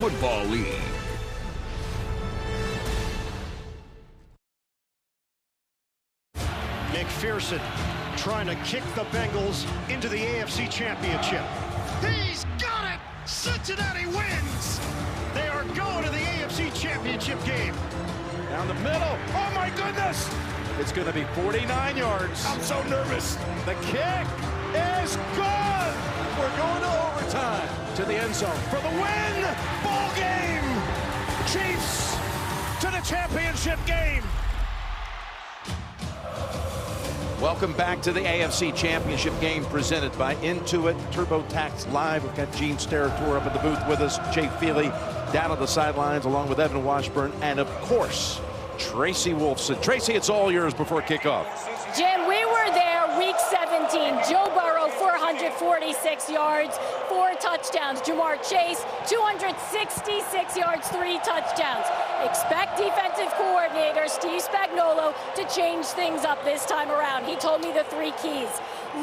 Football League. McPherson trying to kick the Bengals into the AFC Championship. He's got it! Cincinnati wins! They are going to the AFC Championship game. Down the middle. Oh my goodness! It's going to be 49 yards. I'm so nervous. The kick is good! We're going to overtime. To the end zone for the win! Ball game! Chiefs to the championship game! Welcome back to the AFC Championship game presented by Intuit TurboTax Live. We've got Gene Steratore up in the booth with us, Jay Feely down on the sidelines along with Evan Washburn, and of course, Tracy Wolfson. Tracy, it's all yours before kickoff. Jim, we were there week 17. Joe Burrow, 446 yards, 4 touchdowns. Jamar Chase, 266 yards, 3 touchdowns. Expect defensive coordinator Steve Spagnuolo to change things up this time around. He told me the 3 keys.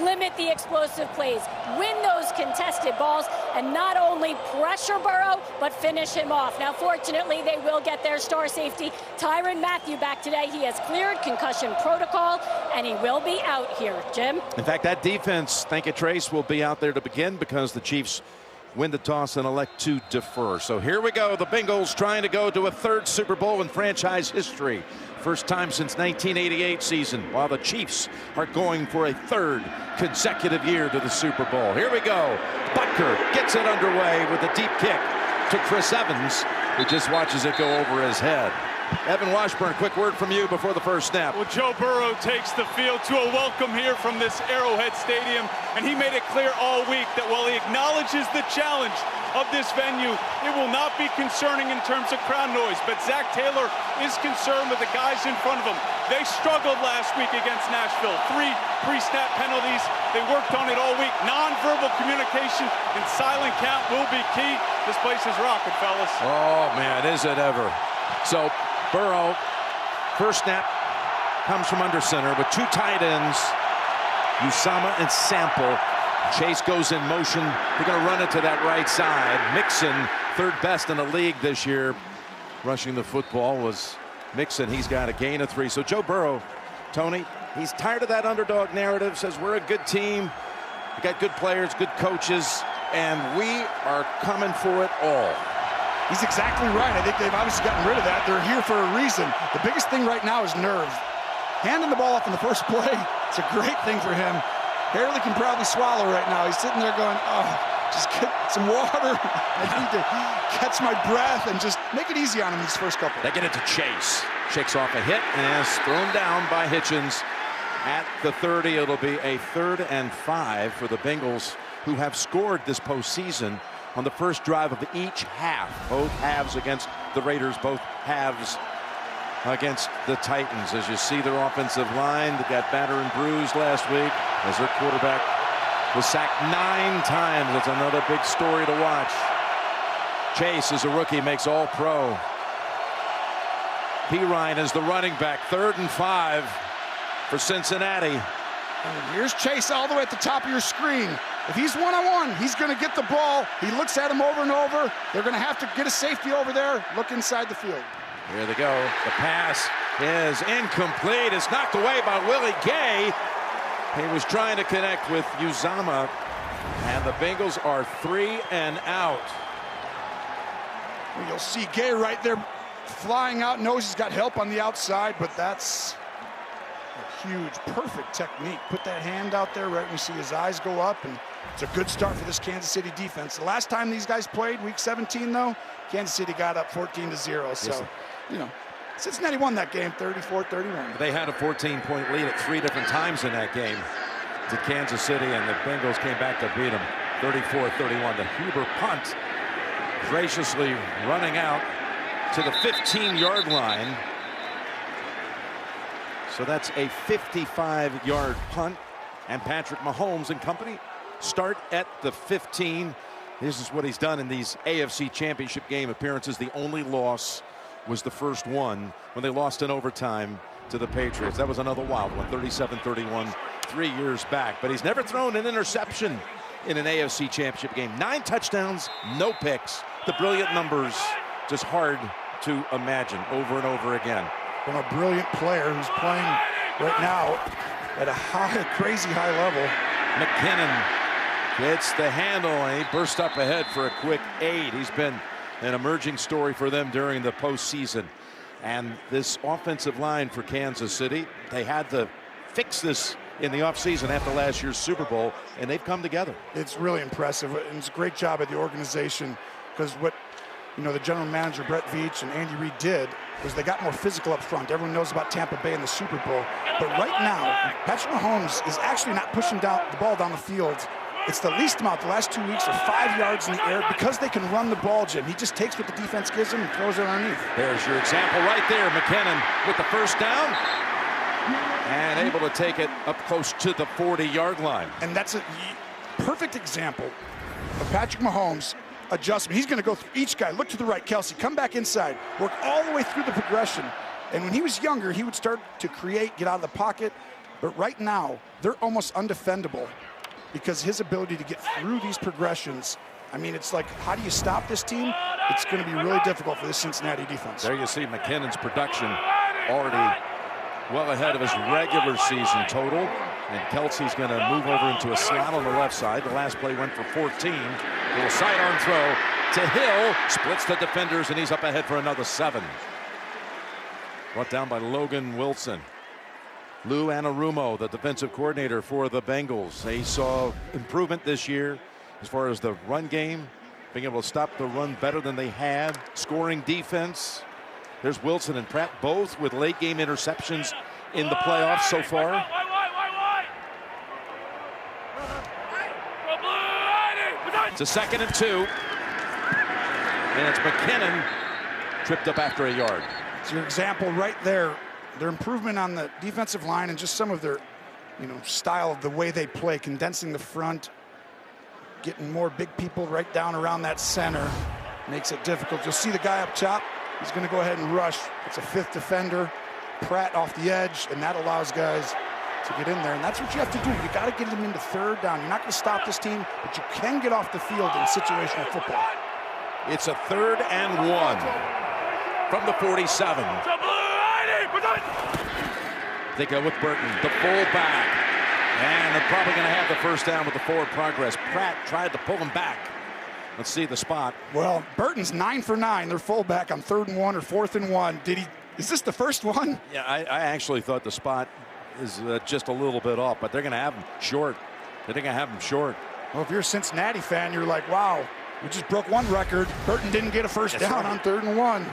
Limit the explosive plays, win those contested balls, and not only pressure Burrow, but finish him off. Now, fortunately, they will get their star safety, Tyrann Mathieu, back today. He has cleared concussion protocol, and he will be out here. Jim? In fact, that defense, thank you, Trace, will be out there to begin because the Chiefs win the toss and elect to defer. So here we go. The Bengals trying to go to a 3rd Super Bowl in franchise history. First time since 1988 season, while the Chiefs are going for a 3rd consecutive year to the Super Bowl. Here we go. Butker gets it underway with a deep kick to Chris Evans, who just watches it go over his head. Evan Washburn, quick word from you before the first snap. Well, Joe Burrow takes the field to a welcome here from this Arrowhead Stadium, and he made it clear all week that while he acknowledges the challenge of this venue, it will not be concerning in terms of crowd noise, but Zach Taylor is concerned with the guys in front of him. They struggled last week against Nashville. 3 pre-snap penalties. They worked on it all week. Non-verbal communication and silent count will be key. This place is rocking, fellas. Oh, man, is it ever. So Burrow, first snap, comes from under center with 2 tight ends, Usama and Sample. Chase goes in motion. They're going to run it to that right side. Mixon, 3rd best in the league this year. Rushing the football was Mixon. He's got a gain of 3. So Joe Burrow, Tony, he's tired of that underdog narrative, says we're a good team. We got good players, good coaches, and we are coming for it all. He's exactly right. I think they've obviously gotten rid of that. They're here for a reason. The biggest thing right now is nerves. Handing the ball off in the first play, it's a great thing for him. Barely can probably swallow right now. He's sitting there going, oh, just get some water. I need to catch my breath and just make it easy on him these first couple. They get it to Chase. Shakes off a hit and is thrown down by Hitchens. At the 30, it'll be a 3rd and 5 for the Bengals, who have scored this postseason on the first drive of each half. Both halves against the Raiders, both halves against the Titans. As you see their offensive line, they got battered and bruised last week as their quarterback was sacked 9 times. That's another big story to watch. Chase is a rookie, makes all pro. Ryan is the running back, 3rd and 5 for Cincinnati. And here's Chase all the way at the top of your screen. If he's one-on-one, he's going to get the ball. He looks at him over and over. They're going to have to get a safety over there, look inside the field. Here they go. The pass is incomplete. It's knocked away by Willie Gay. He was trying to connect with Uzama, and the Bengals are 3 and out. You'll see Gay right there flying out. Knows he's got help on the outside, but that's a huge, perfect technique. Put that hand out there right when you see his eyes go up, and it's a good start for this Kansas City defense. The last time these guys played, week 17, though, Kansas City got up 14-0. So, you know, Cincinnati won that game 34-31. They had a 14-point lead at 3 different times in that game to Kansas City, and the Bengals came back to beat them 34-31. The Huber punt graciously running out to the 15-yard line. So that's a 55-yard punt, and Patrick Mahomes and company start at the 15. This is what he's done in these AFC Championship game appearances. The only loss was the first one when they lost in overtime to the Patriots. That was another wild one, 37-31, 3 years back. But he's never thrown an interception in an AFC Championship game. 9 touchdowns, no picks, the brilliant numbers just hard to imagine over and over again. From a brilliant player who's playing right now at a high, crazy high level. McKinnon gets the handle, and he burst up ahead for a quick 8. He's been an emerging story for them during the postseason. And this offensive line for Kansas City, they had to fix this in the offseason after last year's Super Bowl, and they've come together. It's really impressive, and it's a great job at the organization, because what the general manager Brett Veach and Andy Reid did was they got more physical up front. Everyone knows about Tampa Bay and the Super Bowl, but right now Patrick Mahomes is actually not pushing the ball down the field. It's the least amount. The last 2 weeks are 5 yards in the air because they can run the ball, Jim. He just takes what the defense gives him and throws it underneath. There's your example right there. McKinnon with the first down and able to take it up close to the 40-yard line. And that's a perfect example of Patrick Mahomes' adjustment. He's going to go through each guy. Look to the right, Kelsey. Come back inside. Work all the way through the progression. And when he was younger, he would start to create, get out of the pocket. But right now, they're almost undefendable, because his ability to get through these progressions, I mean, it's like, how do you stop this team? It's going to be really difficult for this Cincinnati defense. There you see McKinnon's production already well ahead of his regular season total. And Kelsey's going to move over into a slot on the left side. The last play went for 14. Little sidearm throw to Hill. Splits the defenders, and he's up ahead for another 7. Brought down by Logan Wilson. Lou Anarumo, the defensive coordinator for the Bengals. They saw improvement this year as far as the run game, being able to stop the run better than they had, scoring defense. There's Wilson and Pratt, both with late game interceptions in the playoffs so far. It's a 2nd and 2. And it's McKinnon tripped up after a yard. It's your example right there. Their improvement on the defensive line and just some of their, style of the way they play, condensing the front, getting more big people right down around that center, makes it difficult. You'll see the guy up top. He's going to go ahead and rush. It's a 5th defender, Pratt off the edge, and that allows guys to get in there. And that's what you have to do. You got to get them into 3rd down. You're not going to stop this team, but you can get off the field in situational football. It's a 3rd and 1 from the 47. They go with Burton, the fullback, and they're probably going to have the first down with the forward progress. Pratt tried to pull him back. Let's see the spot. Well, Burton's 9 for 9. Their fullback on 3rd and 1 or 4th and 1. Is this the first one? Yeah, I actually thought the spot is just a little bit off, but they're going to have him short. They're going to have him short. Well, if you're a Cincinnati fan, you're like, wow, we just broke one record. Burton didn't get a first down on 3rd and 1.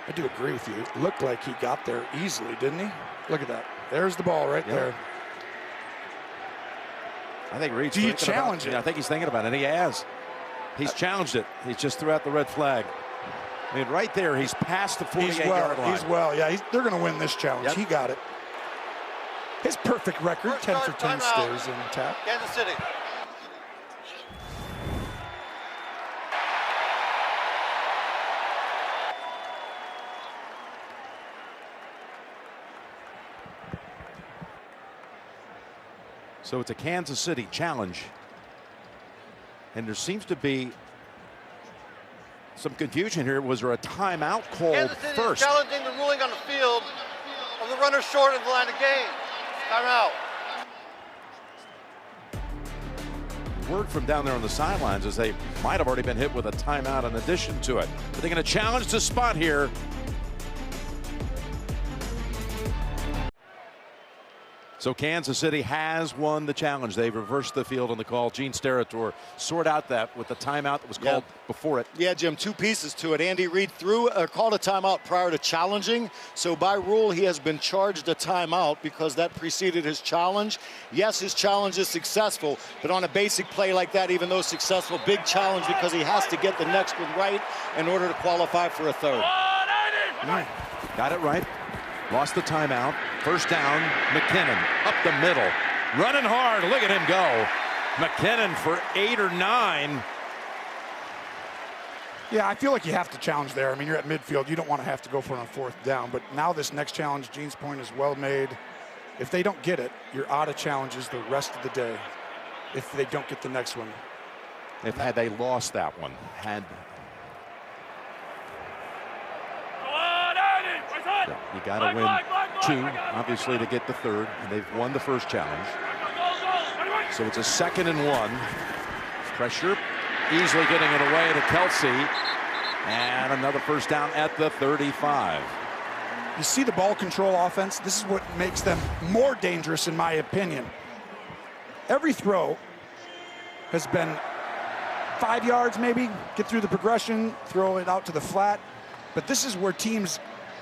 I do agree with you. It looked like he got there easily, didn't he? Look at that. There's the ball right there. I think Reed's Do you challenge it? Yeah, I think he's thinking about it, and he has. He's challenged it. He just threw out the red flag. I mean, right there, he's past the 48-yard line. They're going to win this challenge. Yep. He got it. His perfect record, 10 for 10 stays intact. Kansas City. So it's a Kansas City challenge. And there seems to be some confusion here. Was there a timeout called Kansas City first? is challenging the ruling on the field of the runner short of the line of game. Timeout. Word from down there on the sidelines is they might have already been hit with a timeout in addition to it. But they're going to challenge the spot here. So Kansas City has won the challenge. They've reversed the field on the call. Gene Steratore sort out that with the timeout that was called before it. Yeah, Jim, 2 pieces to it. Andy Reid called a timeout prior to challenging. So by rule, he has been charged a timeout because that preceded his challenge. Yes, his challenge is successful, but on a basic play like that, even though successful, big challenge because he has to get the next one right in order to qualify for a 3rd. Got it right. Lost the timeout. First down, McKinnon up the middle. Running hard. Look at him go. McKinnon for 8 or 9. Yeah, I feel like you have to challenge there. I mean, you're at midfield. You don't want to have to go for it on 4th down. But now this next challenge, Gene's point is well made. If they don't get it, you're out of challenges the rest of the day if they don't get the next one. Had they lost that one, you got to win 2, obviously, to get the 3rd, and they've won the first challenge. So it's a 2nd and 1. Pressure, easily getting it away to Kelsey, and another first down at the 35. You see the ball control offense? This is what makes them more dangerous, in my opinion. Every throw has been 5 yards, maybe, get through the progression, throw it out to the flat. But this is where teams,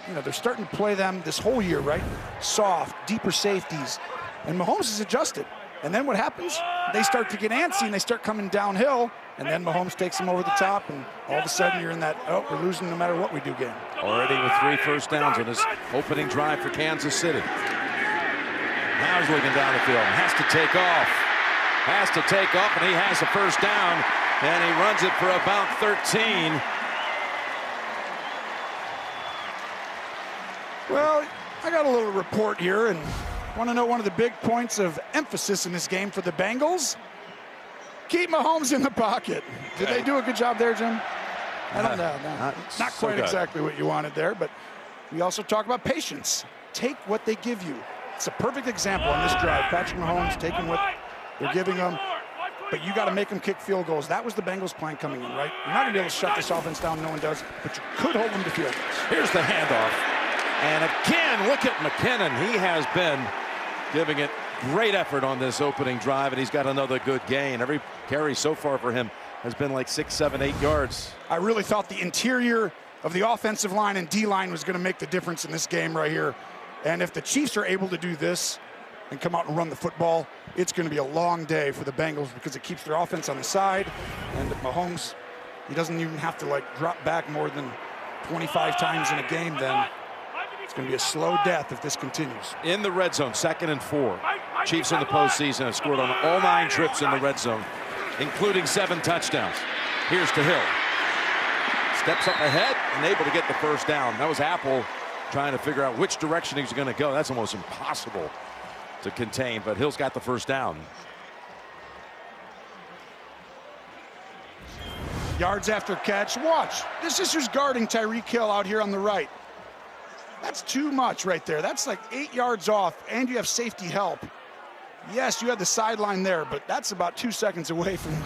they're starting to play them this whole year, right? Soft, deeper safeties. And Mahomes is adjusted. And then what happens? They start to get antsy and they start coming downhill. And then Mahomes takes them over the top. And all of a sudden you're in that, oh, we're losing no matter what we do game. Already with 3 first downs on his opening drive for Kansas City. Now he's looking down the field. Has to take off. And he has a first down. And he runs it for about 13. Well, I got a little report here and want to know one of the big points of emphasis in this game for the Bengals. Keep Mahomes in the pocket. Did they do a good job there, Jim? I don't know. No, not quite exactly what you wanted there, but we also talk about patience. Take what they give you. It's a perfect example on this drive. Patrick Mahomes taking what they're giving him, but you got to make them kick field goals. That was the Bengals' plan coming in, right? You're not going to be able to shut this offense down. No one does, but you could hold them to field goals. Here's the handoff. And again, look at McKinnon. He has been giving it great effort on this opening drive, and he's got another good gain. Every carry so far for him has been like 6, 7, 8 yards. I really thought the interior of the offensive line and D-line was going to make the difference in this game right here. And if the Chiefs are able to do this and come out and run the football, it's going to be a long day for the Bengals because it keeps their offense on the side. And Mahomes, he doesn't even have to drop back more than 25 times in a game then. It's going to be a slow death if this continues. In the red zone, 2nd and 4. Chiefs in the postseason have scored on all 9 trips in the red zone, including 7 touchdowns. Here's to Hill. Steps up ahead and able to get the first down. That was Apple trying to figure out which direction he's going to go. That's almost impossible to contain, but Hill's got the first down. Yards after catch. Watch. This is who's guarding Tyreek Hill out here on the right. That's too much right there. That's like 8 yards off, and you have safety help. Yes, you had the sideline there, but that's about 2 seconds away from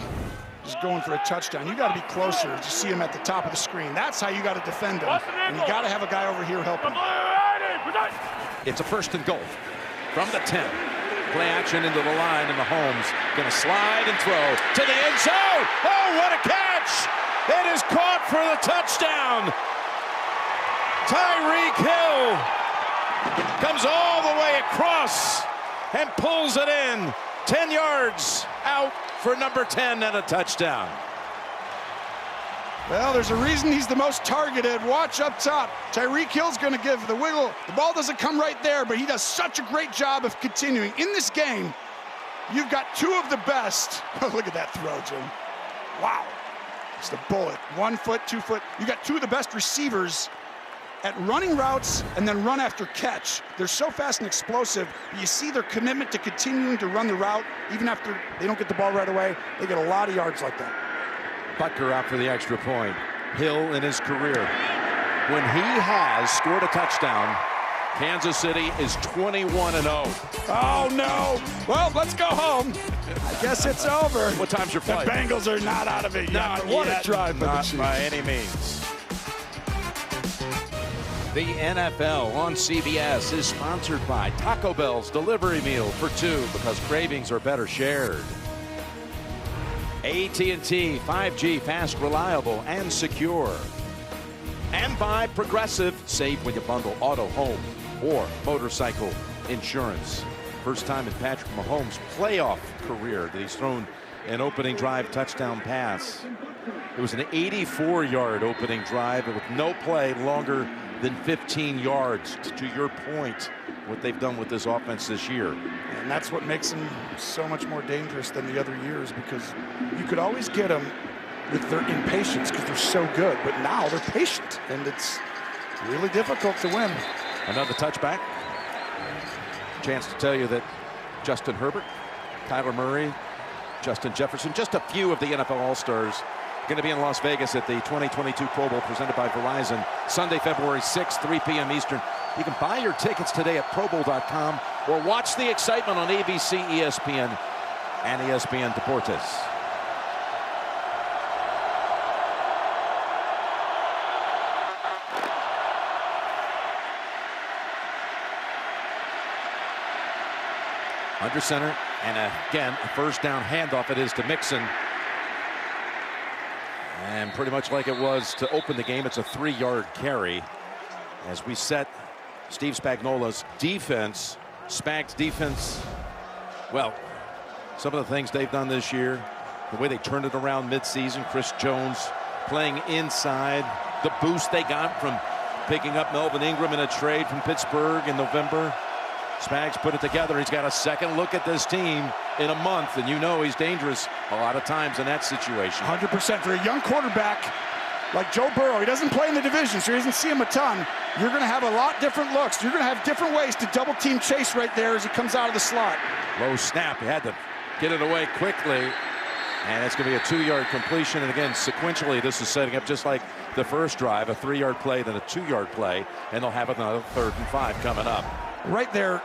just going for a touchdown. You got to be closer to see him at the top of the screen. That's how you got to defend him, and you got to have a guy over here helping. It's a 1st and goal from the 10. Play action into the line, and Mahomes going to slide and throw to the end zone. Oh, what a catch! It is caught for the touchdown. Tyreek Hill comes all the way across and pulls it in. 10 yards out for number 10 and a touchdown. Well, there's a reason he's the most targeted. Watch up top. Tyreek Hill's going to give the wiggle. The ball doesn't come right there, but he does such a great job of continuing. In this game, you've got 2 of the best. Oh, look at that throw, Jim. Wow. It's the bullet. 1 foot, 2 foot. You got 2 of the best receivers at running routes and then run after catch. They're so fast and explosive. You see their commitment to continuing to run the route even after they don't get the ball right away. They get a lot of yards like that. Butker out for the extra point. Hill in his career, when he has scored a touchdown, Kansas City is 21-0. Oh no! Well, let's go home. I guess it's over. What time's your flight? The Bengals are not out of it yet. Not What yet. a drive by the Chiefs. Not by any means. The NFL on CBS is sponsored by Taco Bell's delivery meal for 2 because cravings are better shared. AT&T 5G, fast, reliable, and secure. And by Progressive, save when you bundle auto, home, or motorcycle insurance. First time in Patrick Mahomes' playoff career that he's thrown an opening drive touchdown pass. It was an 84-yard opening drive with no play longer than 15 yards. To your point, what they've done with this offense this year. And that's what makes them so much more dangerous than the other years, because you could always get them with their impatience because they're so good, but now they're patient, and it's really difficult to win. Another touchback. Chance to tell you that Justin Herbert, Kyler Murray, Justin Jefferson, just a few of the NFL All-Stars going to be in Las Vegas at the 2022 Pro Bowl presented by Verizon, Sunday, February 6th, 3 p.m. Eastern. You can buy your tickets today at ProBowl.com or watch the excitement on ABC, ESPN, and ESPN Deportes. Under center, and again, a first down handoff it is to Mixon. And pretty much like it was to open the game, it's a 3-yard carry. As we set Steve Spagnuolo's defense, Spag's defense, well, some of the things they've done this year, the way they turned it around midseason, Chris Jones playing inside, the boost they got from picking up Melvin Ingram in a trade from Pittsburgh in November. Spags put it together. He's got a second look at this team in a month, and you know he's dangerous a lot of times in that situation. 100% for a young quarterback like Joe Burrow. He doesn't play in the division, so he doesn't see him a ton. You're going to have a lot different looks. You're going to have different ways to double team Chase right there as he comes out of the slot. Low snap. He had to get it away quickly, and it's going to be a 2-yard completion. And again, sequentially, this is setting up just like the first drive, a 3-yard play, then a 2-yard play, and they'll have another 3rd and 5 coming up. Right there,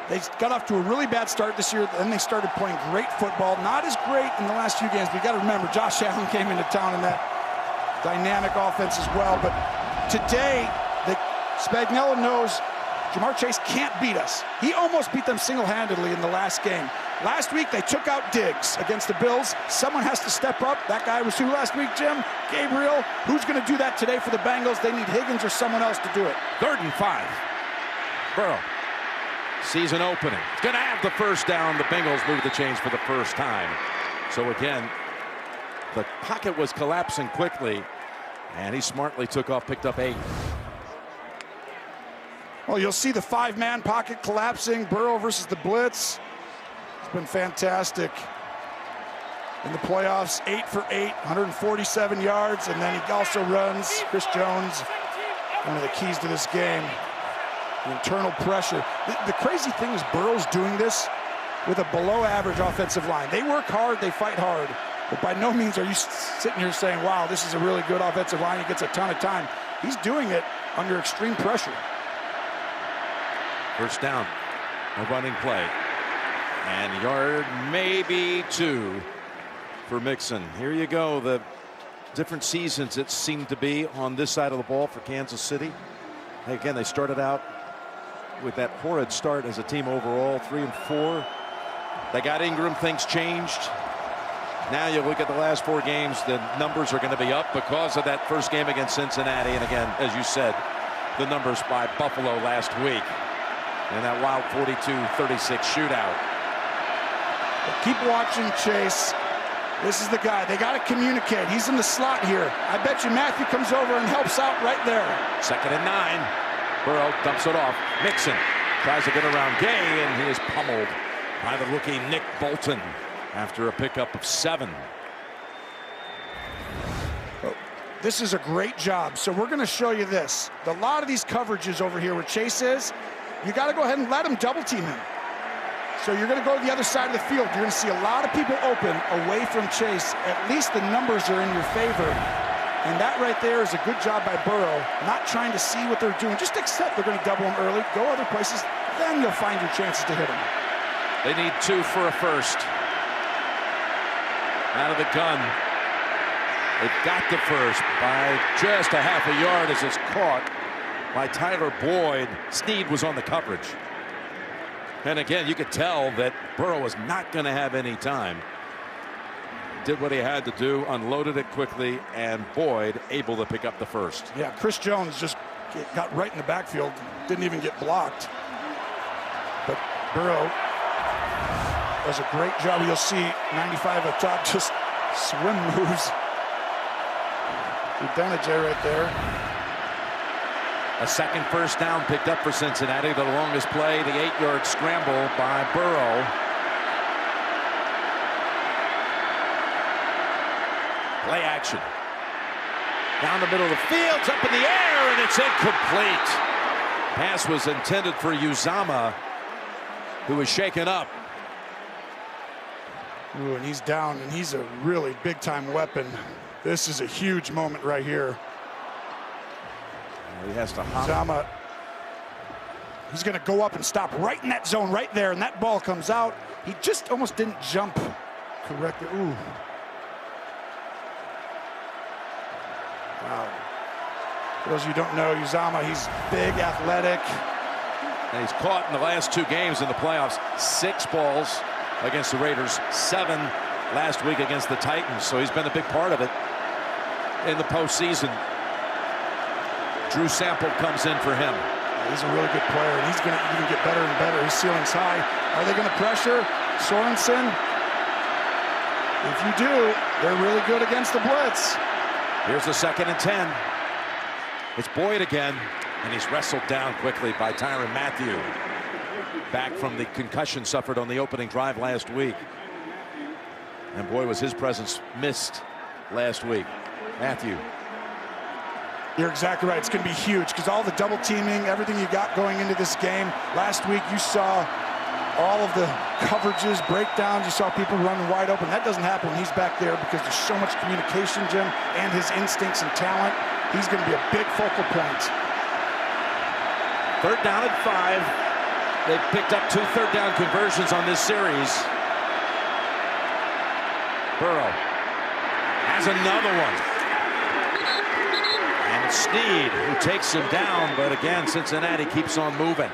they got off to a really bad start this year. Then they started playing great football. Not as great in the last few games, but you got to remember, Josh Allen came into town in that dynamic offense as well. But today, Spagnuolo knows Ja'Marr Chase can't beat us. He almost beat them single-handedly in the last game. Last week, they took out Diggs against the Bills. Someone has to step up. That guy was who last week, Jim? Gabriel. Who's going to do that today for the Bengals? They need Higgins or someone else to do it. 3rd and 5. Burrow. Season opening. It's going to have the first down. The Bengals move the chains for the first time. So again, the pocket was collapsing quickly, and he smartly took off, picked up 8. Well, you'll see the 5-man pocket collapsing. Burrow versus the blitz. It's been fantastic. In the playoffs, 8 for 8, 147 yards, and then he also runs. Chris Jones, one of the keys to this game. The internal pressure. The crazy thing is Burrow's doing this with a below-average offensive line. They work hard, they fight hard, but by no means are you sitting here saying, wow, this is a really good offensive line. He gets a ton of time. He's doing it under extreme pressure. First down, a running play. And yard maybe 2 for Mixon. Here you go. The different seasons it seemed to be on this side of the ball for Kansas City. Again, they started out with that horrid start as a team overall, 3 and 4. They got Ingram, things changed. Now you look at the last 4 games, the numbers are going to be up because of that first game against Cincinnati. And again, as you said, the numbers by Buffalo last week and that wild 42-36 shootout. But keep watching Chase. This is the guy. They got to communicate. He's in the slot here. I bet you Matthew comes over and helps out right there. 2nd and 9. Burrow dumps it off. Mixon tries to get around Gay, and he is pummeled by the rookie Nick Bolton after a pickup of 7. This is a great job. So we're going to show you this. A lot of these coverages over here where Chase is, you got to go ahead and let him double team him. So you're going to go to the other side of the field. You're going to see a lot of people open away from Chase. At least the numbers are in your favor. And that right there is a good job by Burrow, not trying to see what they're doing. Just accept they're going to double him early, go other places, then you'll find your chances to hit him. They need 2 for a first. Out of the gun. They've got the first by just a half a yard as it's caught by Tyler Boyd. Snead was on the coverage. And again, you could tell that Burrow was not going to have any time. Did what he had to do, unloaded it quickly, and Boyd able to pick up the first. Yeah, Chris Jones just got right in the backfield, didn't even get blocked. But Burrow does a great job. You'll see 95 up top, just swim moves. Vinovich right there. A second first down picked up for Cincinnati. The longest play, the 8-yard scramble by Burrow. Play action. Down the middle of the field, it's up in the air, and it's incomplete. Pass was intended for Uzama, who was shaken up. Ooh, and he's down, and he's a really big-time weapon. This is a huge moment right here. He has to hop. Zama, he's going to go up and stop right in that zone right there, and that ball comes out. He just almost didn't jump correctly. Ooh. Wow. For those of you who don't know, Uzama, he's big, athletic. And he's caught in the last 2 games in the playoffs. 6 balls against the Raiders, 7 last week against the Titans. So he's been a big part of it in the postseason. Drew Sample comes in for him. He's a really good player, and he's going to even get better and better. His ceiling's high. Are they going to pressure Sorensen? If you do, they're really good against the blitz. Here's the 2nd and 10. It's Boyd again, and he's wrestled down quickly by Tyrann Mathieu. Back from the concussion suffered on the opening drive last week. And boy, was his presence missed last week. Mathieu. You're exactly right. It's going to be huge because all the double teaming, everything you got going into this game. Last week, you saw all of the coverages, breakdowns. You saw people running wide open. That doesn't happen when he's back there because there's so much communication, Jim, and his instincts and talent. He's going to be a big focal point. 3rd down and 5. They've picked up 2 third down conversions on this series. Burrow has another one. And it's Snead who takes him down, but again, Cincinnati keeps on moving.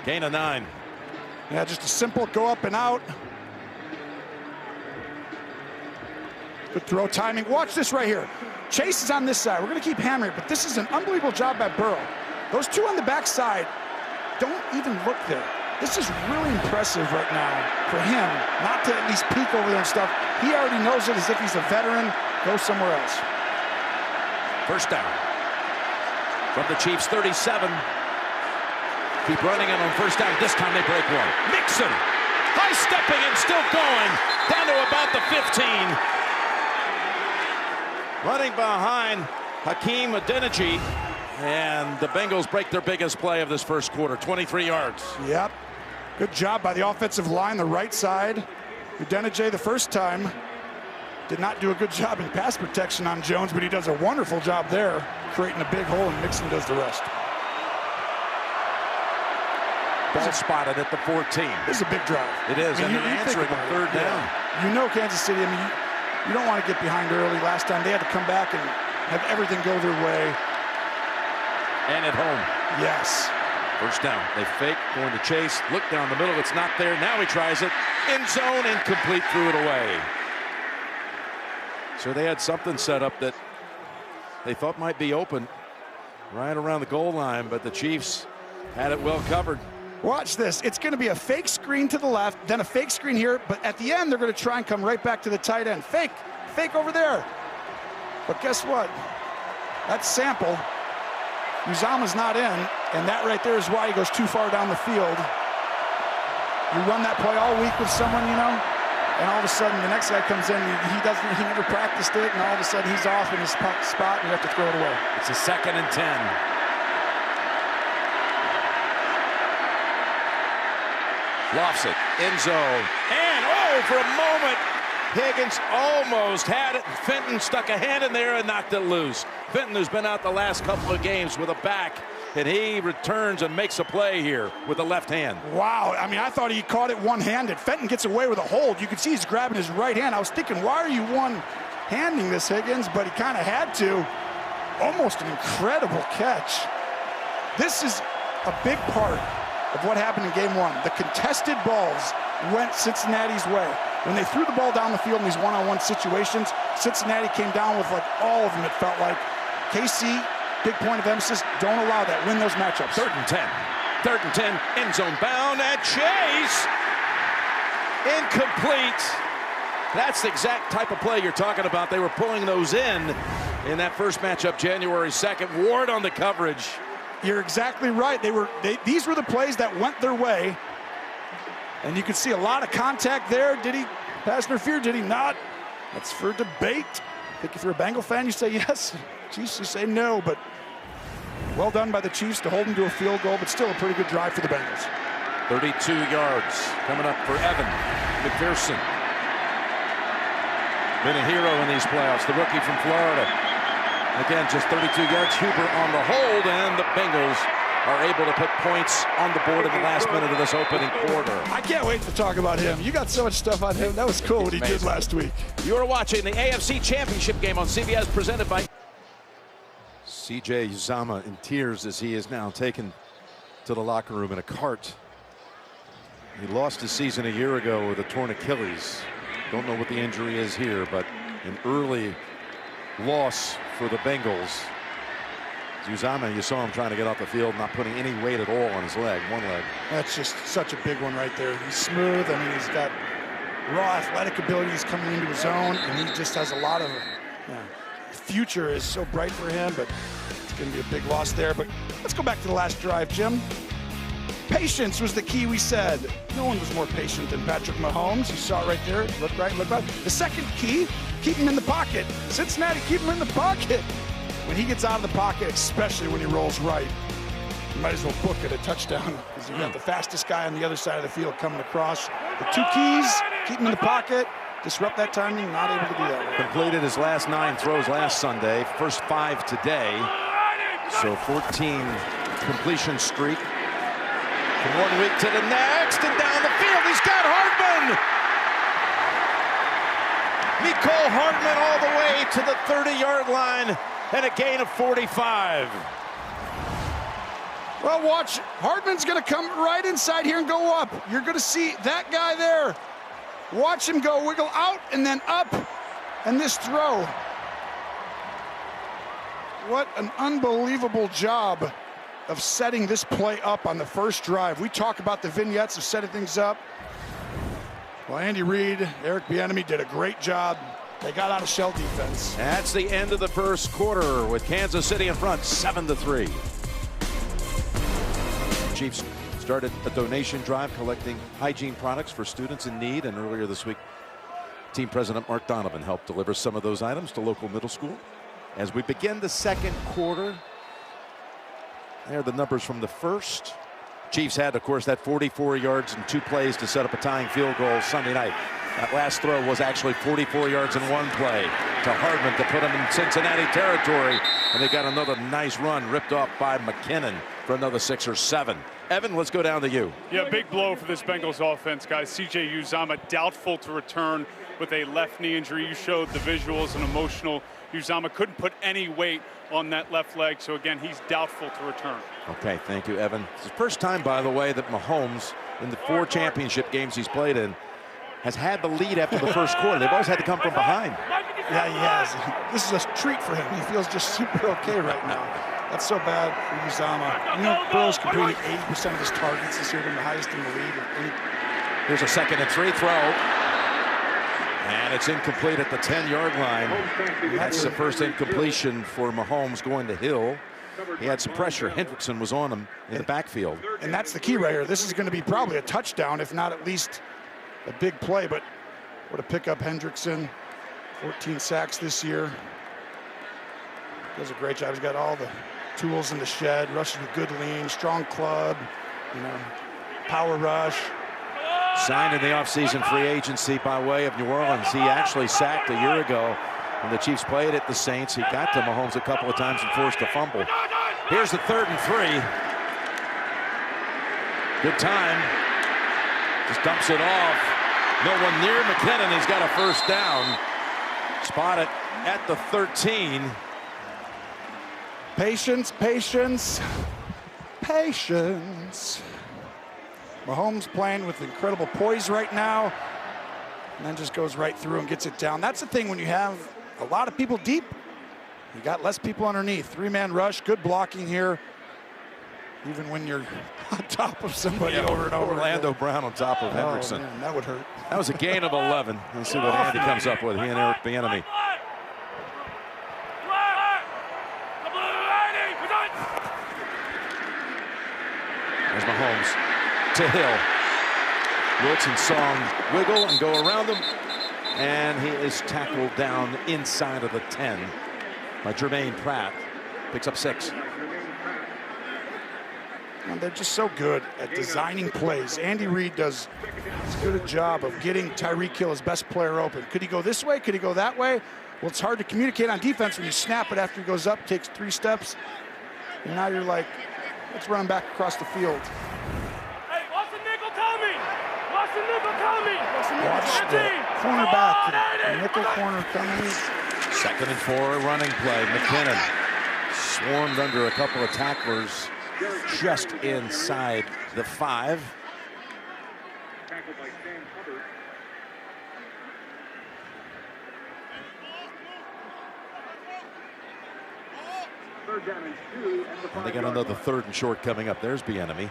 Gain of 9. Yeah, just a simple go up and out. Good throw timing. Watch this right here. Chase is on this side. We're going to keep hammering it, but this is an unbelievable job by Burrow. Those 2 on the backside don't even look there. This is really impressive right now for him not to at least peek over there and stuff. He already knows it as if he's a veteran. Go somewhere else. 1st down from the Chiefs 37. Keep running it on 1st down. This time they break one. Mixon high stepping and still going down to about the 15. Running behind Hakeem Adeniji, and the Bengals break their biggest play of this first quarter, 23 yards. Yep. Good job by the offensive line, the right side. Adeniji the first time did not do a good job in pass protection on Jones, but he does a wonderful job there, creating a big hole, and Mixon does the rest. Ball spotted at the 14. This is a big drive. It is, and they're answering on 3rd down. You know Kansas City, I mean, you don't want to get behind early. Last time they had to come back and have everything go their way. And at home. Yes. 1st down. They fake, going to Chase. Look down the middle. It's not there. Now he tries it. End zone, incomplete, threw it away. So they had something set up that they thought might be open right around the goal line, but the Chiefs had it well covered. Watch this. It's going to be a fake screen to the left, then a fake screen here, but at the end, they're going to try and come right back to the tight end. Fake over there. But guess what? That's Sample. Uzama's not in, and that right there is why he goes too far down the field. You run that play all week with someone, you know, and all of a sudden the next guy comes in, he never practiced it, and all of a sudden he's off in his spot, and you have to throw it away. It's a 2nd and 10. Lofts it, end zone, and for a moment, Higgins almost had it. Fenton stuck a hand in there and knocked it loose. Fenton, who's been out the last couple of games with a back, and he returns and makes a play here with the left hand. Wow, I mean, I thought he caught it one-handed. Fenton gets away with a hold. You can see he's grabbing his right hand. I was thinking, why are you one-handing this, Higgins? But he kind of had to. Almost an incredible catch. This is a big part of what happened in game 1. The contested balls went Cincinnati's way. When they threw the ball down the field in these one-on-one situations, Cincinnati came down with like all of them, it felt like. KC, big point of emphasis, don't allow that. Win those matchups. 3rd and 10. 3rd and 10, end zone bound, and Chase! Incomplete. That's the exact type of play you're talking about. They were pulling those in that first matchup, January 2nd. Ward on the coverage. You're exactly right. These were the plays that went their way. And you can see a lot of contact there. Did he pass interference? Did he not? That's for debate. I think if you're a Bengal fan, you say yes. Chiefs, you say no. But Well done by the Chiefs to hold them to a field goal, but still a pretty good drive for the Bengals. 32 yards coming up for Evan McPherson. Been a hero in these playoffs, the rookie from Florida. Again, just 32 yards. Huber on the hold, and the Bengals are able to put points on the board in the last minute of this opening quarter. I can't wait to talk about him. You got so much stuff on him. That was cool what he did last week. You are watching the AFC Championship game on CBS, presented by CJ Uzomah in tears as he is now taken to the locker room in a cart. He lost his season a year ago with a torn Achilles. Don't know what the injury is here, but an early loss for the Bengals. Uzomah, you saw him trying to get off the field, not putting any weight at all on his leg, one leg. That's just such a big one right there. He's smooth. I mean, he's got raw athletic abilities coming into his own, and he just has a lot of future is so bright for him, but it's going to be a big loss there. But let's go back to the last drive, Jim. Patience was the key, we said. No one was more patient than Patrick Mahomes. You saw it right there. Look right, look right. The second key, keep him in the pocket. Cincinnati, keep him in the pocket. When he gets out of the pocket, especially when he rolls right, you might as well book it a touchdown because you got the fastest guy on the other side of the field coming across. The two keys, keep him in the pocket, disrupt that timing, not able to do that. Completed his last 9 throws last Sunday, first 5 today. So 14 completion streak. From one week to the next, and down the field, he's got Hardman! Mecole Hardman all the way to the 30-yard line, and a gain of 45. Well, watch, Hardman's gonna come right inside here and go up. You're gonna see that guy there. Watch him go, wiggle out and then up, and this throw. What an unbelievable job of setting this play up on the first drive. We talk about the vignettes of setting things up. Well, Andy Reid, Eric Bieniemy did a great job. They got out of shell defense. That's the end of the first quarter with Kansas City in front, 7-3. Chiefs started a donation drive collecting hygiene products for students in need, and earlier this week, team president Mark Donovan helped deliver some of those items to local middle school. As we begin the second quarter, there are the numbers from the first. Chiefs had, of course, that 44 yards and 2 plays to set up a tying field goal Sunday night. That last throw was actually 44 yards in 1 play to Hardman to put him in Cincinnati territory. And they got another nice run ripped off by McKinnon for another 6 or 7. Evan, let's go down to you. Yeah, big blow for this Bengals offense, guys. CJ Uzomah doubtful to return with a left knee injury. You showed the visuals and emotional. Uzomah couldn't put any weight on that left leg, so again, he's doubtful to return. Okay, thank you, Evan. It's the first time, by the way, that Mahomes, in the 4 championship games he's played in, has had the lead after the first quarter. They've always had to come from behind. Yeah, he has. This is a treat for him. He feels just super okay right now. That's so bad for Uzomah. You know, Burrow's completed 80% of his targets this year, the highest in the league. Here's a 2nd and 3 throw. And it's incomplete at the 10-yard line. That's the first incompletion for Mahomes going to Hill. He had some pressure. Hendrickson was on him in the backfield. And that's the key right here. This is going to be probably a touchdown, if not at least a big play. But what a pickup, Hendrickson. 14 sacks this year. Does a great job. He's got all the tools in the shed. Rushes with good lean, strong club, you know, power rush. Signed in the offseason free agency by way of New Orleans. He actually sacked a year ago when the Chiefs played at the Saints. He got to Mahomes a couple of times and forced a fumble. Here's the 3rd and 3. Good time. Just dumps it off. No one near McKinnon. He's got a first down. Spotted at the 13. Patience, patience, patience. Mahomes playing with incredible poise right now, and then just goes right through and gets it down. That's the thing when you have a lot of people deep, you got less people underneath. 3-man rush, good blocking here. Even when you're on top of somebody over and over. Orlando Brown on top of Hendrickson. Man, that would hurt. That was a gain of 11. Let's see what Andy comes up with. He and Eric Bieniemy. There's Mahomes to Hill. Wilson saw him wiggle and go around him, and he is tackled down inside of the 10 by Jermaine Pratt. Picks up 6. And they're just so good at designing plays. Andy Reid does as good a job of getting Tyreek Hill, his best player, open. Could he go this way? Could he go that way? Well, it's hard to communicate on defense when you snap it after he goes up, takes 3 steps. And now you're like, let's run back across the field. Hey, watch the nickel coming! Watch the nickel coming! Watch the cornerback, the nickel corner coming. 2nd and 4, running play. McKinnon swarmed under a couple of tacklers just inside the 5. And they got another 3rd and short coming up. There's Bieniemy.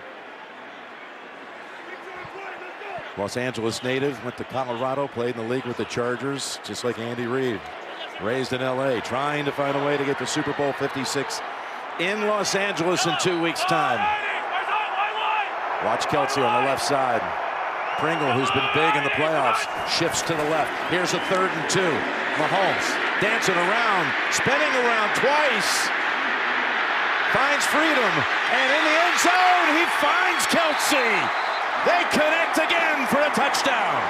Los Angeles native, went to Colorado, played in the league with the Chargers, just like Andy Reid. Raised in LA, trying to find a way to get to Super Bowl 56 in Los Angeles in 2 weeks' time. Watch Kelce on the left side. Pringle, who's been big in the playoffs, shifts to the left. Here's a 3rd and 2. Mahomes dancing around, spinning around twice. Finds freedom, and in the end zone, he finds Kelce. They connect again for a touchdown.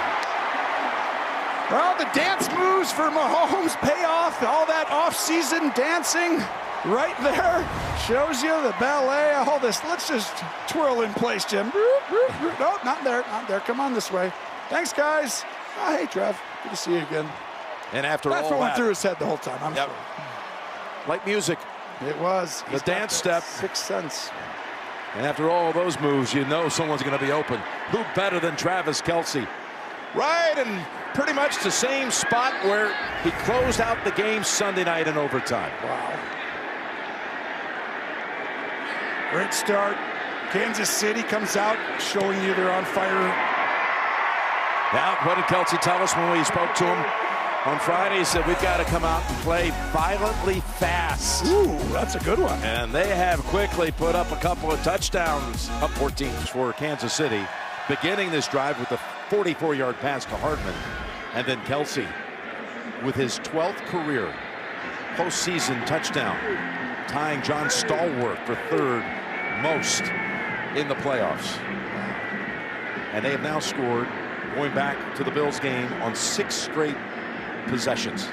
Well, the dance moves for Mahomes pay off. All that off-season dancing right there shows you the ballet. All this. Let's just twirl in place, Jim. No, not there. Not there. Come on this way. Thanks, guys. Oh, hey, Trev. Good to see you again. And after that's all what that, went through his head the whole time. I'm sure. Like music. It was. The dance step. 6th sense. And after all those moves, you know someone's going to be open. Who better than Travis Kelce? Right in pretty much the same spot where he closed out the game Sunday night in overtime. Wow. Great start. Kansas City comes out showing you they're on fire. Now, what did Kelce tell us when we spoke to him on Friday? He said, we've got to come out and play violently fast. Ooh, that's a good one. And they have quickly put up a couple of touchdowns, up 14 for Kansas City, beginning this drive with a 44-yard pass to Hardman. And then Kelce with his 12th career postseason touchdown, tying John Stallworth for 3rd most in the playoffs. And they have now scored, going back to the Bills game, on 6 straight possessions.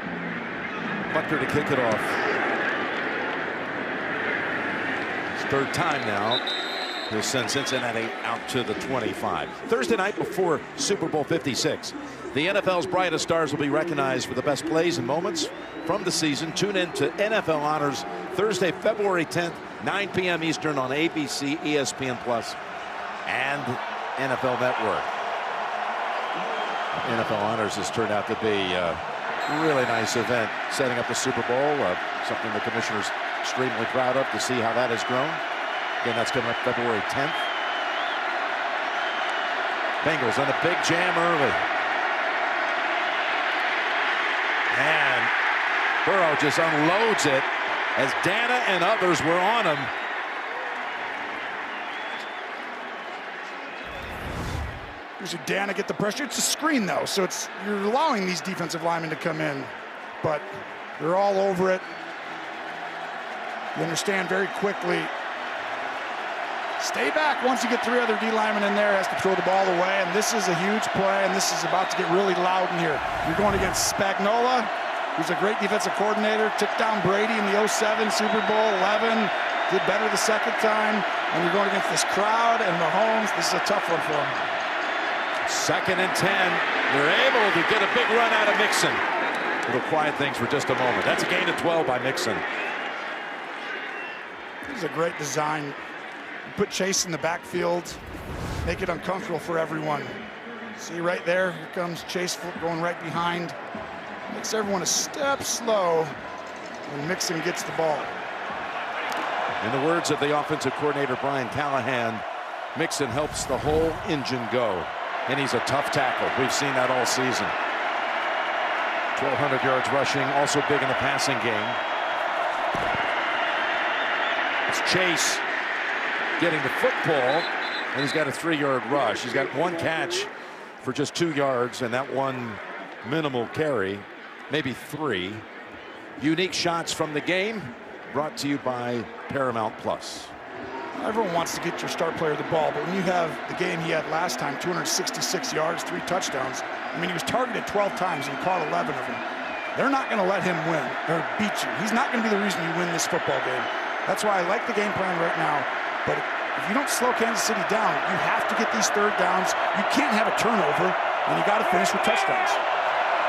Butker to kick it off. It's 3rd time now. He'll send Cincinnati out to the 25. Thursday night before Super Bowl 56. The NFL's brightest stars will be recognized for the best plays and moments from the season. Tune in to NFL Honors Thursday, February 10th, 9 p.m. Eastern on ABC, ESPN Plus, and NFL Network. NFL Honors has turned out to be a really nice event, setting up the Super Bowl, something the commissioner's extremely proud of to see how that has grown. Again, that's coming up February 10th. Bengals on a big jam early. And Burrow just unloads it as Dana and others were on him. Here's your Dana get the pressure. It's a screen, though, so you're allowing these defensive linemen to come in, but they're all over it. You understand very quickly. Stay back once you get 3 other D linemen in there, has to throw the ball away, and this is a huge play, and this is about to get really loud in here. You're going against Spagnuolo, who's a great defensive coordinator, took down Brady in the 07 Super Bowl 11, did better the 2nd time, and you're going against this crowd and Mahomes. This is a tough one for him. 2nd and 10. They're able to get a big run out of Mixon. It'll quiet things for just a moment. That's a gain of 12 by Mixon. This is a great design. Put Chase in the backfield, make it uncomfortable for everyone. See right there, here comes Chase going right behind. Makes everyone a step slow when Mixon gets the ball. In the words of the offensive coordinator, Bryan Callahan, Mixon helps the whole engine go. And he's a tough tackle. We've seen that all season. 1,200 yards rushing, also big in the passing game. It's Chase getting the football, and he's got a 3-yard rush. He's got 1 catch for just 2 yards, and that 1 minimal carry, maybe 3. Unique shots from the game, brought to you by Paramount Plus. Everyone wants to get your star player the ball, but when you have the game he had last time, 266 yards, 3 touchdowns, I mean, he was targeted 12 times and caught 11 of them. They're not going to let him win or beat you. He's not going to be the reason you win this football game. That's why I like the game plan right now. But if you don't slow Kansas City down, you have to get these third downs. You can't have a turnover, and you got to finish with touchdowns.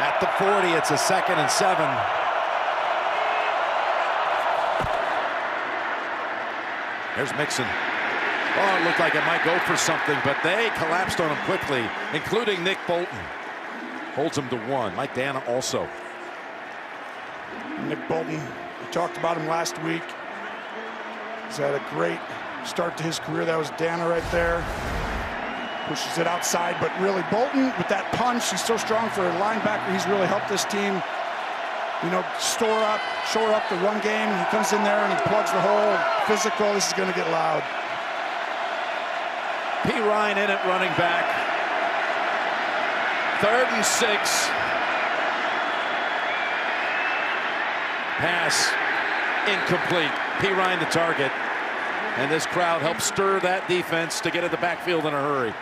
At the 40, it's a 2nd and 7. There's Mixon. Oh, it looked like it might go for something, but they collapsed on him quickly, including Nick Bolton. Holds him to 1. Mike Dana also. Nick Bolton, we talked about him last week. He's had a great start to his career. That was Dana right there. Pushes it outside, but really Bolton with that punch, he's so strong for a linebacker. He's really helped this team, you know, shore up the run game. He comes in there and he plugs the hole. Physical, this is going to get loud. P. Ryan in at running back. 3rd and 6. Pass incomplete. P. Ryan the target. And this crowd helps stir that defense to get in the backfield in a hurry.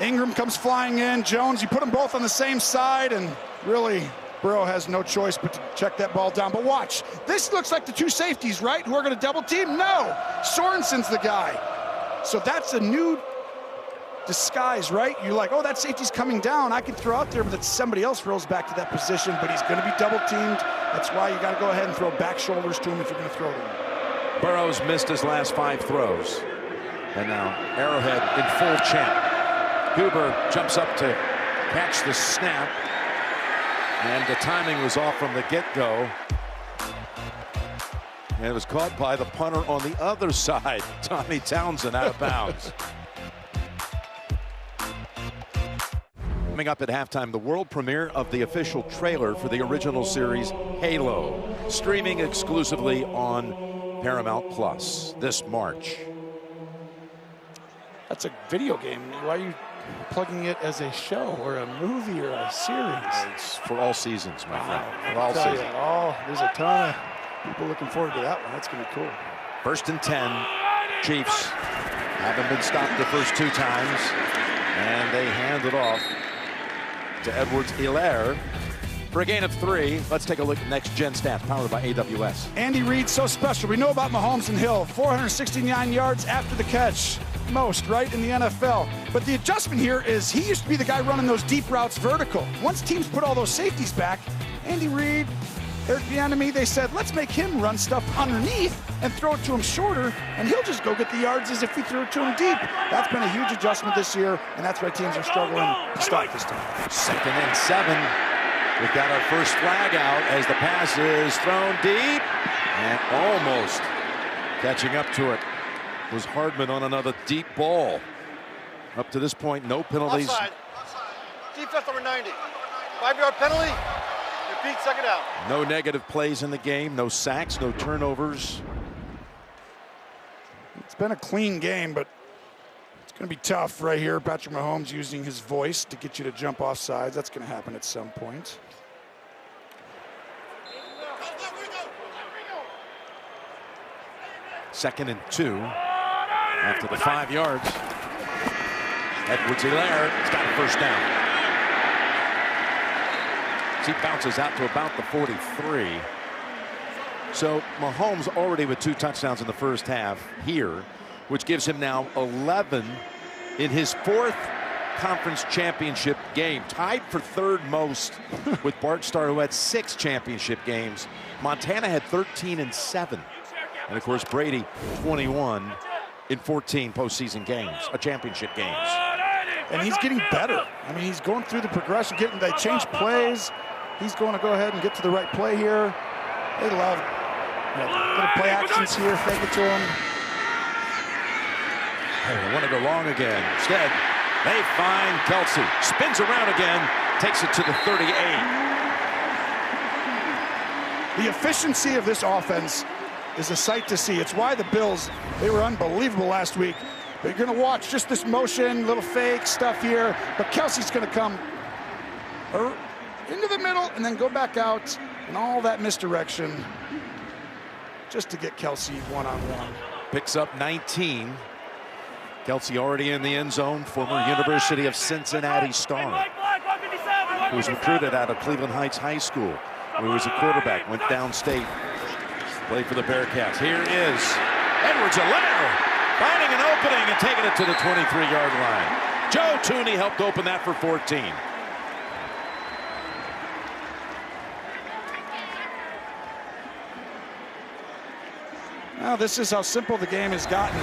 Ingram comes flying in. Jones, you put them both on the same side, and really Burrow has no choice but to check that ball down. But watch, this looks like the 2 safeties, right, who are going to double team? No, Sorensen's the guy. So that's a new disguise, right? You're like, oh, that safety's coming down. I can throw out there, but that somebody else rolls back to that position, but he's going to be double teamed. That's why you got to go ahead and throw back shoulders to him if you're going to throw to him. Burrow's missed his last 5 throws. And now Arrowhead in full champ. Huber jumps up to catch the snap. And the timing was off from the get-go. And it was caught by the punter on the other side, Tommy Townsend, out of bounds. Coming up at halftime, the world premiere of the official trailer for the original series Halo, streaming exclusively on Paramount Plus this March. That's a video game. Why are you plugging it as a show or a movie or a series? It's for all seasons, my friend. For all seasons. There's a ton of people looking forward to that one. That's going to be cool. 1st and 10. Chiefs haven't been stopped the first 2 times. And they hand it off to Edwards-Helaire for a gain of 3. Let's take a look at next-gen stats powered by AWS. Andy Reid, so special. We know about Mahomes and Hill. 469 yards after the catch. Most, right, in the NFL. But the adjustment here is he used to be the guy running those deep routes vertical. Once teams put all those safeties back, Andy Reid, Eric Bieniemy, they said, let's make him run stuff underneath and throw it to him shorter, and he'll just go get the yards as if we threw it to him deep. That's been a huge adjustment this year, and that's why teams are struggling to stop this time. 2nd and 7. We've got our first flag out as the pass is thrown deep, and almost catching up to it was Hardman on another deep ball. Up to this point, no penalties. Offside. Defense number 90. 5-yard penalty. Repeat, 2nd down. No negative plays in the game. No sacks, no turnovers. It's been a clean game, but it's going to be tough right here. Patrick Mahomes using his voice to get you to jump off sides. That's going to happen at some point. Second and 2. After the 5 yards. Edwards-Helaire has got a first down. He bounces out to about the 43. So Mahomes already with 2 touchdowns in the first half here, which gives him now 11 in his 4th conference championship game, tied for 3rd most with Bart Starr, who had 6 championship games. Montana had 13 and 7. And of course Brady 21 in 14 postseason games, championship games. And he's getting better. I mean, he's going through the progression, they change plays. He's going to go ahead and get to the right play here. They love little play actions here, fake it to him. They want to go long again. Instead, they find Kelsey. Spins around again, takes it to the 38. The efficiency of this offense is a sight to see. It's why the Bills, they were unbelievable last week. But you're going to watch just this motion, little fake stuff here. But Kelsey's going to come into the middle and then go back out, and all that misdirection just to get Kelsey one-on-one. Picks up 19. Kelsey already in the end zone, former University of Cincinnati star, who was recruited out of Cleveland Heights High School, where he was a quarterback, went downstate, played for the Bearcats. Here is Edwards-Helaire finding an opening and taking it to the 23-yard line. Joe Tooney helped open that for 14. Now this is how simple the game has gotten.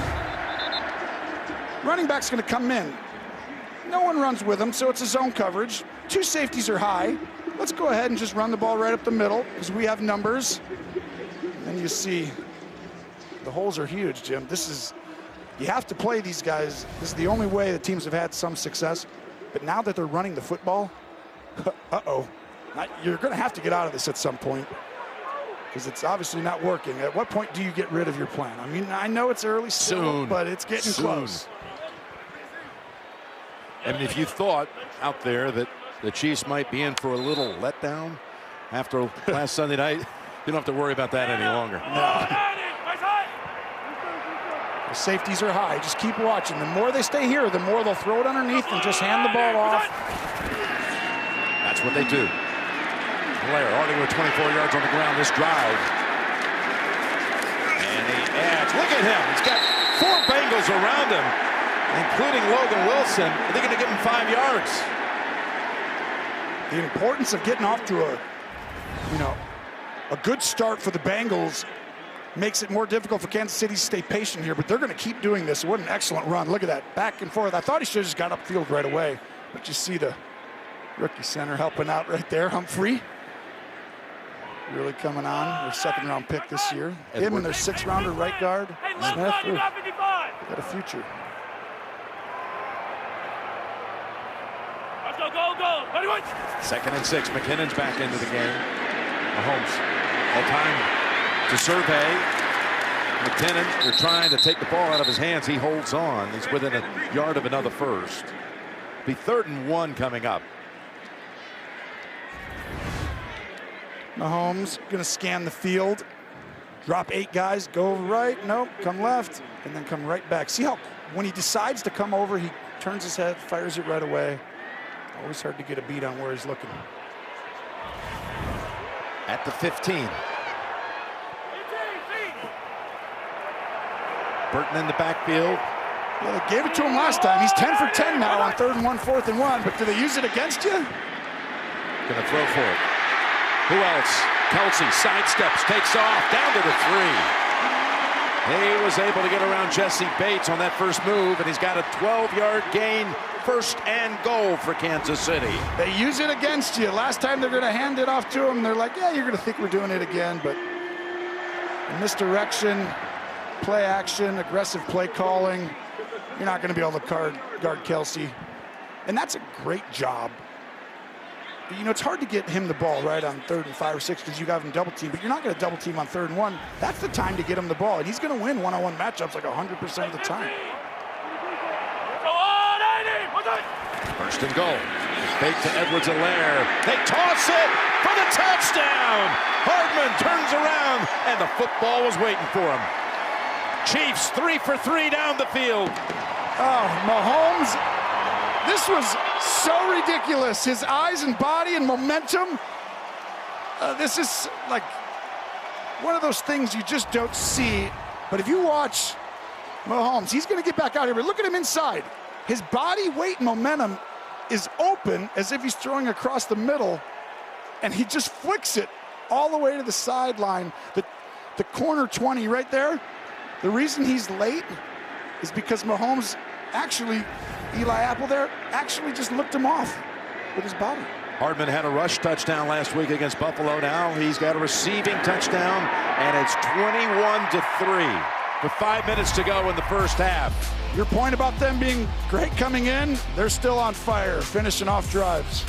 Running back's going to come in. No one runs with him, so it's a zone coverage. Two safeties are high. Let's go ahead and just run the ball right up the middle because we have numbers. And you see the holes are huge, Jim. You have to play these guys. This is the only way the teams have had some success. But now that they're running the football, you're going to have to get out of this at some point because it's obviously not working. At what point do you get rid of your plan? I mean, I know it's early still, but it's getting close. And if you thought out there that the Chiefs might be in for a little letdown after last Sunday night, you don't have to worry about that any longer. No. The safeties are high. Just keep watching. The more they stay here, the more they'll throw it underneath and just hand the ball off. That's what they do. Helaire already with 24 yards on the ground this drive. And he adds. Look at him. He's got 4 Bengals around him, including Logan Wilson. Are they going to give him 5 yards? The importance of getting off to a good start for the Bengals makes it more difficult for Kansas City to stay patient here, but they're going to keep doing this. What an excellent run. Look at that, back and forth. I thought he should have just got upfield right away, but you see the rookie center helping out right there, Humphrey. Really coming on, their 2nd-round pick this year. Him and their 6th-rounder right guard, Smith, they got a future. Let's go. 2nd and 6. McKinnon's back into the game. Mahomes, all time to survey. McKinnon, they're trying to take the ball out of his hands. He holds on. He's within a yard of another first. Be 3rd and 1 coming up. Mahomes gonna scan the field, drop 8 guys, go right, nope, come left, and then come right back. See how when he decides to come over, he turns his head, fires it right away. Always hard to get a beat on where he's looking. At the 15. Burton in the backfield. Well, they gave it to him last time. He's 10 for 10 now on 3rd and 1, 4th and 1, but do they use it against you? Gonna throw for it. Who else? Kelsey sidesteps, takes off, down to the 3. He was able to get around Jesse Bates on that first move, and he's got a 12-yard gain, 1st and goal for Kansas City. They use it against you. Last time they're going to hand it off to him. They're like, yeah, you're going to think we're doing it again, but misdirection, play action, aggressive play calling, you're not going to be able to guard Kelsey. And that's a great job. You know, it's hard to get him the ball right on 3rd and 5 or 6 because you got him double team, but you're not going to double team on 3rd and 1. That's the time to get him the ball, and he's going to win one-on-one matchups like 100% of the time. 1st and goal. Fake to Edwards-Helaire. They toss it for the touchdown. Hardman turns around, and the football was waiting for him. Chiefs 3 for 3 down the field. Oh, Mahomes. This was so ridiculous. His eyes and body and momentum. This is like one of those things you just don't see. But if you watch Mahomes, he's going to get back out here. But look at him inside. His body weight and momentum is open as if he's throwing across the middle. And he just flicks it all the way to the sideline. The corner 20 right there. The reason he's late is because Mahomes actually, Eli Apple there, actually just looked him off with his body. Hardman had a rush touchdown last week against Buffalo. Now he's got a receiving touchdown, and it's 21-3 with 5 minutes to go in the first half. Your point about them being great coming in, they're still on fire, finishing off drives.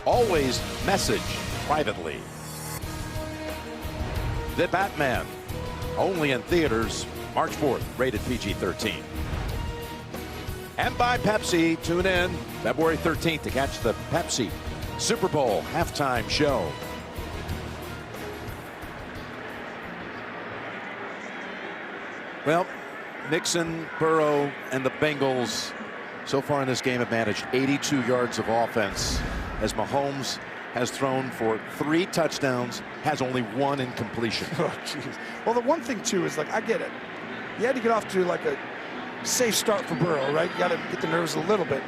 Always message privately. The Batman, only in theaters March 4th, rated PG-13. And by Pepsi, tune in February 13th to catch the Pepsi Super Bowl halftime show. Well, Mixon, Burrow, and the Bengals so far in this game have managed 82 yards of offense, as Mahomes has thrown for 3 touchdowns, has only 1 incompletion. Oh, jeez. Well, the one thing, too, is, like, I get it. You had to get off to, like, a safe start for Burrow, right? You got to get the nerves a little bit.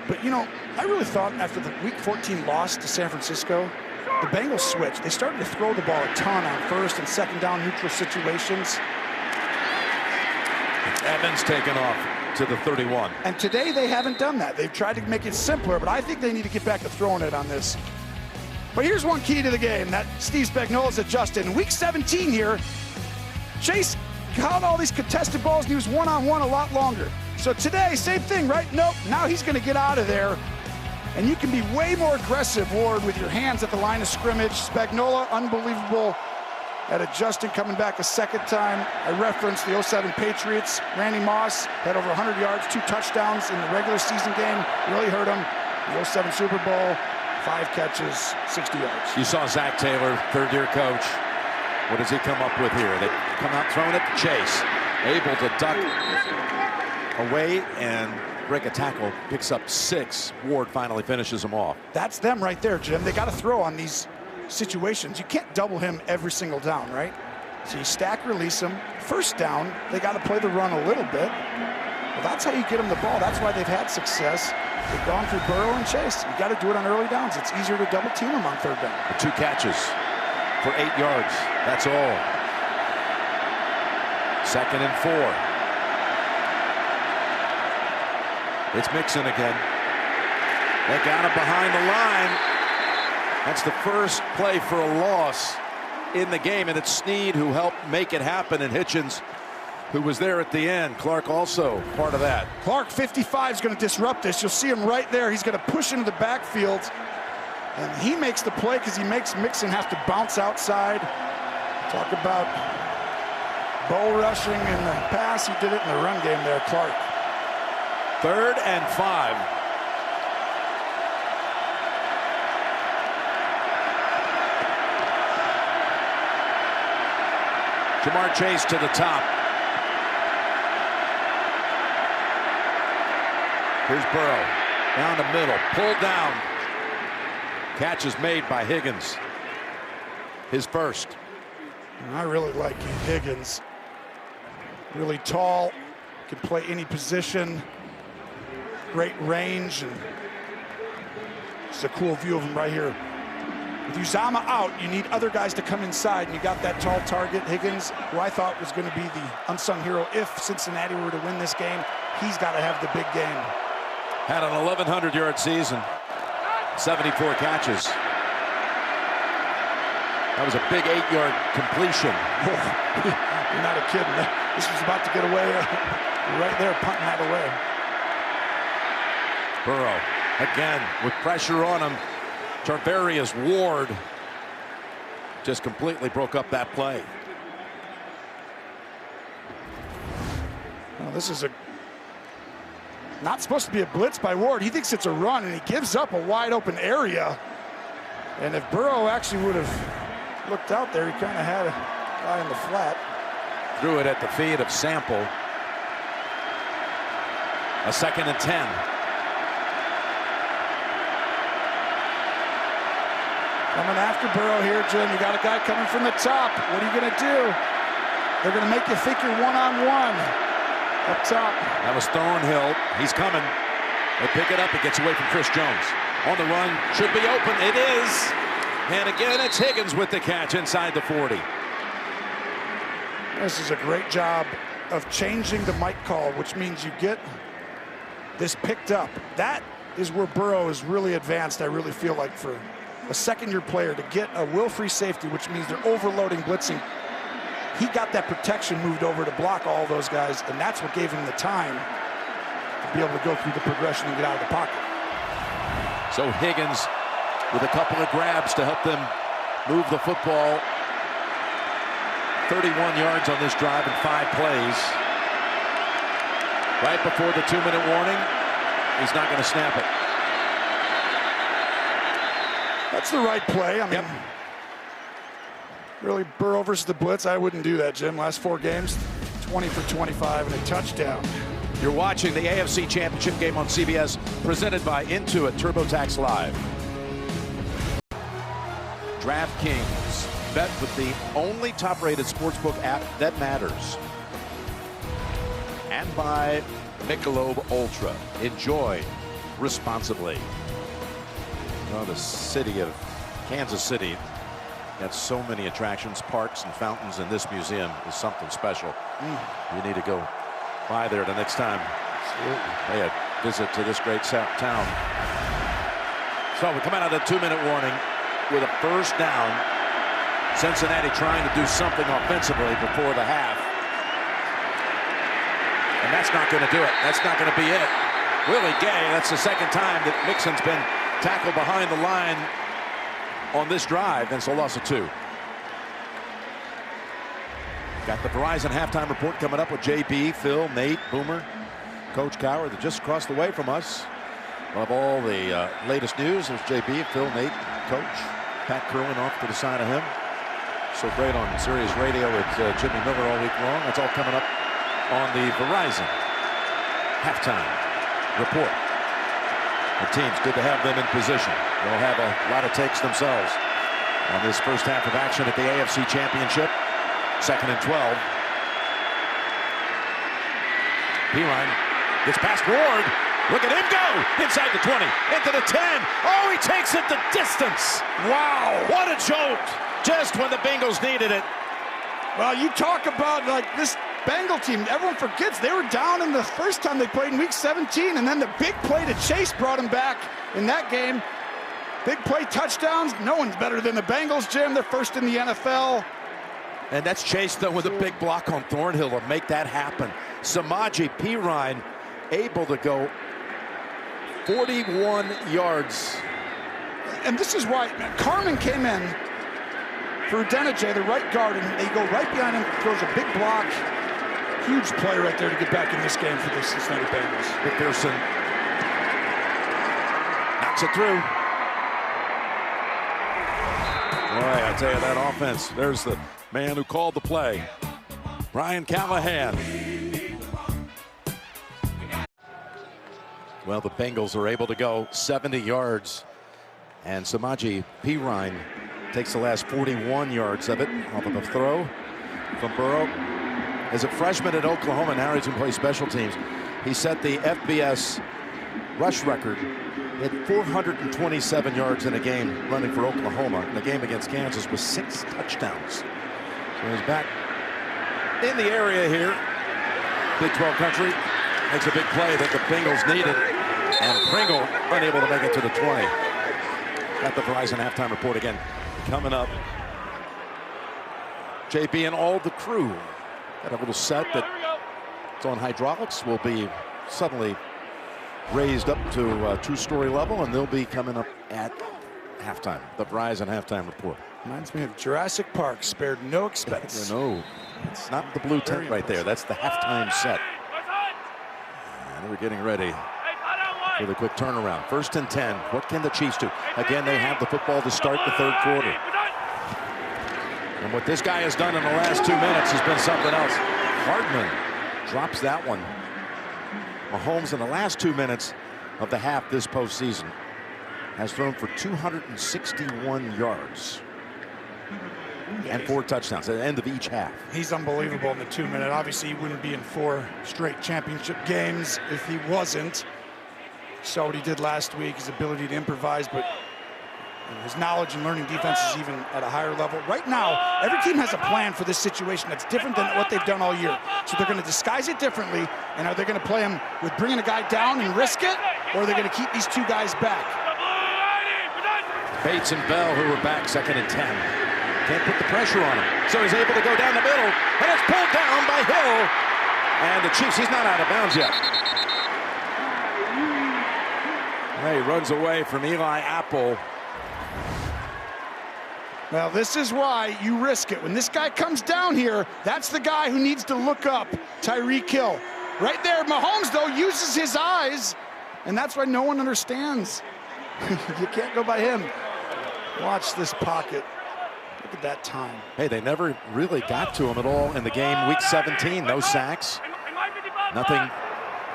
But, you know, I really thought after the Week 14 loss to San Francisco, the Bengals switched. They started to throw the ball a ton on first and second down neutral situations. Evans taken off to the 31. And today they haven't done that. They've tried to make it simpler, but I think they need to get back to throwing it on this. But here's one key to the game that Steve Spagnuolo's adjusted. In Week 17 here, Chase caught all these contested balls, and he was one-on-one a lot longer. So today, same thing, right? Nope, now he's going to get out of there. And you can be way more aggressive, Ward, with your hands at the line of scrimmage. Spagnuolo, unbelievable at adjusting, coming back a second time. I referenced the 07 Patriots. Randy Moss had over 100 yards, 2 touchdowns in the regular season game. Really hurt him. The 07 Super Bowl, 5 catches, 60 yards. You saw Zach Taylor, third-year coach. What does he come up with here? They come out throwing it to Chase. Able to duck away and break a tackle. Picks up 6. Ward finally finishes him off. That's them right there, Jim. They got to throw on these situations. You can't double him every single down, right? So you stack, release him. First down, they got to play the run a little bit. Well, that's how you get them the ball. That's why they've had success. They've gone through Burrow and Chase. You got to do it on early downs. It's easier to double team them on third down. The 2 catches for 8 yards. That's all. 2nd and 4. It's Mixon again. They got him behind the line. That's the first play for a loss in the game, and it's Snead who helped make it happen, and Hitchens, who was there at the end. Clark also part of that. Clark, 55, is going to disrupt this. You'll see him right there. He's going to push into the backfield, and he makes the play because he makes Mixon have to bounce outside. Talk about bull rushing in the pass. He did it in the run game there, Clark. 3rd and 5. Jamar Chase to the top. Here's Burrow. Down the middle. Pulled down. Catch is made by Higgins. His first. I really like Higgins. Really tall. Can play any position. Great range. And it's a cool view of him right here. With Uzama out, you need other guys to come inside, and you got that tall target, Higgins, who I thought was going to be the unsung hero. If Cincinnati were to win this game, he's got to have the big game. Had an 1,100-yard season, 74 catches. That was a big 8-yard completion. You're not a kid. This was about to get away right there, punting that away. Burrow, again, with pressure on him. Tarvarius Ward just completely broke up that play. Well, this is not supposed to be a blitz by Ward. He thinks it's a run, and he gives up a wide open area. And if Burrow actually would have looked out there, he kind of had a guy in the flat. Threw it at the feet of Sample. A 2nd and 10. Coming after Burrow here, Jim. You got a guy coming from the top. What are you going to do? They're going to make you think you're one-on-one up top. That was Thornhill. He's coming. They pick it up. It gets away from Chris Jones. On the run. Should be open. It is. And again, it's Higgins with the catch inside the 40. This is a great job of changing the mic call, which means you get this picked up. That is where Burrow is really advanced, I really feel like, for a second-year player to get a will-free safety, which means they're overloading blitzing. He got that protection moved over to block all those guys, and that's what gave him the time to be able to go through the progression and get out of the pocket. So Higgins with a couple of grabs to help them move the football. 31 yards on this drive in 5 plays. Right before the 2-minute warning, he's not going to snap it. That's the right play. I mean, really, Burrow versus the blitz, I wouldn't do that, Jim. Last 4 games, 20 for 25 and a touchdown. You're watching the AFC Championship game on CBS, presented by Intuit TurboTax Live. DraftKings. Bet with the only top-rated sportsbook app that matters. And by Michelob Ultra. Enjoy responsibly. Well, the city of Kansas City got so many attractions, parks, and fountains, and this museum is something special. You need to go by there the next time. Pay a visit to this great town. So we come out of the 2-minute warning with a first down. Cincinnati trying to do something offensively before the half. And that's not going to do it. That's not going to be it. Willie Gay, that's the second time that Mixon's been tackled behind the line on this drive, and so loss of 2. Got the Verizon halftime report coming up with JB, Phil, Nate, Boomer, Coach Cowher. They're just across the way from us. We'll have all the latest news. There's JB, Phil, Nate, Coach, Pat Kerwin off to the side of him. So great on Sirius Radio with Jimmy Miller all week long. That's all coming up on the Verizon halftime report. The teams, good to have them in position. They'll have a lot of takes themselves on this first half of action at the AFC Championship. 2nd and 12. Bryan gets past Ward. Look at him go! Inside the 20, into the 10. Oh, he takes it the distance. Wow, what a jolt! Just when the Bengals needed it. Well, you talk about like this Bengal team. Everyone forgets they were down in the first time they played in week 17, and then the big play to Chase brought them back in that game. Big play touchdowns. No one's better than the Bengals, Jim. They're first in the NFL. And that's Chase, though, with a big block on Thornhill to make that happen. Samaje Perine able to go 41 yards. And this is why Carmen came in for Denijay, the right guard, and they go right behind him, throws a big block. Huge play right there to get back in this game for the Cincinnati Bengals. McPherson knocks it through. Boy, I tell you, that offense, there's the man who called the play, Brian Callahan. Well, the Bengals are able to go 70 yards, and Samaje Perine takes the last 41 yards of it off of a throw from Burrow. As a freshman at Oklahoma, now he's going to play special teams. He set the FBS rush record at 427 yards in a game running for Oklahoma. And the game against Kansas was 6 touchdowns. So he's back in the area here. Big 12 country makes a big play that the Bengals needed. And Pringle unable to make it to the 20. Got the Verizon halftime report again coming up. JB and all the crew got a little set that it's on hydraulics, will be suddenly raised up to a 2-story level, and they'll be coming up at halftime. The Verizon halftime report. Reminds me of Jurassic Park, spared no expense. No, it's not the blue tent right there. That's the halftime set. And we're getting ready for the quick turnaround. 1st and 10. What can the Chiefs do? Again, they have the football to start the 3rd quarter. And what this guy has done in the last 2 minutes has been something else. Hardman drops that one. Mahomes in the last 2 minutes of the half this postseason has thrown for 261 yards and 4 touchdowns at the end of each half. He's unbelievable in the 2-minute. Obviously, he wouldn't be in 4 straight championship games if he wasn't. Saw what he did last week, his ability to improvise, but his knowledge and learning defense is even at a higher level. Right now, every team has a plan for this situation that's different than what they've done all year. So they're going to disguise it differently, and are they going to play him with bringing a guy down and risk it, or are they going to keep these 2 guys back? Bates and Bell, who are back 2nd and 10. Can't put the pressure on him. So he's able to go down the middle, and it's pulled down by Hill. And the Chiefs, he's not out of bounds yet. He runs away from Eli Apple. Well, this is why you risk it. When this guy comes down here, that's the guy who needs to look up, Tyreek Hill. Right there, Mahomes, though, uses his eyes, and that's why no one understands. You can't go by him. Watch this pocket. Look at that time. Hey, they never really got to him at all in the game. Week 17, no sacks. Nothing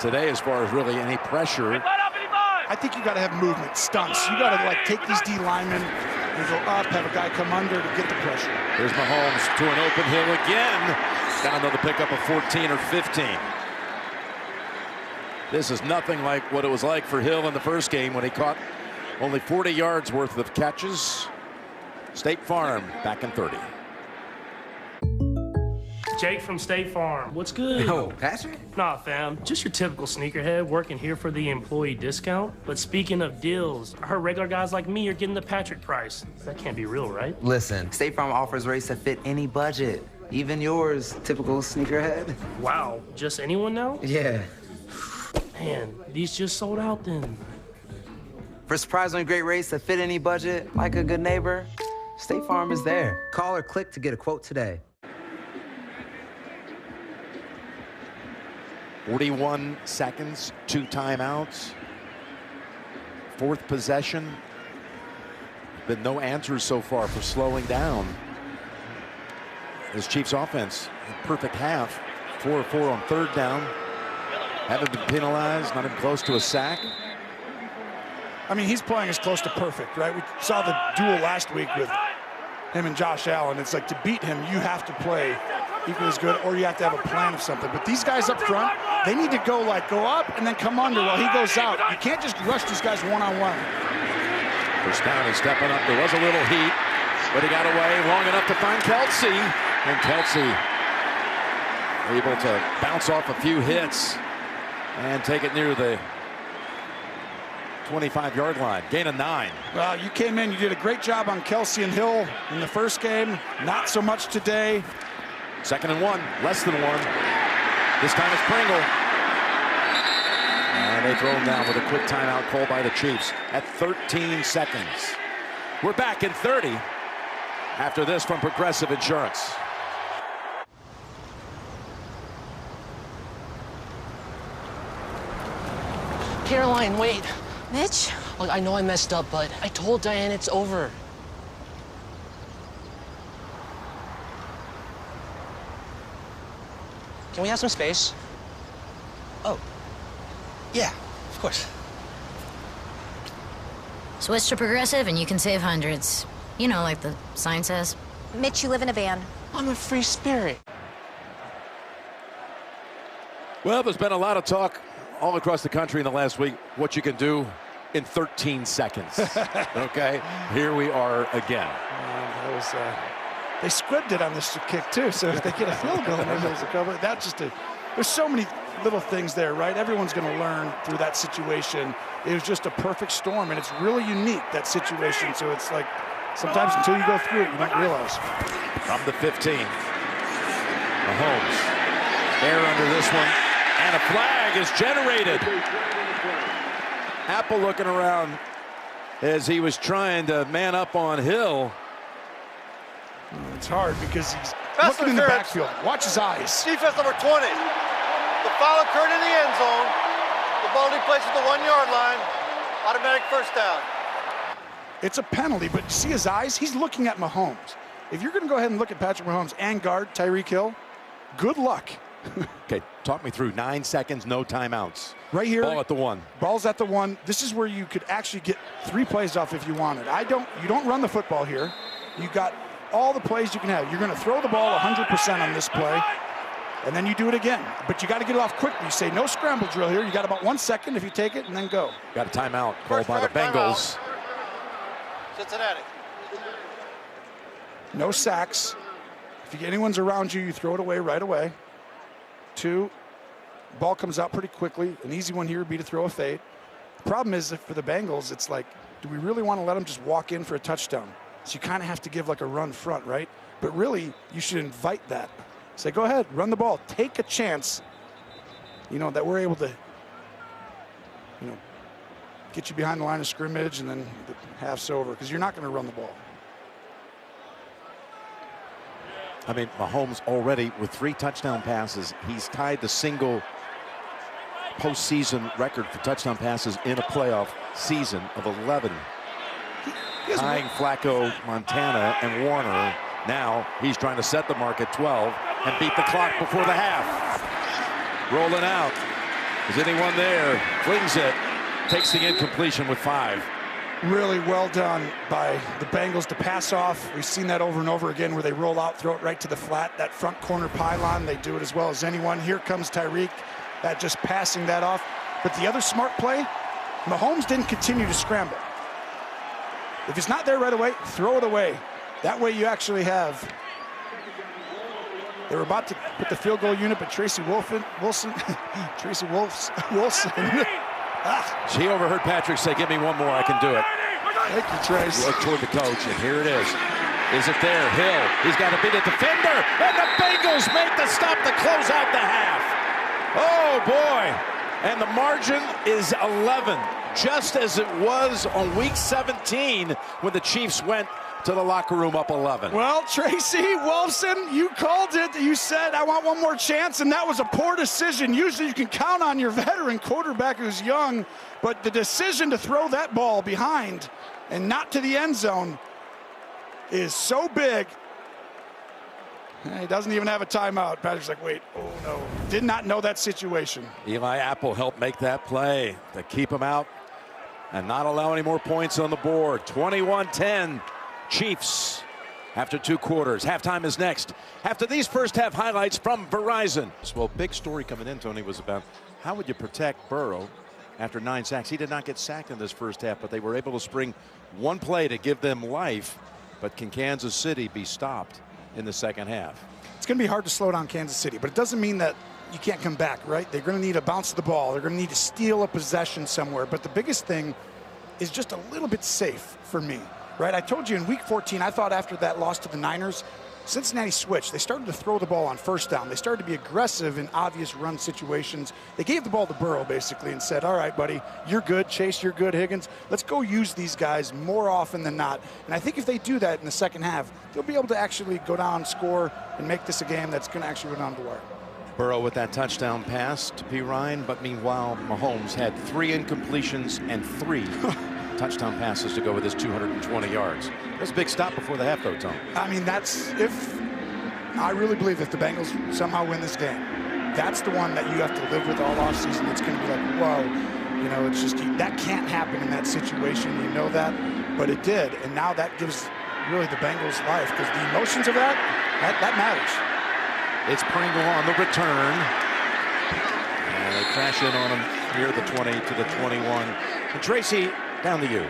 today as far as really any pressure. I think you got to have movement, stunts. You got to like take these D linemen and go up, have a guy come under to get the pressure. Here's Mahomes to an open Hill again. Down to the pickup of 14 or 15. This is nothing like what it was like for Hill in the first game when he caught only 40 yards worth of catches. State Farm back in 30. Jake from State Farm. What's good? Oh, Patrick? Nah, fam. Just your typical sneakerhead working here for the employee discount. But speaking of deals, I heard regular guys like me are getting the Patrick price. That can't be real, right? Listen, State Farm offers rates that fit any budget. Even yours, typical sneakerhead. Wow. Just anyone now? Yeah. Man, these just sold out then. For surprisingly great rates that fit any budget, like a good neighbor, State Farm is there. Call or click to get a quote today. 41 seconds, 2 timeouts. Fourth possession. Been no answers so far for slowing down this Chiefs offense. Perfect half. 4 of 4 on third down. Haven't been penalized, not even close to a sack. I mean, he's playing as close to perfect, right? We saw the duel last week with him and Josh Allen. It's like to beat him, you have to play equally as good, or you have to have a plan of something. But these guys up front, they need to go up and then come under while he goes out. You can't just rush these guys one-on-one. First down and stepping up. There was a little heat, but he got away long enough to find Kelsey. And Kelsey able to bounce off a few hits and take it near the 25-yard line. Gain of 9. Well, you came in, you did a great job on Kelsey and Hill in the first game. Not so much today. 2nd and 1, less than 1. This time it's Pringle. And they throw him down with a quick timeout called by the Chiefs at 13 seconds. We're back in 30 after this from Progressive Insurance. Caroline, wait. Mitch? Look, I know I messed up, but I told Diane it's over. Can we have some space? Oh. Yeah, of course. Switch to Progressive and you can save hundreds. You know, like the sign says. Mitch, you live in a van. I'm a free spirit. Well, there's been a lot of talk all across the country in the last week what you can do in 13 seconds. Okay, here we are again. That was, they squibbed it on this kick too, so if they get a field goal, maybe there's a cover. That's just there's so many little things there, right? Everyone's going to learn through that situation. It was just a perfect storm, and it's really unique, that situation. So it's like sometimes until you go through it, you don't realize. From the 15, Mahomes, air under this one, and a flag is generated. Apple looking around as he was trying to man up on Hill. It's hard because he's looking in the backfield. Watch his eyes. Defense number 20. The foul occurred in the end zone. The ball he plays at the 1-yard line. Automatic first down. It's a penalty, but see his eyes? He's looking at Mahomes. If you're going to go ahead and look at Patrick Mahomes and guard Tyreek Hill, good luck. Okay, talk me through 9 seconds, no timeouts. Right here. Ball at the 1. Ball's at the 1. This is where you could actually get 3 plays off if you wanted. You don't run the football here. You got all the plays you can have. You're going to throw the ball 100% on this play, and then you do it again. But you got to get it off quickly. You say no scramble drill here. You got about 1 second if you take it, and then go. Got a timeout called by the Bengals. Cincinnati. No sacks. If anyone's around you, you throw it away right away. 2, ball comes out pretty quickly. An easy one here would be to throw a fade. The problem is that for the Bengals, it's like, do we really want to let them just walk in for a touchdown? So you kind of have to give like a run front, right? But really, you should invite that. Say, go ahead, run the ball. Take a chance, that we're able to, get you behind the line of scrimmage and then the half's over, because you're not going to run the ball. I mean, Mahomes already with 3 touchdown passes. He's tied the single postseason record for touchdown passes in a playoff season of 11. tying Flacco, Montana, and Warner. Now he's trying to set the mark at 12 and beat the clock before the half. Rolling out. Is anyone there? Flings it. Takes the incompletion with 5. Really well done by the Bengals to pass off. We've seen that over and over again where they roll out, throw it right to the flat, that front corner pylon. They do it as well as anyone. Here comes Tyreek, that just passing that off. But the other smart play, Mahomes didn't continue to scramble. If it's not there right away, throw it away. That way you actually have. They were about to put the field goal unit, but Tracy Wilson. She overheard Patrick say, "Give me one more, I can do it." Thank you, Trace. Look toward the coach, and here it is. Is it there? Hill. He's got to beat a defender, and the Bengals make the stop to close out the half. Oh, boy. And the margin is 11, just as it was on week 17 when the Chiefs went to the locker room up 11. Well, Tracy Wolfson, you called it. You said, I want one more chance, and that was a poor decision. Usually you can count on your veteran quarterback who's young, but the decision to throw that ball behind and not to the end zone is so big. He doesn't even have a timeout. Patrick's like, wait, oh no. Did not know that situation. Eli Apple helped make that play to keep him out and not allow any more points on the board. 21-10. Chiefs after 2 quarters. Halftime is next. After these first half highlights from Verizon. Well, big story coming in, Tony, was about how would you protect Burrow after 9 sacks. He did not get sacked in this first half, but they were able to spring one play to give them life. But can Kansas City be stopped in the second half? It's going to be hard to slow down Kansas City, but it doesn't mean that you can't come back, right? They're going to need a bounce of the ball. They're going to need to steal a possession somewhere. But the biggest thing is just a little bit safe for me. Right, I told you in week 14, I thought after that loss to the Niners, Cincinnati switched. They started to throw the ball on first down. They started to be aggressive in obvious run situations. They gave the ball to Burrow, basically, and said, all right, buddy, you're good. Chase, you're good. Higgins, let's go use these guys more often than not. And I think if they do that in the second half, they'll be able to actually go down, score, and make this a game that's going to actually go down to the wire. Burrow with that touchdown pass to P. Ryan, but meanwhile, Mahomes had 3 incompletions and 3 touchdown passes to go with his 220 yards. That's a big stop before the half, though, Tom. I mean, I really believe if the Bengals somehow win this game, that's the one that you have to live with all offseason. It's going to be like, whoa, you know, it's just, that can't happen in that situation. You know that, but it did. And now that gives really the Bengals life because the emotions of that matters. It's Pringle on the return. And they crash in on him here, the 20 to the 21. And Tracy, down to you.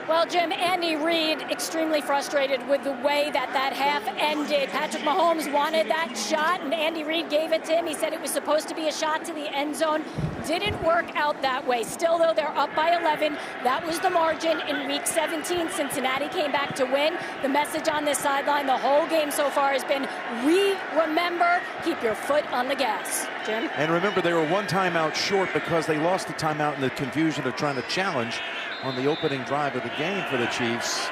Well, Jim, Andy Reid extremely frustrated with the way that half ended. Patrick Mahomes wanted that shot, and Andy Reid gave it to him. He said it was supposed to be a shot to the end zone. Didn't work out that way. Still, though, they're up by 11. That was the margin in Week 17. Cincinnati came back to win. The message on this sideline the whole game so far has been, remember, keep your foot on the gas. Jim? And remember, they were 1 timeout short because they lost the timeout in the confusion of trying to challenge on the opening drive of the game for the Chiefs.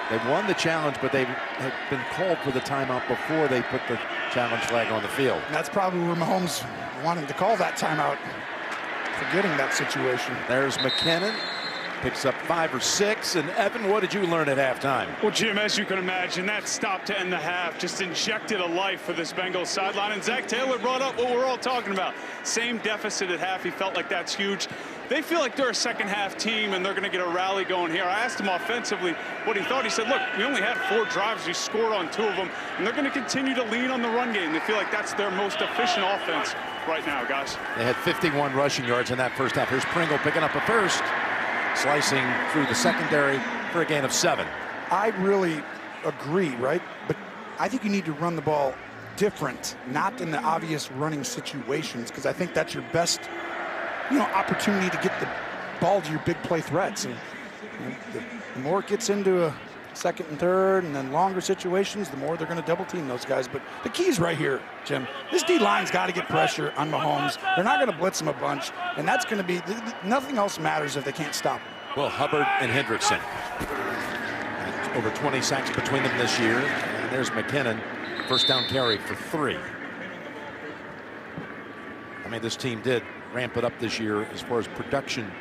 They won the challenge, but they had been called for the timeout before they put the challenge flag on the field. And that's probably where Mahomes wanted to call that timeout, forgetting that situation. There's McKinnon. Picks up 5 or 6. And Evan, what did you learn at halftime? Well, Jim, as you can imagine, that stop to end the half just injected a life for this Bengals sideline. And Zach Taylor brought up what we're all talking about. Same deficit at half. He felt like that's huge. They feel like they're a second half team and they're going to get a rally going here. I asked him offensively what he thought. He said, look, we only had 4 drives. We scored on 2 of them. And they're going to continue to lean on the run game. They feel like that's their most efficient offense right now, guys. They had 51 rushing yards in that first half. Here's Pringle picking up a first. Slicing through the secondary for a gain of 7. I really agree, right? But I think you need to run the ball different, not in the obvious running situations, because I think that's your best, opportunity to get the ball to your big play threats. And the more it gets into a second and third and then longer situations, the more they're going to double team those guys. But the key's right here, Jim. This D-line's got to get pressure on Mahomes. They're not going to blitz him a bunch, and that's going to be nothing else matters if they can't stop him. Well, Hubbard and Hendrickson. Over 20 sacks between them this year. And there's McKinnon, first down carry for 3. I mean, this team did ramp it up this year as far as production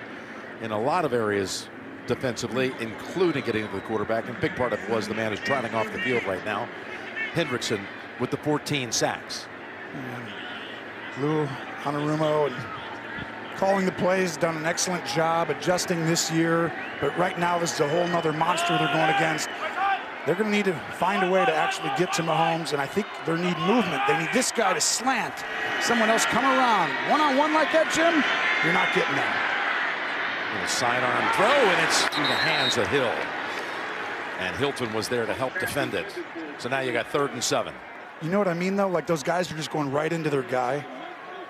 in a lot of areas defensively, including getting to the quarterback. And a big part of it was the man who's trotting off the field right now, Hendrickson, with the 14 sacks. Lou Anarumo and calling the plays, done an excellent job adjusting this year. But right now, this is a whole nother monster they're going against. They're going to need to find a way to actually get to Mahomes, and I think they need movement. They need this guy to slant. Someone else come around. One-on-one like that, Jim, you're not getting that. A sidearm throw, and it's through the hands of Hill. And Hilton was there to help defend it. So now you got 3rd and 7. You know what I mean, though? Like, those guys are just going right into their guy.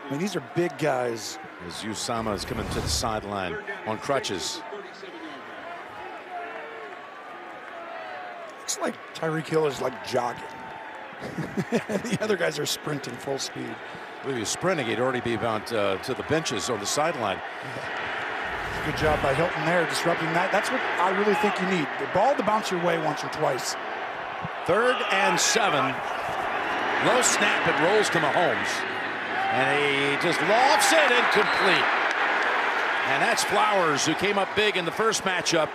I mean, these are big guys. As Usama is coming to the sideline on crutches. Looks like Tyreek Hill is like jogging. The other guys are sprinting full speed. If he was sprinting, he'd already be about to the benches on the sideline. Good job by Hilton there, disrupting that. That's what I really think you need. The ball to bounce your way once or twice. 3rd and 7. Low snap, it rolls to Mahomes. And he just lofts it incomplete. And that's Flowers, who came up big in the first matchup,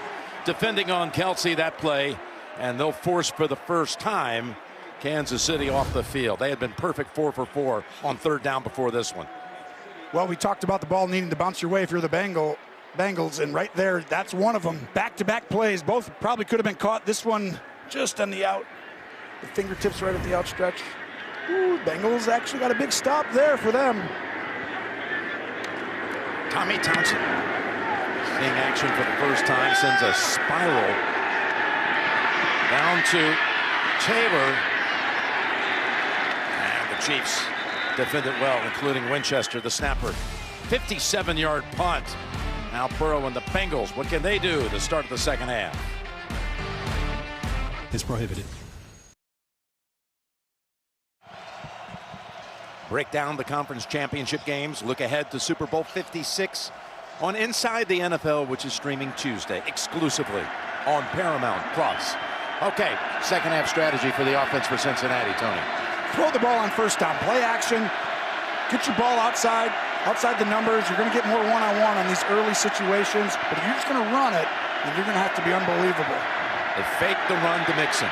defending on Kelsey that play. And they'll force for the first time Kansas City off the field. They had been perfect 4 for 4 on 3rd down before this one. Well, we talked about the ball needing to bounce your way if you're the Bengals, and right there, that's one of them. Back-to-back plays. Both probably could have been caught. This one just on the out. The fingertips right at the outstretch. Ooh, Bengals actually got a big stop there for them. Tommy Thompson, seeing action for the first time, sends a spiral down to Taylor. And the Chiefs defend it well, including Winchester, the snapper. 57-yard punt. Now Burrow and the Bengals, what can they do to start the second half? Is prohibited. Break down the conference championship games. Look ahead to Super Bowl 56 on Inside the NFL, which is streaming Tuesday exclusively on Paramount Plus. Okay, second half strategy for the offense for Cincinnati, Tony. Throw the ball on 1st down, play action, get your ball outside the numbers. You're going to get more one-on-one on these early situations, but if you're just going to run it, then you're going to have to be unbelievable. They fake the run to Mixon.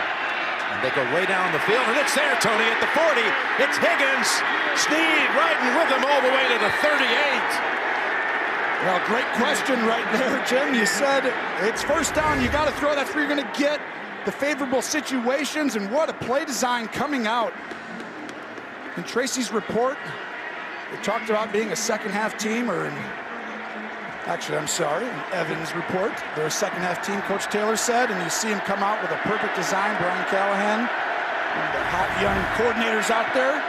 And they go way down the field, and it's there, Tony, at the 40. It's Higgins. Snead riding with him all the way to the 38. Well, great question right there, Jim. You said it's 1st down. You got to throw. That's where you're going to get the favorable situations, and what a play design coming out. In Tracy's report, they talked about being a second-half team, or actually, I'm sorry, in Evans' report, they're a second-half team, Coach Taylor said, and you see him come out with a perfect design, Brian Callahan, and the hot young coordinators out there.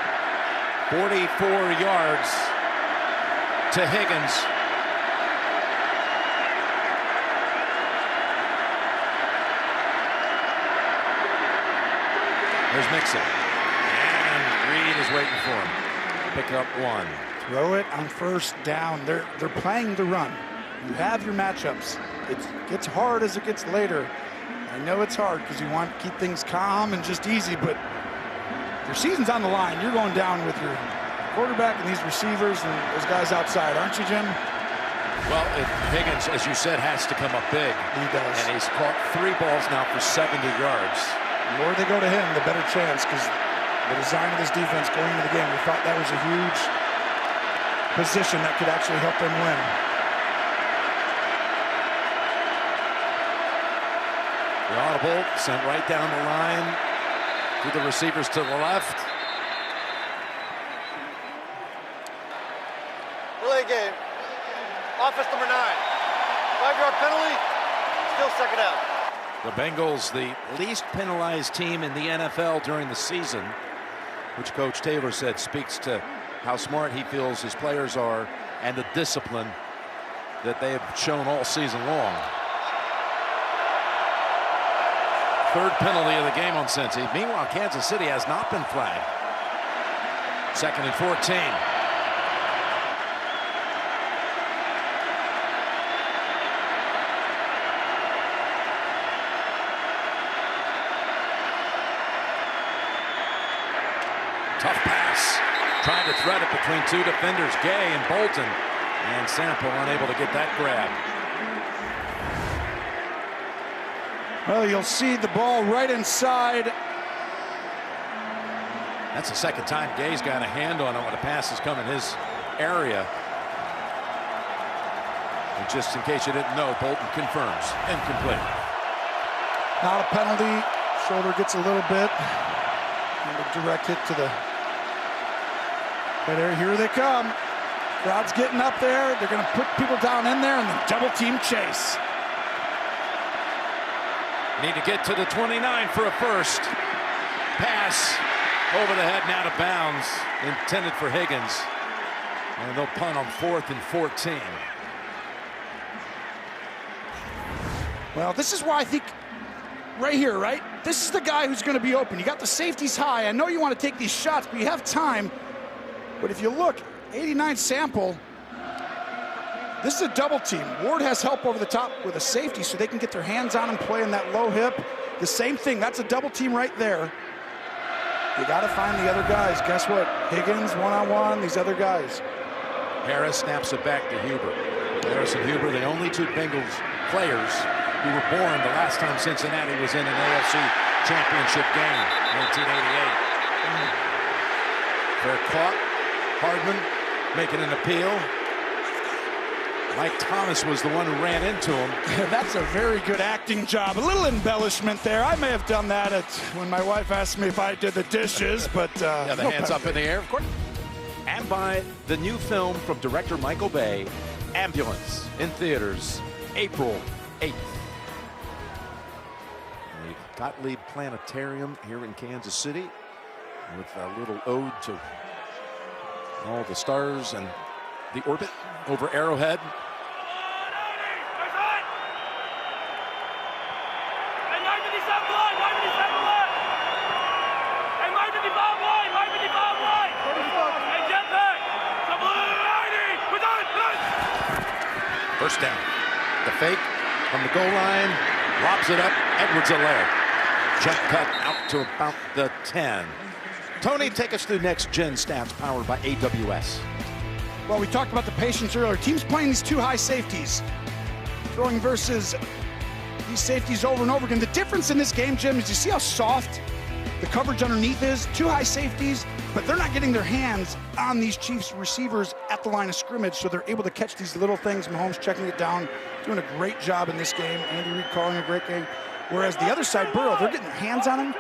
44 yards to Higgins. There's Mixon. And Reed is waiting for him. Pick up 1. Throw it on 1st down. They're playing the run. You have your matchups. It gets hard as it gets later. I know it's hard because you want to keep things calm and just easy, but your season's on the line. You're going down with your quarterback and these receivers and those guys outside, aren't you, Jim? Well, Higgins, as you said, has to come up big. He does. And he's caught 3 balls now for 70 yards. The more they go to him, the better chance, because the design of this defense going into the game, we thought that was a huge position that could actually help them win. The audible sent right down the line to the receivers to the left. Relay game. Offense number 9. 5-yard penalty. Still second out. The Bengals, the least penalized team in the NFL during the season, which Coach Taylor said speaks to how smart he feels his players are and the discipline that they have shown all season long. 3rd penalty of the game on Cincy. Meanwhile, Kansas City has not been flagged. 2nd and 14. Tough pass. Trying to thread it between 2 defenders, Gay and Bolton. And Sample unable to get that grab. Well, you'll see the ball right inside. That's the second time Gay's got a hand on it when a pass has come in his area. And just in case you didn't know, Bolton confirms. Incomplete. Not a penalty. Shoulder gets a little bit. And a direct hit to the head area. Here they come. Crowd's getting up there. They're going to put people down in there and then double team Chase. Need to get to the 29 for a first. Pass over the head and out of bounds. Intended for Higgins. And they'll punt on 4th and 14. Well, this is why I think right here, right? This is the guy who's going to be open. You got the safeties high. I know you want to take these shots, but you have time. But if you look, 89 sample, this is a double team. Ward has help over the top with a safety so they can get their hands on him, play in that low hip. The same thing. That's a double team right there. You got to find the other guys. Guess what? Higgins, one-on-one, these other guys. Harris snaps it back to Huber. Harris and Huber, the only two Bengals players who were born the last time Cincinnati was in an AFC Championship game, 1988. They're caught. Hardman making an appeal. Mike Thomas was the one who ran into him. That's a very good acting job. A little embellishment there. I may have done that when my wife asked me if I did the dishes, but yeah, the hands up in the air, of course. And by the new film from director Michael Bay, Ambulance, in theaters, April 8th. The Gottlieb Planetarium here in Kansas City with a little ode to all the stars and the orbit over Arrowhead. First down. The fake from the goal line. Lobs it up. Edwards-Helaire. Jump cut out to about the 10. Tony, take us through next-gen stats powered by AWS. Well, we talked about the patience earlier. Teams playing these two high safeties. Throwing versus these safeties over and over again. The difference in this game, Jim, is you see how soft the coverage underneath is. Two high safeties, but they're not getting their hands on these Chiefs receivers at the line of scrimmage, so they're able to catch these little things. Mahomes checking it down, doing a great job in this game. Andy Reid calling a great game. Whereas the other side, Burrow, they're getting their hands on him,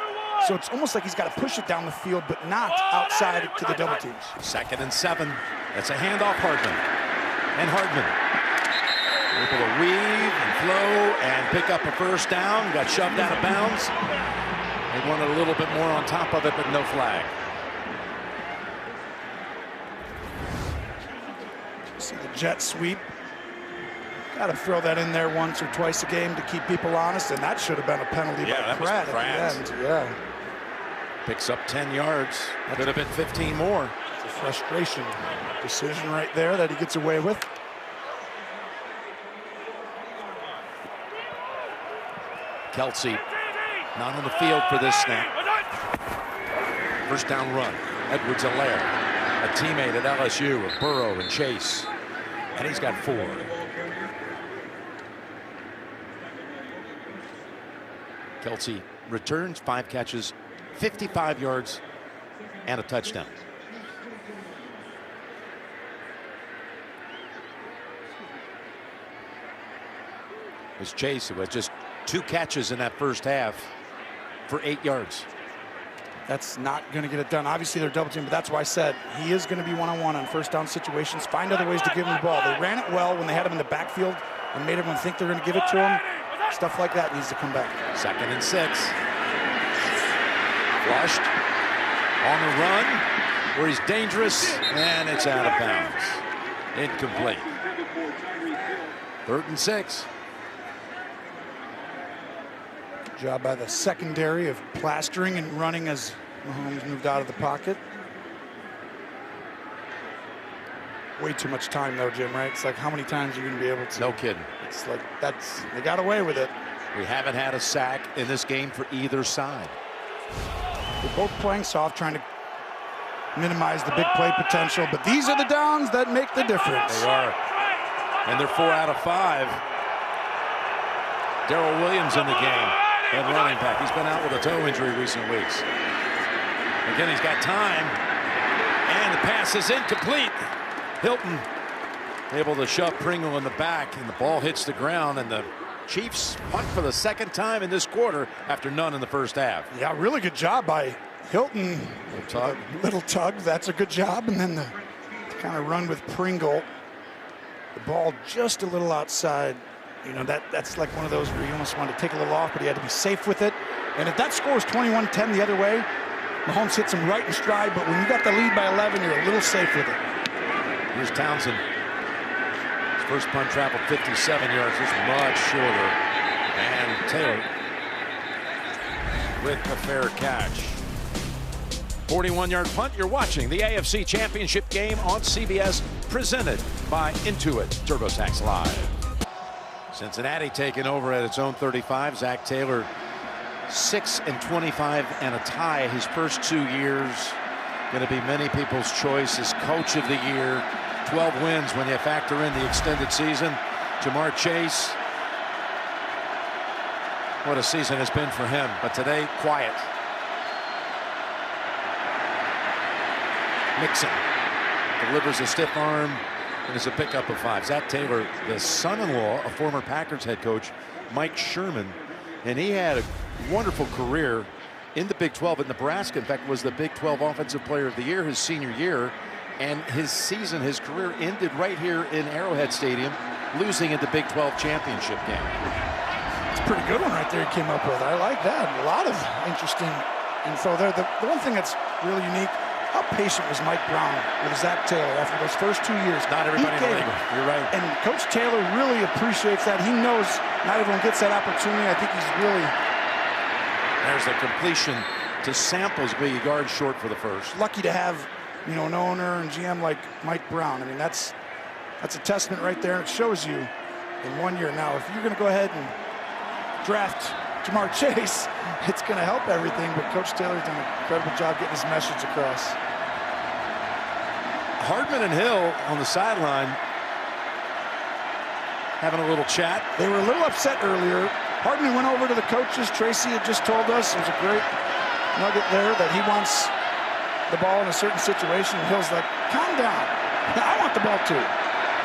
so it's almost like he's got to push it down the field, but not outside to the double teams. 2nd and 7. That's a handoff, Hardman. And Hardman able to weave and flow and pick up a first down. Got shoved out of bounds. They wanted a little bit more on top of it, but no flag. See the jet sweep. Got to throw that in there once or twice a game to keep people honest, and that should have been a penalty by Pratt at the end. Yeah. Picks up 10 yards. Could have been 15 more. It's a frustration decision right there that he gets away with. Kelsey not on the field for this snap. First down run. Edwards-Helaire, a teammate at LSU of Burrow and Chase. And he's got 4. Kelsey returns 5 catches, 55 yards, and a touchdown. It's Chase, who had just 2 catches in that first half for 8 yards. That's not going to get it done. Obviously, they're double team, but that's why I said he is going to be one-on-one on first down situations. Find other ways to give him the ball. They ran it well when they had him in the backfield and made everyone think they're going to give it to him. Stuff like that needs to come back. 2nd and 6. Flushed on the run where he's dangerous, and it's out of bounds. Incomplete. 3rd and 6. Job by the secondary of plastering and running as Mahomes moved out of the pocket. Way too much time though, Jim, right? It's like how many times are you going to be able to? No kidding. It's like they got away with it. We haven't had a sack in this game for either side. They're both playing soft, trying to minimize the big play potential, but these are the downs that make the difference. They are. And they're 4 out of 5. Darrell Williams in the game. and running back. He's been out with a toe injury recent weeks. Again, he's got time, and the pass is incomplete. Hilton able to shove Pringle in the back, and the ball hits the ground, and the Chiefs punt for the second time in this quarter after none in the first half. Yeah, really good job by Hilton. Little tug, that's a good job. And then the kind of run with Pringle. The ball just a little outside. You know, that's like one of those where you almost want to take a little off, but he had to be safe with it. And if that score is 21-10 the other way, Mahomes hits him right in stride, but when you got the lead by 11, you're a little safe with it. Here's Townsend. His first punt traveled 57 yards, just much shorter. And Taylor with a fair catch. 41-yard punt. You're watching the AFC Championship game on CBS, presented by Intuit TurboTax Live. Cincinnati taking over at its own 35. Zach Taylor 6-25 and a tie his first 2 years. Going to be many people's choice as coach of the year. 12 wins when you factor in the extended season. Jamar Chase, what a season has been for him, but today quiet. Mixon delivers a stiff arm and is a pickup of 5. Zach Taylor, the son-in-law of former Packers head coach Mike Sherman, and he had a wonderful career in the Big 12 at Nebraska. In fact, was the Big 12 Offensive Player of the Year his senior year, and his career ended right here in Arrowhead Stadium, losing in the Big 12 championship game. It's a pretty good one right there he came up with. I like that. A lot of interesting info there. The one thing that's really unique, how patient was Mike Brown with Zach Taylor after those first 2 years? Not everybody in the league. You're right. And Coach Taylor really appreciates that. He knows not everyone gets that opportunity. I think he's really... There's the completion to Samples, but a yard short for the first. Lucky to have, you know, an owner and GM like Mike Brown. I mean, that's a testament right there. And it shows you in 1 year. Now, if you're going to go ahead and draft Jamar Chase, it's going to help everything, but Coach Taylor's done an incredible job getting his message across. Hardman and Hill on the sideline having a little chat. They were a little upset earlier. Hardman went over to the coaches. Tracy had just told us, there's a great nugget there, that he wants the ball in a certain situation. Hill's like, calm down. I want the ball too.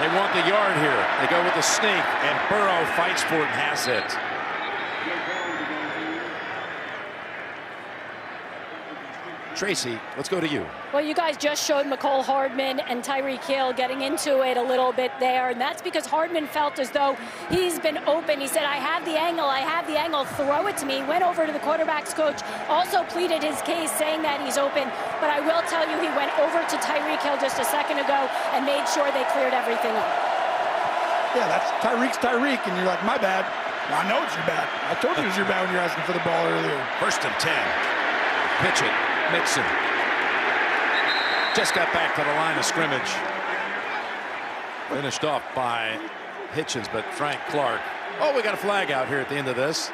They want the yard here. They go with the sneak, and Burrow fights for it and has it. Tracy, let's go to you. Well, you guys just showed McCole Hardman and Tyreek Hill getting into it a little bit there, and that's because Hardman felt as though he's been open. He said, I have the angle, throw it to me. Went over to the quarterback's coach, also pleaded his case, saying that he's open. But I will tell you, he went over to Tyreek Hill just a second ago and made sure they cleared everything up. Yeah, that's Tyreek, and you're like, my bad. Well, I know it's your bad. I told you it was your bad when you were asking for the ball earlier. 1st and 10. Pitch it. Mixon just got back to the line of scrimmage. Finished off by Hitchens, but Frank Clark. Oh, we got a flag out here at the end of this.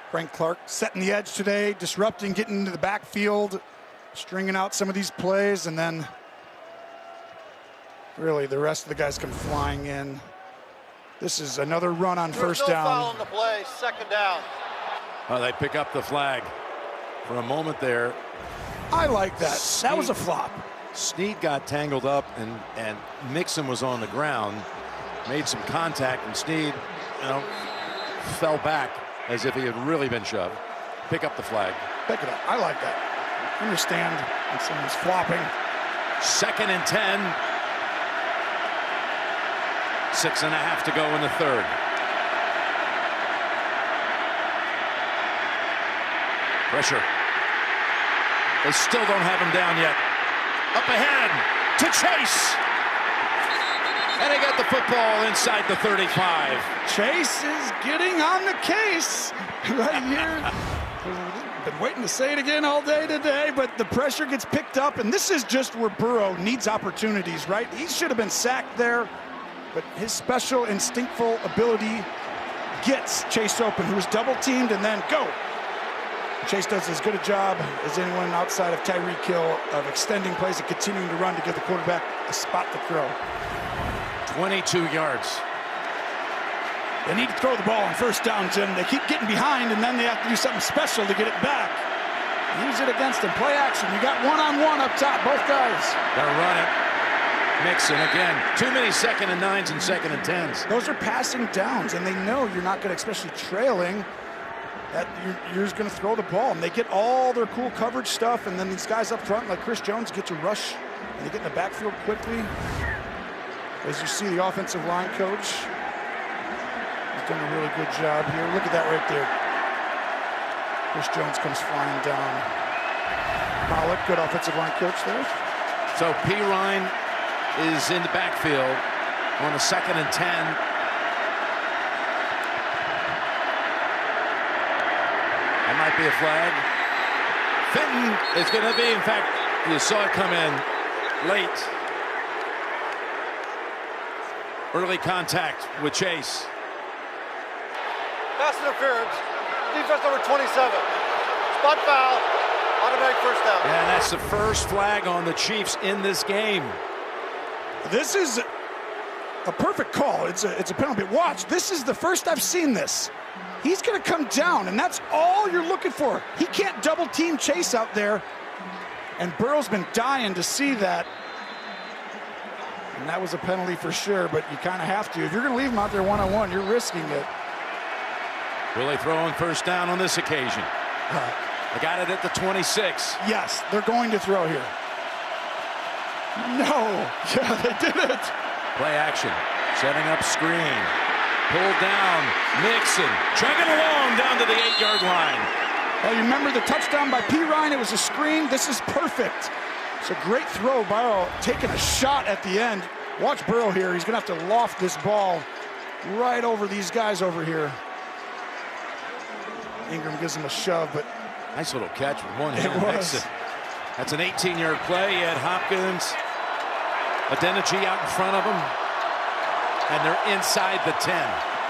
Frank Clark setting the edge today, disrupting, getting into the backfield, stringing out some of these plays, and then really the rest of the guys come flying in. This is another run on first down. Foul on the play, 2nd down. Oh, they pick up the flag for a moment there. I like that. That was a flop. Snead got tangled up, and Mixon was on the ground, made some contact, and Snead, you know, fell back as if he had really been shoved. Pick up the flag. Pick it up. I like that. I understand when someone's flopping. 2nd and 10. 6.5 to go in the 3rd. Pressure. They still don't have him down yet. Up ahead to Chase. And they got the football inside the 35. Chase is getting on the case right here. Been waiting to say it again all day today, but the pressure gets picked up, and this is just where Burrow needs opportunities, right? He should have been sacked there, but his special instinctful ability gets Chase open, who was double-teamed, and then go. Chase does as good a job as anyone outside of Tyreek Hill of extending plays and continuing to run to give the quarterback a spot to throw. 22 yards. They need to throw the ball on first down, Jim. They keep getting behind, and then they have to do something special to get it back. Use it against them. Play action. You got one-on-one up top, both guys. They'll run it. Mixon again. Too many 2nd and 9s and 2nd and 10s. Those are passing downs, and they know you're not going to, especially trailing, that you're just going to throw the ball. And they get all their cool coverage stuff, and then these guys up front, like Chris Jones, get to rush, and they get in the backfield quickly. As you see, the offensive line coach has done a really good job here. Look at that right there. Chris Jones comes flying down. Pollock, good offensive line coach there. So Ryan is in the backfield on a 2nd and 10. That might be a flag. Fenton is going to be, in fact, you saw it come in late. Early contact with Chase. Pass interference. Defense number 27. Spot foul. Automatic first down. And that's the first flag on the Chiefs in this game. This is a perfect call. It's a penalty. Watch, this is the first I've seen this. He's going to come down, and that's all you're looking for. He can't double team Chase out there. And Burrow's been dying to see that. And that was a penalty for sure, but you kind of have to. If you're going to leave him out there one-on-one, you're risking it. Will they throw on first down on this occasion? They got it at the 26. Yes, they're going to throw here. No. Yeah, they did it. Play action. Setting up screen. Pulled down. Mixon. Chugging along down to the 8-yard line. Well, you remember the touchdown by Ryan? It was a screen. This is perfect. It's a great throw. Burrow taking a shot at the end. Watch Burrow here. He's going to have to loft this ball right over these guys over here. Ingram gives him a shove, but nice little catch with one hand. That's an 18-yard play. He had Hopkins, Adeniji out in front of him, and they're inside the 10.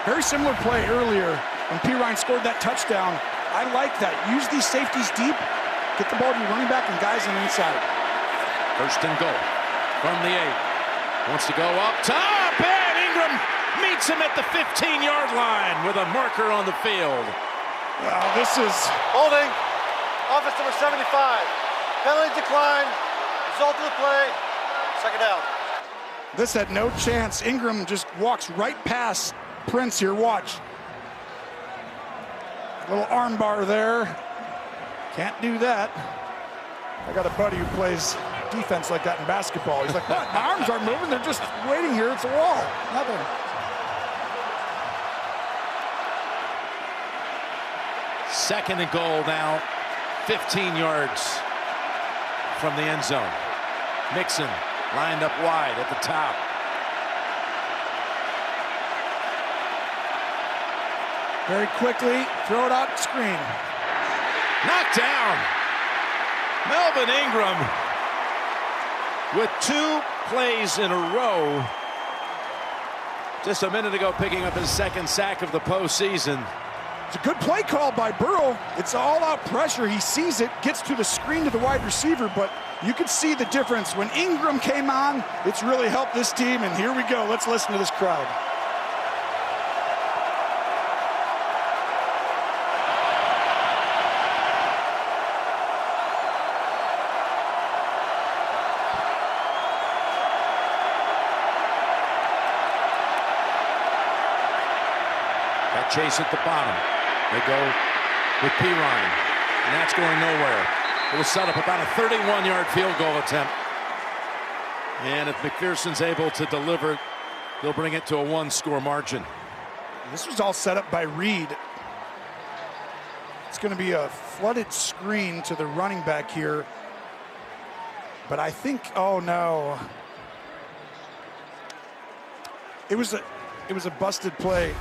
Very similar play earlier when Ryan scored that touchdown. I like that. Use these safeties deep, get the ball to your running back and guys on the inside. First and goal from the 8. Wants to go up top, and Ingram meets him at the 15-yard line with a marker on the field. Wow, this is holding. Offense number 75. Penalty decline. Result of the play. 2nd down. This had no chance. Ingram just walks right past Prince here. Watch. Little arm bar there. Can't do that. I got a buddy who plays defense like that in basketball. He's like, what? My arms aren't moving. They're just waiting here. It's a wall. Nothing. Second and goal now, 15 yards from the end zone. Mixon lined up wide at the top. Very quickly, throw it out, screen. Knocked down. Melvin Ingram with 2 plays in a row. Just a minute ago, picking up his 2nd sack of the postseason. It's a good play call by Burrow. It's all out pressure. He sees it, gets to the screen to the wide receiver, but you can see the difference. When Ingram came on, it's really helped this team, and here we go. Let's listen to this crowd. Got Chase at the bottom. They go with Ryan, and that's going nowhere. It was set up about a 31-yard field goal attempt. And if McPherson's able to deliver it, they'll bring it to a 1-score margin. This was all set up by Reed. It's going to be a flooded screen to the running back here. But I think, oh no. It was a busted play.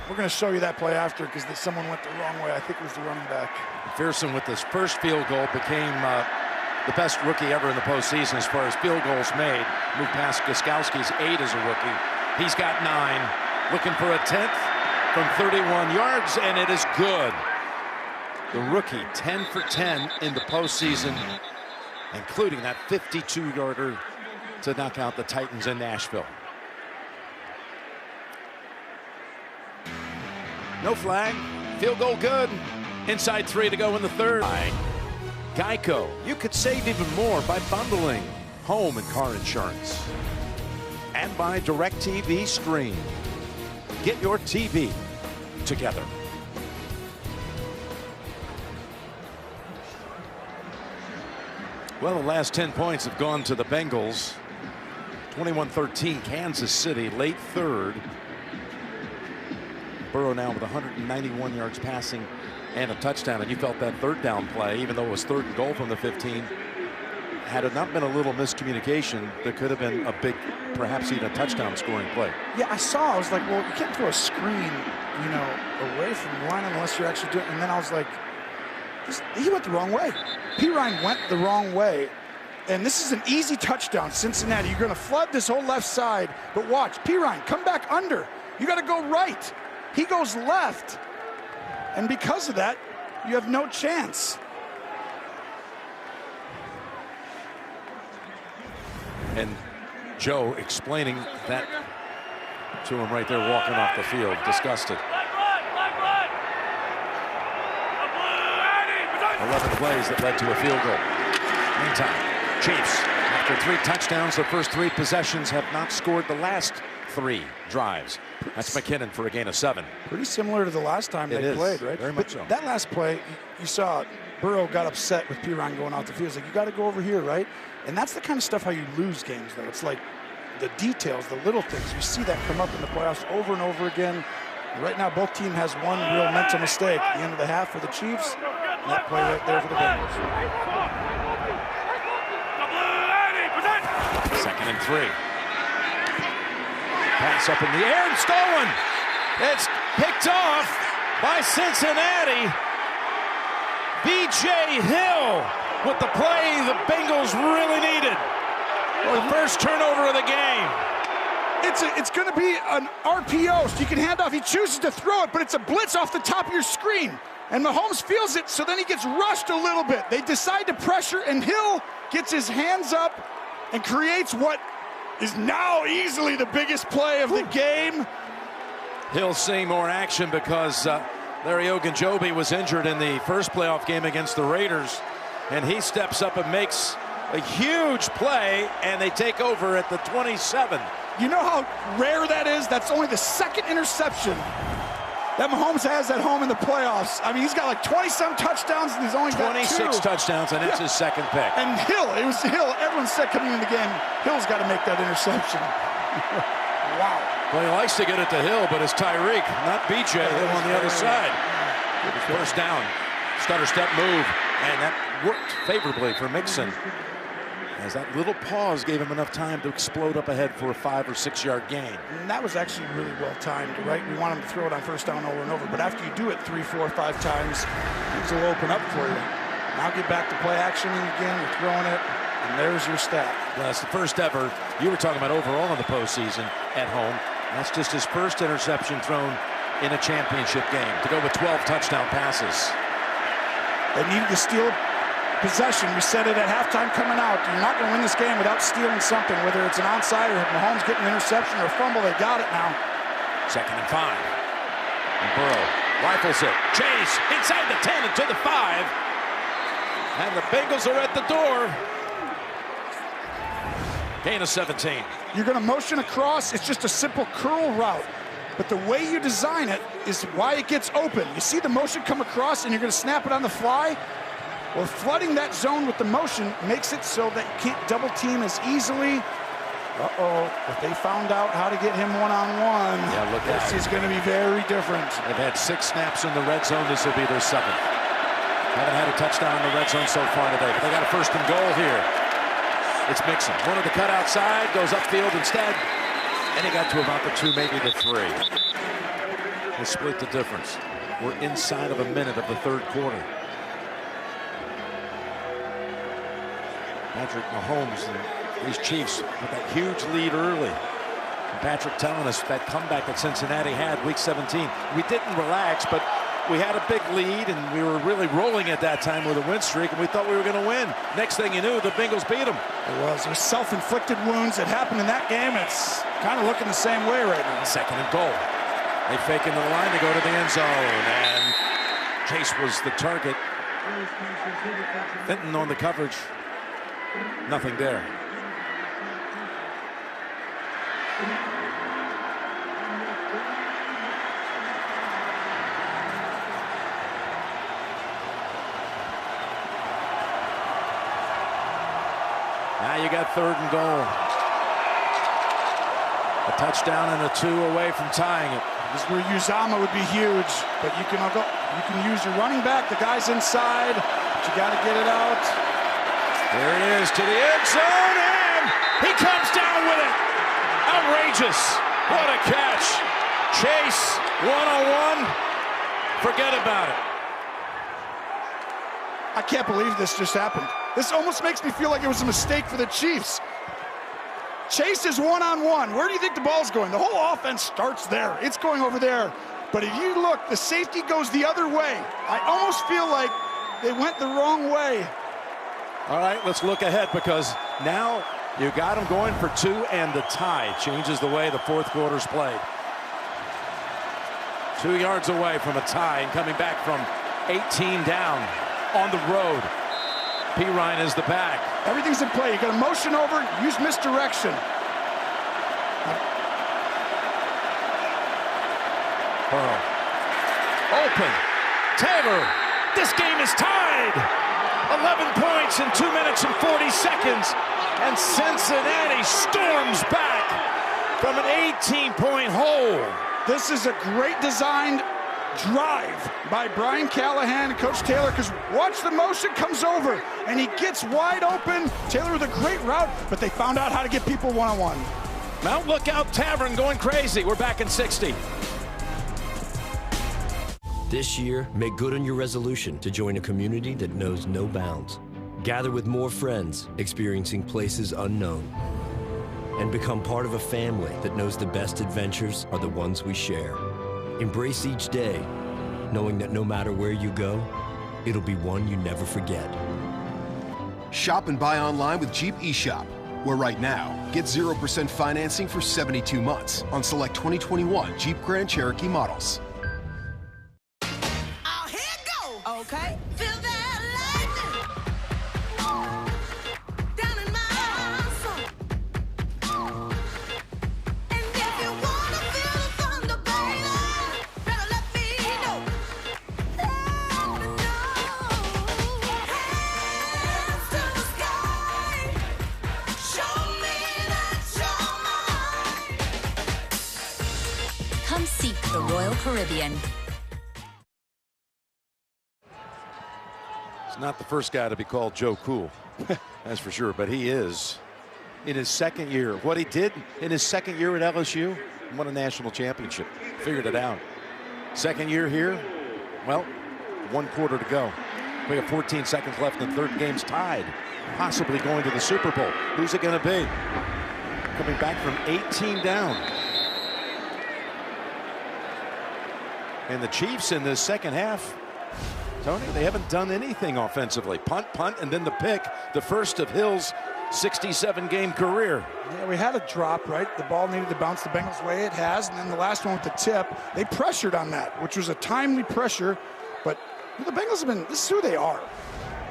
We're going to show you that play after because someone went the wrong way. I think it was the running back. McPherson with his first field goal became the best rookie ever in the postseason as far as field goals made. Moved past Gostkowski's 8 as a rookie. He's got 9. Looking for a 10th from 31 yards, and it is good. The rookie 10 for 10 in the postseason, including that 52-yarder to knock out the Titans in Nashville. No flag. Field goal good. Inside 3 to go in the third. Geico. You could save even more by bundling home and car insurance. And by DirecTV Stream. Get your TV together. Well, the last 10 points have gone to the Bengals. 21-13 Kansas City, late third. Burrow now with 191 yards passing and a touchdown. And you felt that third down play, even though it was 3rd and goal from the 15. Had it not been a little miscommunication, there could have been a big, perhaps even a touchdown scoring play. Yeah, I was like, well, you can't throw a screen, you know, away from the line unless you're actually doing it. And then I was like, he went the wrong way. Ryan went the wrong way. And this is an easy touchdown, Cincinnati. You're going to flood this whole left side. But watch, Ryan, come back under. You got to go right. He goes left. And because of that, you have no chance. And Joe explaining that to him right there, walking off the field, disgusted. 11 plays that led to a field goal. Meantime, Chiefs, after 3 touchdowns, the first 3 possessions, have not scored the last 3 drives. That's McKinnon for a gain of 7. Pretty similar to the last time they played, right? Very much so. That last play, you saw Burrow got upset with Ryan going out the field. He's like, you got to go over here, right? And that's the kind of stuff how you lose games, though. It's like the details, the little things. You see that come up in the playoffs over and over again. Right now, both teams has one real mental mistake. At the end of the half for the Chiefs, and that play right there for the Bengals. 2nd and 3. Pass up in the air and stolen. It's picked off by Cincinnati. B.J. Hill with the play the Bengals really needed. The first turnover of the game. It's going to be an RPO, so you can hand off. He chooses to throw it, but it's a blitz off the top of your screen. And Mahomes feels it, so then he gets rushed a little bit. They decide to pressure, and Hill gets his hands up and creates what is now easily the biggest play of the game. Hill seeing more action because Larry Ogunjobi was injured in the first playoff game against the Raiders. And he steps up and makes a huge play, and they take over at the 27. You know how rare that is? That's only the 2nd interception that Mahomes has at home in the playoffs. I mean, he's got like 20-some touchdowns, and he's only got 26 touchdowns, and it's his 2nd pick. And Hill, it was Hill. Everyone said coming in the game, Hill's got to make that interception. Wow. Well, he likes to get it to Hill, but it's Tyreek, not BJ, Hill on the other side. First down, stutter step move, and that worked favorably for Mixon. As that little pause gave him enough time to explode up ahead for a 5 or 6 yard gain. And that was actually really well timed, right? We want him to throw it on first down over and over, but after you do it 3, 4, 5 times, things will open up for you. Now get back to play action again, you're throwing it, and there's your stat. Well, that's the first ever. You were talking about overall in the postseason at home. That's just his first interception thrown in a championship game to go with 12 touchdown passes. They needed to steal possession. We said it at halftime coming out. You're not going to win this game without stealing something, whether it's an onside or Mahomes getting an interception or a fumble. They got it now. 2nd and 5. And Burrow rifles it. Chase inside the 10 and to the 5. And the Bengals are at the door. Gain of 17. You're going to motion across. It's just a simple curl route. But the way you design it is why it gets open. You see the motion come across and you're going to snap it on the fly. Well, flooding that zone with the motion makes it so that you can't double team as easily. Uh-oh, if they found out how to get him one-on-one, yeah, look out. This is going to be very different. They've had 6 snaps in the red zone. This will be their 7th. Haven't had a touchdown in the red zone so far today, but they got a 1st and goal here. It's Mixon. Wanted to cut outside, goes upfield instead, and he got to about the 2, maybe the 3. They split the difference. We're inside of a minute of the 3rd quarter. Patrick Mahomes and these Chiefs with that huge lead early. And Patrick telling us that comeback that Cincinnati had week 17. We didn't relax, but we had a big lead, and we were really rolling at that time with a win streak, and we thought we were going to win. Next thing you knew, the Bengals beat them. It was self-inflicted wounds that happened in that game. It's kind of looking the same way right now. 2nd and goal. They fake into the line. They go to the end zone. And Chase was the target. Fenton on the coverage. Nothing there. Now you got 3rd and goal. A touchdown and a 2 away from tying it. This is where Uzama would be huge, but you can use your running back. The guy's inside, but you got to get it out. There it is to the end zone, and he comes down with it. Outrageous! What a catch! Chase, one-on-one. Forget about it. I can't believe this just happened. This almost makes me feel like it was a mistake for the Chiefs. Chase is one-on-one. Where do you think the ball's going? The whole offense starts there. It's going over there. But if you look, the safety goes the other way. I almost feel like they went the wrong way. All right, let's look ahead, because now you got them going for 2, and the tie changes the way the 4th quarter's played. 2 yards away from a tie, and coming back from 18 down on the road. Ryan is the back. Everything's in play. You got to motion over, use misdirection. Burrow. Open. Taylor. This game is tied. 11 points in 2 minutes and 40 seconds. And Cincinnati storms back from an 18-point hole. This is a great designed drive by Bryan Callahan and Coach Taylor, because watch the motion comes over and he gets wide open. Taylor with a great route, but they found out how to get people one-on-one. Mount Lookout Tavern going crazy. We're back in 60. This year, make good on your resolution to join a community that knows no bounds. Gather with more friends, experiencing places unknown. And become part of a family that knows the best adventures are the ones we share. Embrace each day, knowing that no matter where you go, it'll be one you never forget. Shop and buy online with Jeep eShop, where right now, get 0% financing for 72 months on select 2021 Jeep Grand Cherokee models. Oh, here it go. Okay. Feel that lightning. Down in my soul. And if you wanna feel the thunder, baby, better let me know. Let me know. Hands to the sky. Show me that you're mine. Come seek the Royal Caribbean. He's not the first guy to be called Joe Cool, that's for sure, but he is in his 2nd year. What he did in his 2nd year at LSU, won a national championship, figured it out. 2nd year here, well, 1 quarter to go. We have 14 seconds left and the 3rd game's tied, possibly going to the Super Bowl. Who's it going to be? Coming back from 18 down. And the Chiefs in this 2nd half, Tony, they haven't done anything offensively. Punt, and then the pick, the first of Hill's 67-game career. Yeah, we had a drop, right? The ball needed to bounce the Bengals' way. It has. And then the last one with the tip, they pressured on that, which was a timely pressure. But the Bengals have been, this is who they are.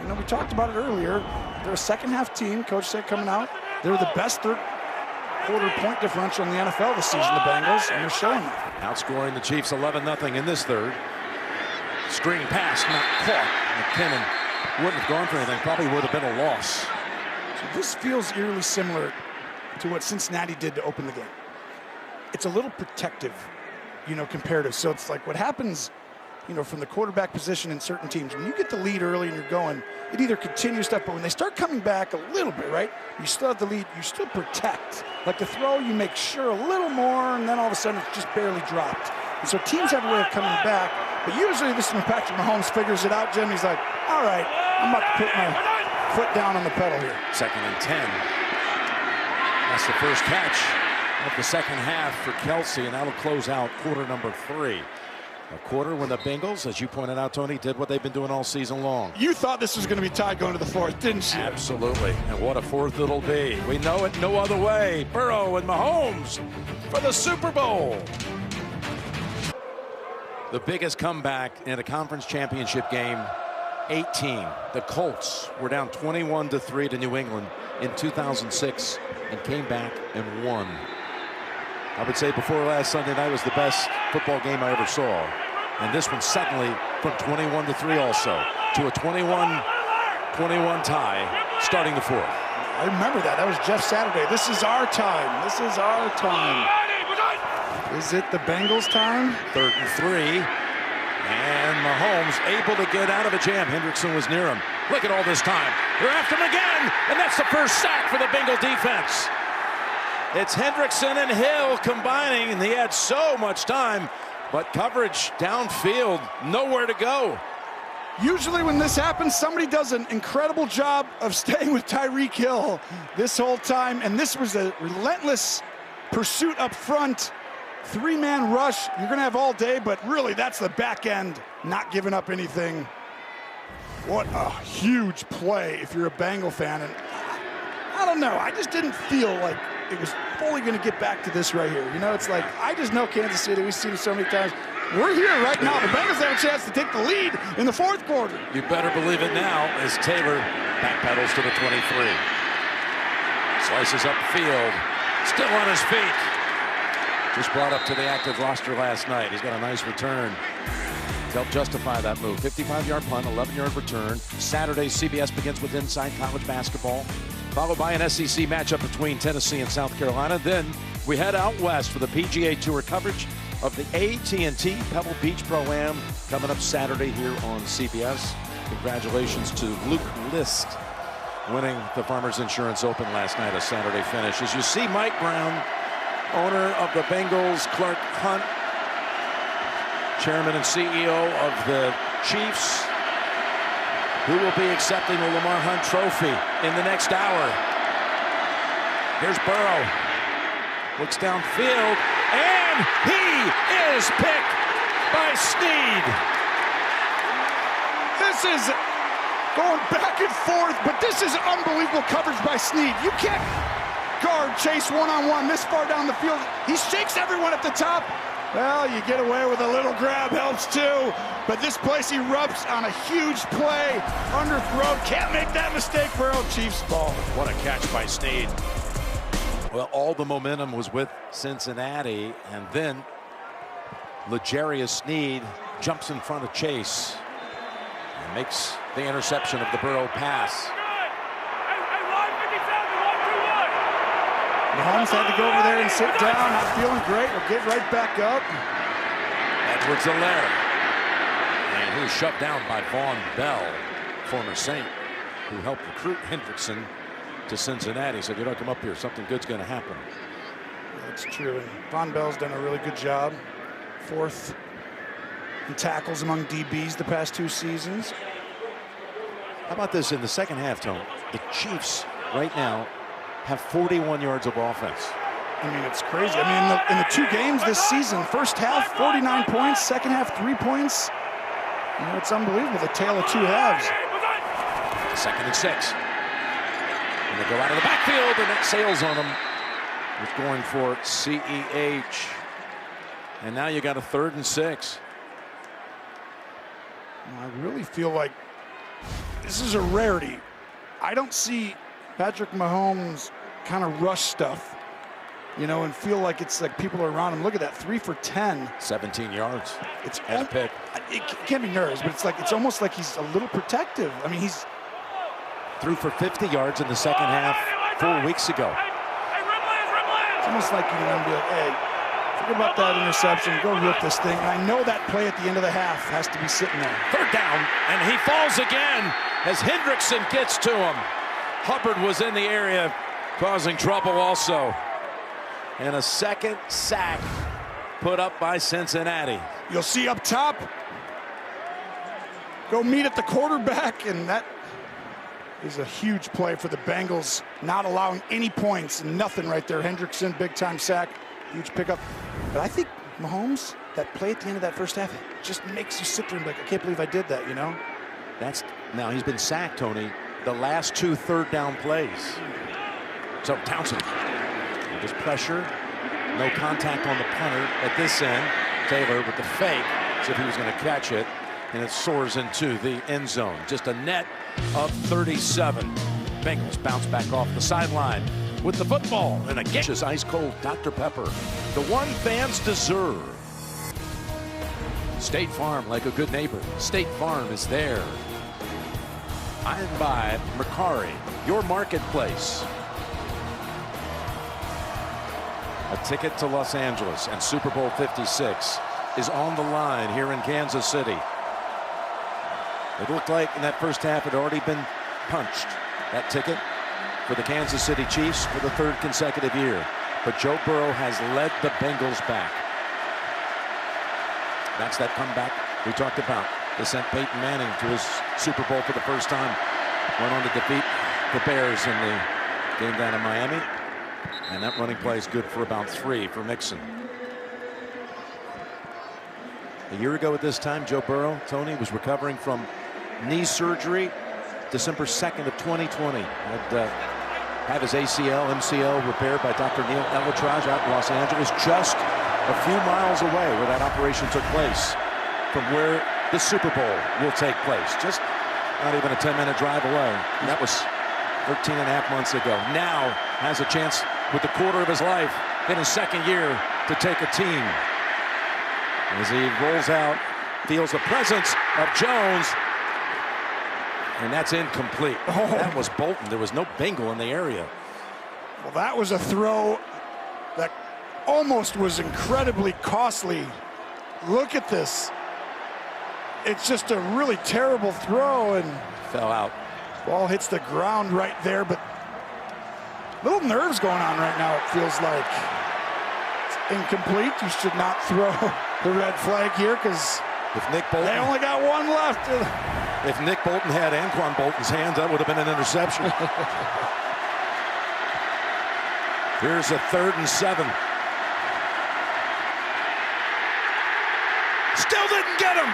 You know, we talked about it earlier. They're a 2nd half team, Coach said coming out. They're the best 3rd quarter point differential in the NFL this season, the Bengals, and they're showing that. Outscoring the Chiefs 11-0 in this 3rd. Screen pass, not caught. McKinnon wouldn't have gone for anything. Probably would have been a loss. So this feels eerily similar to what Cincinnati did to open the game. It's a little protective, you know, comparative. So it's like what happens, you know, from the quarterback position in certain teams. When you get the lead early and you're going, it either continues stuff, but when they start coming back a little bit, right, you still have the lead, you still protect. Like the throw, you make sure a little more, and then all of a sudden it's just barely dropped. And so teams have a way of coming back. But usually this is when Patrick Mahomes figures it out, Jim. He's like, all right, I'm about to put my foot down on the pedal here. 2nd and 10. That's the first catch of the 2nd half for Kelsey, and that'll close out quarter number 3. A quarter when the Bengals, as you pointed out, Tony, did what they've been doing all season long. You thought this was going to be tied going to the 4th, didn't you? Absolutely. And what a 4th it'll be. We know it no other way. Burrow and Mahomes for the Super Bowl. The biggest comeback in a conference championship game, 18. The Colts were down 21-3 to New England in 2006 and came back and won. I would say before last Sunday night was the best football game I ever saw. And this one suddenly from 21-3 also to a 21-21 tie starting the fourth. I remember that. That was Jeff Saturday. This is our time. This is our time. Is it the Bengals' time? 3rd and 3. And Mahomes able to get out of a jam. Hendrickson was near him. Look at all this time. They're after him again. And that's the first sack for the Bengal defense. It's Hendrickson and Hill combining. And he had so much time. But coverage downfield. Nowhere to go. Usually when this happens, somebody does an incredible job of staying with Tyreek Hill this whole time. And this was a relentless pursuit up front. 3-man rush. You're going to have all day, but really that's the back end, not giving up anything. What a huge play if you're a Bengal fan. And I don't know. I just didn't feel like it was fully going to get back to this right here. You know, it's like, I just know Kansas City. We've seen it so many times. We're here right now. The Bengals have a chance to take the lead in the fourth quarter. You better believe it now as Taylor backpedals to the 23. Slices up field. Still on his feet. Just brought up to the active roster last night. He's got a nice return to help justify that move. 55-yard punt, 11-yard return. Saturday, CBS begins with Inside College Basketball, followed by an SEC matchup between Tennessee and South Carolina. Then we head out west for the PGA Tour coverage of the AT&T Pebble Beach Pro-Am coming up Saturday here on CBS. Congratulations to Luke List winning the Farmers Insurance Open last night, a Saturday finish. As you see Mike Brown, owner of the Bengals, Clark Hunt, chairman and CEO of the Chiefs, who will be accepting the Lamar Hunt Trophy in the next hour. Here's Burrow. Looks downfield, and he is picked by Snead. This is going back and forth, but this is unbelievable coverage by Snead. You can't guard Chase one-on-one this far down the field. He shakes everyone at the top. Well, you get away with a little grab, helps too. But this place erupts on a huge play. Underthrown, can't make that mistake, Burrow. Chiefs ball. What a catch by Snead. Well, all the momentum was with Cincinnati, and then L'Jarius Snead jumps in front of Chase and makes the interception of the Burrow pass. Mahomes had to go over there and sit down, not feeling great. We'll get right back up. Edwards-Helaire. And he was shoved down by Vaughn Bell, former Saint, who helped recruit Hendrickson to Cincinnati. Said, you don't come up here, something good's going to happen. That's true. And Vaughn Bell's done a really good job. 4th in tackles among DBs the past 2 seasons. How about this in the second half, Tone? The Chiefs right now have 41 yards of offense. I mean, it's crazy. I mean, in the 2 games this season, first half, 49 points, second half, 3 points. You know, it's unbelievable, the tale of 2 halves. 2nd and 6. And they go out of the backfield, and that sails on them. He's going for CEH. And now you got a 3rd and 6. I really feel like this is a rarity. I don't see Patrick Mahomes kind of rush stuff, you know, and feel like it's like people are around him. Look at that, 3 for 10. 17 yards. It's and a pick. It can't be nerves, but it's almost like he's a little protective. I mean, he's threw for 50 yards in the second half 4 weeks ago. It's almost like you're going to be like, hey, forget about that interception. Go rip this thing. And I know that play at the end of the half has to be sitting there. 3rd down, and he falls again as Hendrickson gets to him. Hubbard was in the area causing trouble also. And a 2nd sack put up by Cincinnati. You'll see up top, go meet at the quarterback, and that is a huge play for the Bengals, not allowing any points, nothing right there. Hendrickson, big time sack, huge pickup. But I think Mahomes, that play at the end of that first half, just makes you sit there and be like, I can't believe I did that, you know? Now he's been sacked, Tony, the last 2 3rd down plays. So Townsend, just pressure, no contact on the punter at this end. Taylor with the fake, as if he was going to catch it, and it soars into the end zone. Just a net of 37. Bengals bounce back off the sideline with the football, and again, is ice cold Dr. Pepper, the one fans deserve. State Farm, like a good neighbor. State Farm is there. I'm by Mercari, your marketplace. A ticket to Los Angeles and Super Bowl 56 is on the line here in Kansas City. It looked like in that first half it had already been punched. That ticket for the Kansas City Chiefs for the third consecutive year. But Joe Burrow has led the Bengals back. That's that comeback we talked about. They sent Peyton Manning to his Super Bowl for the first time. Went on to defeat the Bears in the game down in Miami. And that running play is good for about 3 for Mixon. A year ago at this time, Joe Burrow, Tony, was recovering from knee surgery. December 2nd of 2020. Had have his ACL, MCL repaired by Dr. Neil Elatraj out in Los Angeles, just a few miles away where that operation took place from where the Super Bowl will take place. Just not even a 10-minute drive away. And that was 13 and a half months ago. Now has a chance with the quarter of his life in his second year to take a team. As he rolls out, feels the presence of Jones. And that's incomplete. Oh. That was Bolton. There was no Bengal in the area. Well, that was a throw that almost was incredibly costly. Look at this. It's just a really terrible throw, and fell out. Ball hits the ground right there, but little nerves going on right now, it feels like. It's incomplete. You should not throw the red flag here because if Nick Bolton, they only got one left. If Nick Bolton had Anquan Bolton's hands, that would have been an interception. Here's a 3rd and 7. Still didn't get him.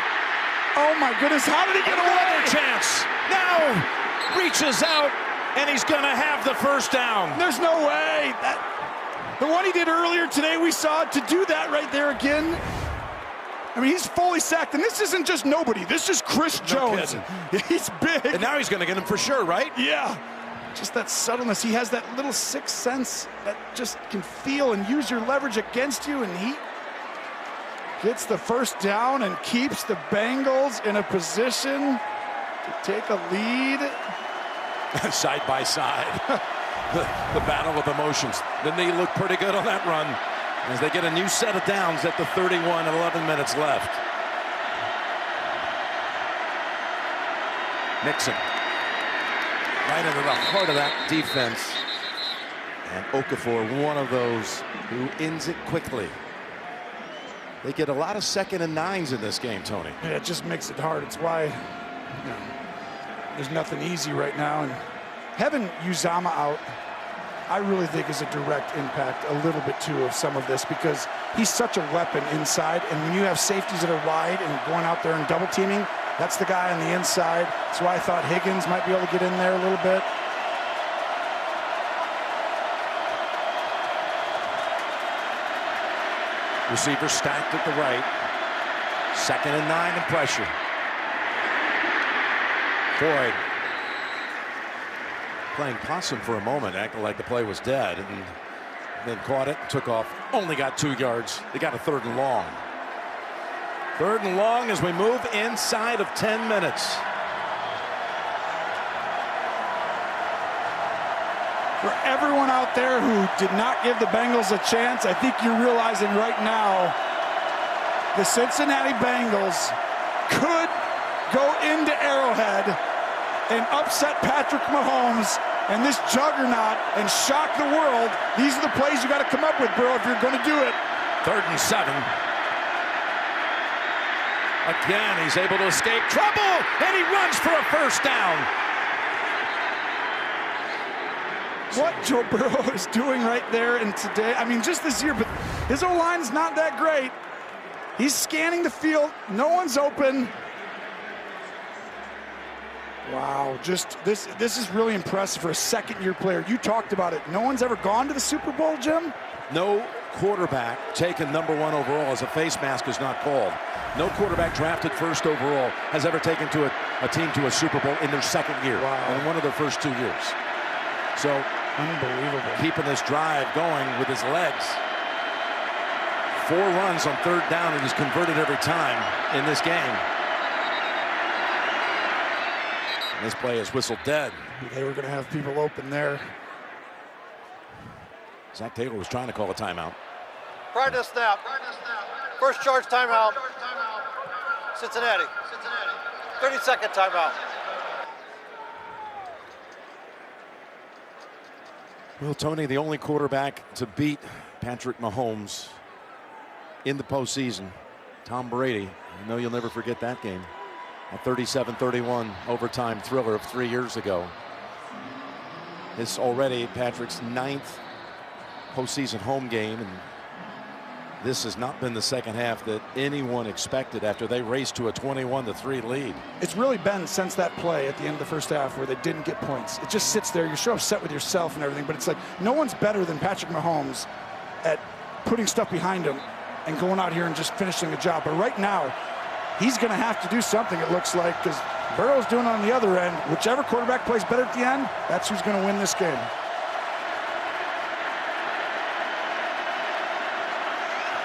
Oh my goodness, how did he get away? Another chance. Now reaches out, and he's going to have the first down. There's no way. The one he did earlier today, we saw to do that right there again. I mean, he's fully sacked, and this isn't just nobody. This is Chris Jones. He's big. And now he's going to get him for sure, right? Yeah. Just that subtleness. He has that little sixth sense that just can feel and use your leverage against you, and he gets the first down and keeps the Bengals in a position to take a lead. Side by side. the battle of emotions. The knee looked pretty good on that run as they get a new set of downs at the 31 and 11 minutes left. Nixon right into the heart of that defense. And Okafor, one of those who ends it quickly. They get a lot of 2nd and 9s in this game, Tony. Yeah, it just makes it hard. It's why there's nothing easy right now. And having Uzomah out, I really think is a direct impact a little bit too of some of this, because he's such a weapon inside, and when you have safeties that are wide and going out there and double teaming, that's the guy on the inside. That's why I thought Higgins might be able to get in there a little bit. Receiver stacked at the right. 2nd and 9 and pressure. Boyd playing possum for a moment, acting like the play was dead, and then caught it, took off, only got 2 yards. They got a 3rd and long. 3rd and long as we move inside of 10 minutes. For everyone out there who did not give the Bengals a chance, I think you're realizing right now the Cincinnati Bengals could go into Arrowhead and upset Patrick Mahomes and this juggernaut and shock the world. These are the plays you got to come up with, bro, if you're going to do it. 3rd and 7. Again, he's able to escape trouble, and he runs for a first down. What Joe Burrow is doing right there and today, I mean, just this year, but his O-line's not that great. He's scanning the field. No one's open. Wow, just this is really impressive for a second-year player. You talked about it. No one's ever gone to the Super Bowl, Jim? No quarterback taken #1 overall as a face mask is not called. No quarterback drafted first overall has ever taken a team to a Super Bowl in their second year. In one of their first 2 years. So unbelievable. Keeping this drive going with his legs. 4 runs on 3rd down, and he's converted every time in this game. And this play is whistled dead. They were going to have people open there. Zach Taylor was trying to call a timeout. Prior to the snap. First charge timeout. Cincinnati. 30-second timeout. Well, Tony, the only quarterback to beat Patrick Mahomes in the postseason, Tom Brady. I know you'll never forget that game. A 37-31 overtime thriller of 3 years ago. It's already Patrick's 9th postseason home game, and this has not been the second half that anyone expected after they raced to a 21-3 lead. It's really been since that play at the end of the first half where they didn't get points. It just sits there. You're so upset with yourself and everything, but it's like no one's better than Patrick Mahomes at putting stuff behind him and going out here and just finishing the job. But right now, he's going to have to do something, it looks like, because Burrow's doing it on the other end. Whichever quarterback plays better at the end, that's who's going to win this game.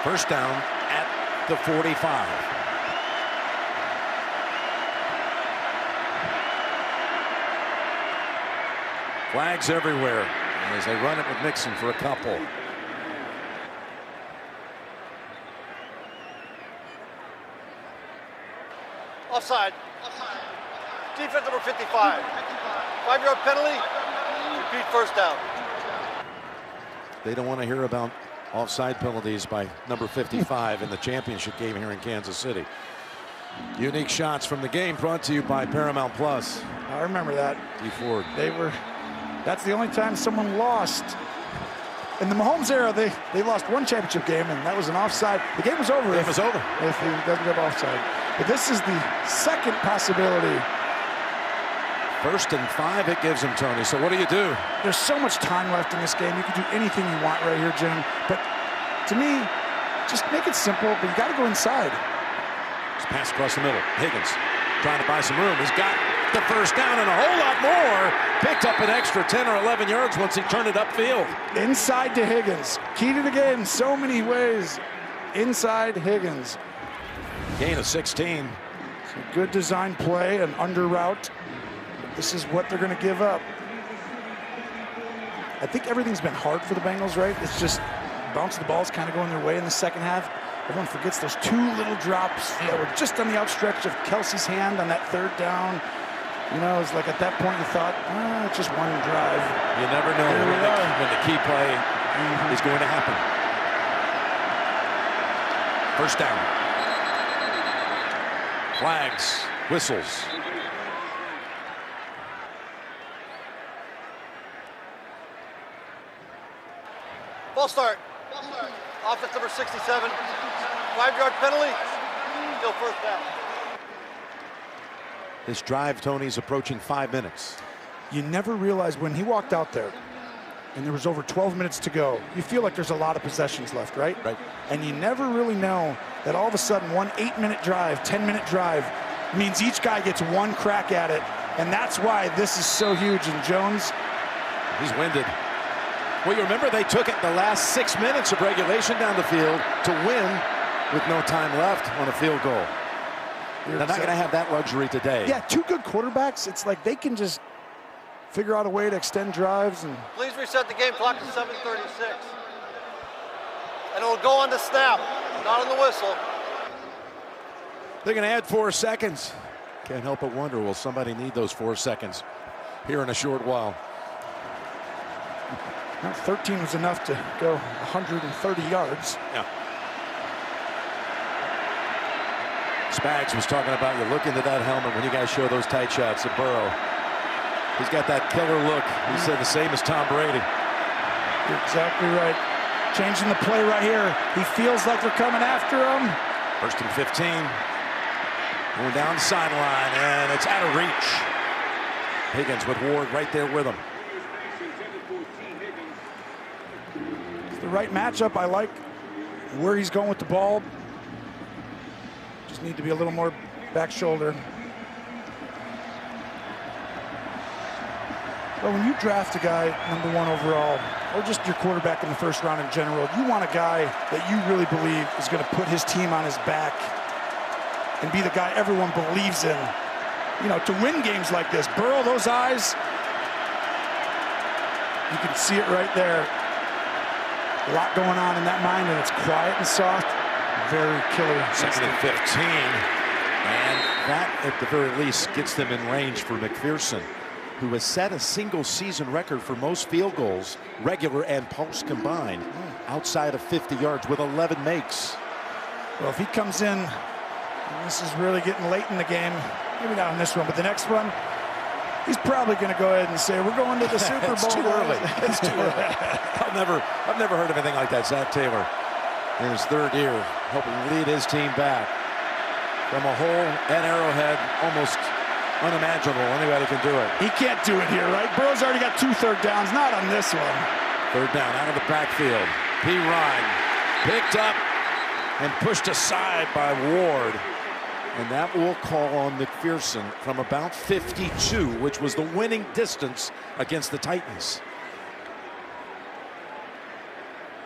First down at the 45. Flags everywhere as they run it with Mixon for a couple. Offside. Defense number 55. 5-yard penalty. Repeat first down. They don't want to hear about offside penalties by number 55 in the championship game here in Kansas City. Unique shots from the game brought to you by Paramount Plus. I remember that. D. Ford. That's the only time someone lost. In the Mahomes era, they lost 1 championship game, and that was an offside. The game was over. It was over. If he doesn't get offside. But this is the second possibility. 1st and 5 it gives him, Tony. So what do you do? There's so much time left in this game. You can do anything you want right here, Jim. But to me, just make it simple, but you got to go inside. It's pass across the middle. Higgins trying to buy some room. He's got the first down and a whole lot more. Picked up an extra 10 or 11 yards once he turned it upfield. Inside to Higgins. Key to the game in so many ways. Inside Higgins. Gain of 16. It's a good design play, an under route. This is what they're going to give up. I think everything's been hard for the Bengals, right? It's just bounce the ball's kind of going their way in the second half. Everyone forgets those 2 little drops that were just on the outstretch of Kelsey's hand on that 3rd down. You know, it's like at that point you thought, it's just one drive. You never know when the key play is going to happen. First down. Flags, whistles. Ball start. Offense number 67. 5-yard penalty. Still first down. This drive, Tony's approaching 5 minutes. You never realize when he walked out there and there was over 12 minutes to go, you feel like there's a lot of possessions left, right? Right. And you never really know that all of a sudden one 8-minute drive, 10-minute drive means each guy gets 1 crack at it. And that's why this is so huge. And Jones, he's winded. Well, you remember they took it the last 6 minutes of regulation down the field to win with no time left on a field goal. They're not going to have that luxury today. Yeah, 2 good quarterbacks. It's like they can just figure out a way to extend drives. And please reset the game clock to 7:36. And it will go on the snap, not on the whistle. They're going to add 4 seconds. Can't help but wonder, will somebody need those 4 seconds here in a short while? Well, 13 was enough to go 130 yards. Yeah. Spags was talking about you look into that helmet when you guys show those tight shots of Burrow. He's got that killer look. He said the same as Tom Brady. You're exactly right. Changing the play right here. He feels like they're coming after him. 1st and 15. Going down the sideline, and it's out of reach. Higgins with Ward right there with him. the right matchup. I like where he's going with the ball. Just need to be a little more back shoulder. But when you draft a guy #1 overall, or just your quarterback in the first round in general, you want a guy that you really believe is going to put his team on his back and be the guy everyone believes in, you know, to win games like this. Burrow, those eyes, you can see it right there. A lot going on in that mind, and it's quiet and soft. Very killer. 2nd and 15. And that, at the very least, gets them in range for McPherson, who has set a single-season record for most field goals, regular and post combined, outside of 50 yards with 11 makes. Well, if he comes in, this is really getting late in the game. Maybe not on this one, but the next one, he's probably going to go ahead and say, we're going to the Super Bowl. It's too early. It's too early. I've never heard of anything like that. Zach Taylor, in his 3rd year, helping lead his team back from a hole at Arrowhead, almost unimaginable. Anybody can do it. He can't do it here, right? Burrow's already got 2 third downs, not on this one. 3rd down out of the backfield. P. Ryan picked up and pushed aside by Ward. And that will call on McPherson from about 52, which was the winning distance against the Titans.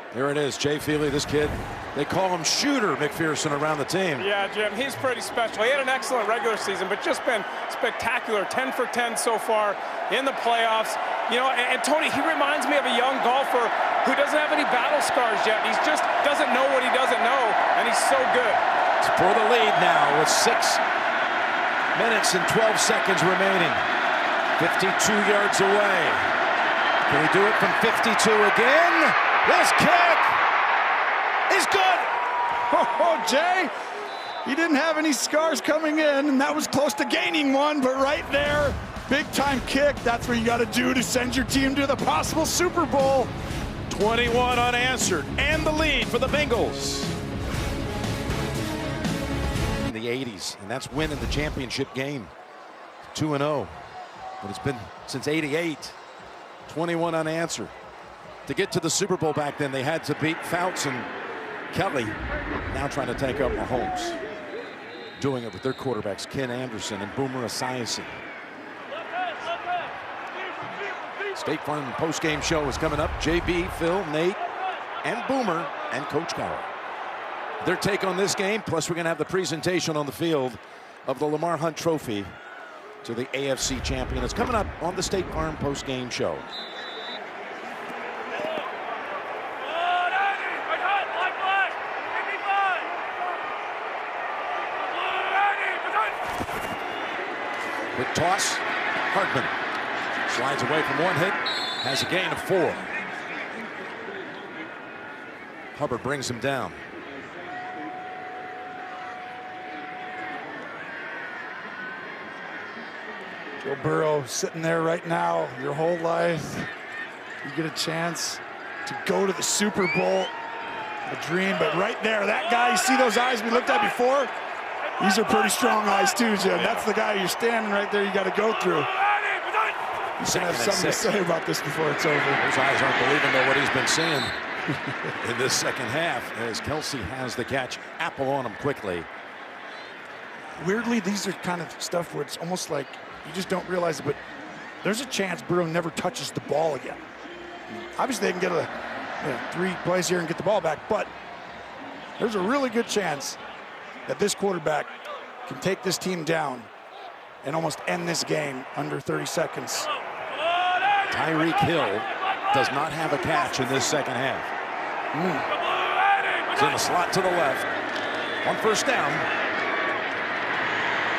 Here it is, Jay Feely, this kid. They call him Shooter McPherson around the team. Yeah, Jim, he's pretty special. He had an excellent regular season, but just been spectacular. 10 for 10 so far in the playoffs. You know, and Tony, he reminds me of a young golfer who doesn't have any battle scars yet. He just doesn't know what he doesn't know, and he's so good. It's for the lead now with 6 minutes and 12 seconds remaining. 52 yards away. Can he do it from 52 again? This kick is good. Oh, Jay, he didn't have any scars coming in, and that was close to gaining one, but right there, big-time kick. That's what you got to do to send your team to the possible Super Bowl. 21 unanswered, and the lead for the Bengals. In the 80s, and that's winning the championship game. 2-0, but it's been since '88. 21 unanswered. To get to the Super Bowl back then, they had to beat Fouts and Kelly. Now trying to take up Mahomes. Doing it with their quarterbacks, Ken Anderson and Boomer Esiason. State Farm post-game show is coming up. JB, Phil, Nate, and Boomer, and Coach Cowher. Their take on this game, plus we're going to have the presentation on the field of the Lamar Hunt Trophy to the AFC champion. It's coming up on the State Farm post-game show. Quick toss. Hartman slides away from one hit. Has a gain of 4. Hubbard brings him down. Joe Burrow sitting there right now. Your whole life, you get a chance to go to the Super Bowl. A dream, but right there, that guy, you see those eyes we looked at before? These are pretty strong eyes too, Jim. That's the guy you're standing right there you got to go through. He's going to have something to say about this before it's over. Those eyes aren't believing though what he's been seeing in this second half as Kelsey has the catch. Apple on him quickly. Weirdly, these are kind of stuff where it's almost like you just don't realize it, but there's a chance Burrow never touches the ball again. Obviously, they can get 3 plays here and get the ball back, but there's a really good chance that this quarterback can take this team down and almost end this game under 30 seconds. Tyreek Hill does not have a catch in this second half. It's in the slot to the left. On first down.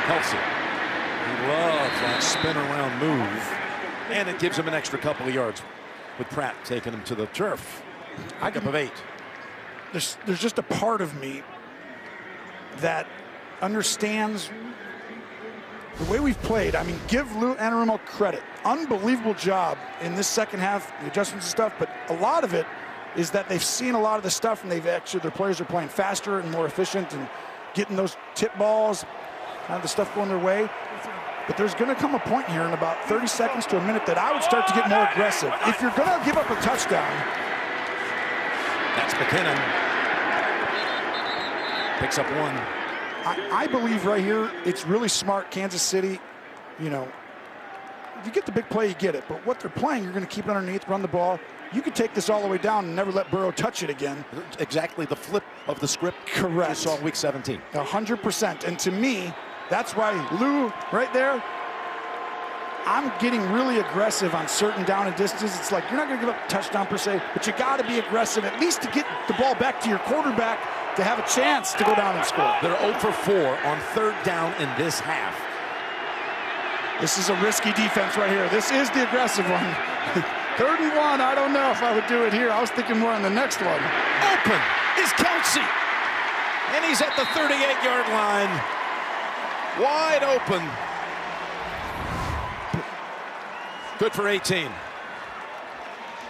Kelsey. He loves that spin around move. And it gives him an extra couple of yards with Pratt taking him to the turf. Up of 8. There's just a part of me that understands the way we've played. I mean, give Lou Anarumo credit. Unbelievable job in this second half, the adjustments and stuff, but a lot of it is that they've seen a lot of the stuff and their players are playing faster and more efficient and getting those tip balls, kind of the stuff going their way. But there's going to come a point here in about 30 seconds to a minute that I would start to get more aggressive. If you're going to give up a touchdown, That's McKinnon. Picks up one. I believe right here, it's really smart, Kansas City. You know, if you get the big play, you get it. But what they're playing, you're going to keep it underneath, run the ball. You could take this all the way down and never let Burrow touch it again. Exactly the flip of the script. Correct. You saw week 17. 100%. And to me, that's why Lou, right there, I'm getting really aggressive on certain down and distance. It's like you're not going to give up a touchdown per se, but you got to be aggressive, at least to get the ball back to your quarterback to have a chance to go down and score. They're 0 for 4 on third down in this half. This is a risky defense right here. This is the aggressive one. 3rd and 1, I don't know if I would do it here. I was thinking more on the next one. Open is Kelsey. And he's at the 38-yard line. Wide open. Good for 18.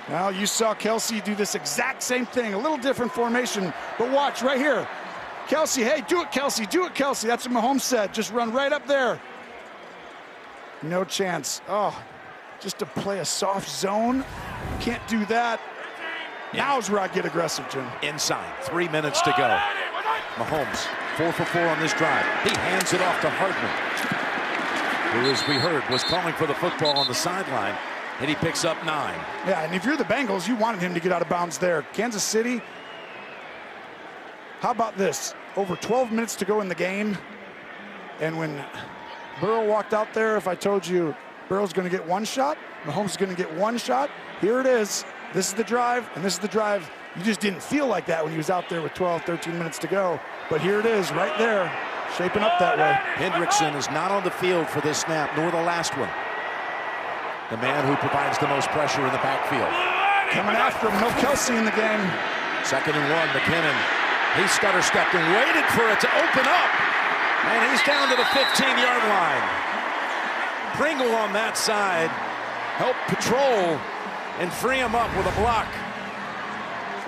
Well, you saw Kelsey do this exact same thing, a little different formation, but watch right here. Kelsey, hey, do it, Kelsey, do it, Kelsey. That's what Mahomes said. Just run right up there. No chance. Oh, just to play a soft zone. Can't do that. Now's where I get aggressive, Jim. Inside, 3 minutes to go. Mahomes, 4 for 4 on this drive. He hands it off to Hardman, who, as we heard, was calling for the football on the sideline, and he picks up 9. Yeah, and if you're the Bengals, you wanted him to get out of bounds there. Kansas City, how about this? Over 12 minutes to go in the game, and when Burrow walked out there, if I told you Burrow's going to get 1 shot, Mahomes is going to get 1 shot, here it is. This is the drive, and this is the drive. You just didn't feel like that when he was out there with 12, 13 minutes to go. But here it is, right there, shaping up that way. Hendrickson is not on the field for this snap, nor the last one. The man who provides the most pressure in the backfield. Coming after him, no Kelsey in the game. 2nd and 1, McKinnon. He stutter-stepped and waited for it to open up. And he's down to the 15-yard line. Pringle on that side helped patrol and free him up with a block.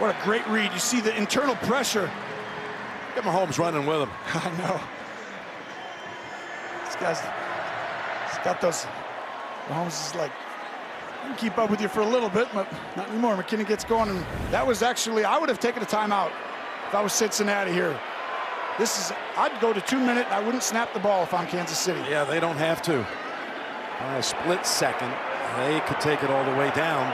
What a great read. You see the internal pressure. Get Mahomes running with him. I know. This guy's he's got those. Mahomes is like, I can keep up with you for a little bit, but not anymore. McKinnon gets going, and that was actually, I would have taken a timeout if I was Cincinnati here. This is, I'd go to 2 minutes. I wouldn't snap the ball if I'm Kansas City. Yeah, they don't have to. By a split second, they could take it all the way down.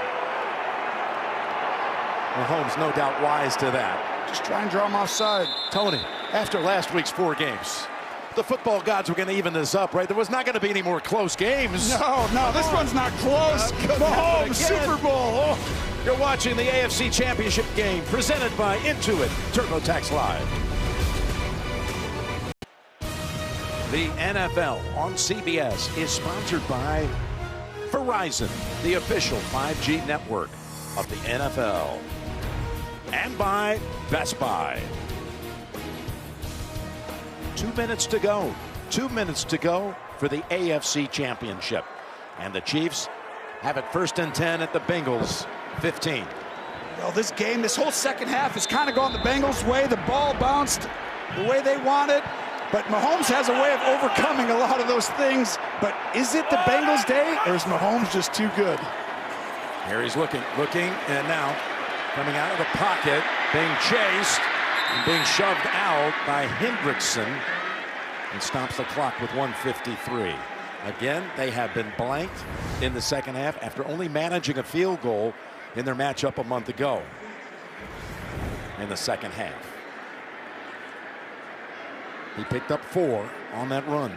Mahomes, no doubt, wise to that. Just try and draw him offside. Tony, after last week's 4 games, the football gods were going to even this up, right? There was not going to be any more close games. No, this one's not close. Mahomes, Super Bowl. Oh. You're watching the AFC Championship game presented by Intuit TurboTax Live. The NFL on CBS is sponsored by Verizon, the official 5G network of the NFL, and by Best Buy. 2 minutes to go. 2 minutes to go for the AFC Championship. And the Chiefs have it 1st and 10 at the Bengals 15. Well, this game, this whole second half has kind of gone the Bengals' way. The ball bounced the way they wanted. But Mahomes has a way of overcoming a lot of those things. But is it the Bengals' day, or is Mahomes just too good? Here he's looking, and now coming out of the pocket, being chased and being shoved out by Hendrickson, and stops the clock with 1:53. Again, they have been blanked in the second half after only managing a field goal in their matchup a month ago in the second half. He picked up 4 on that run.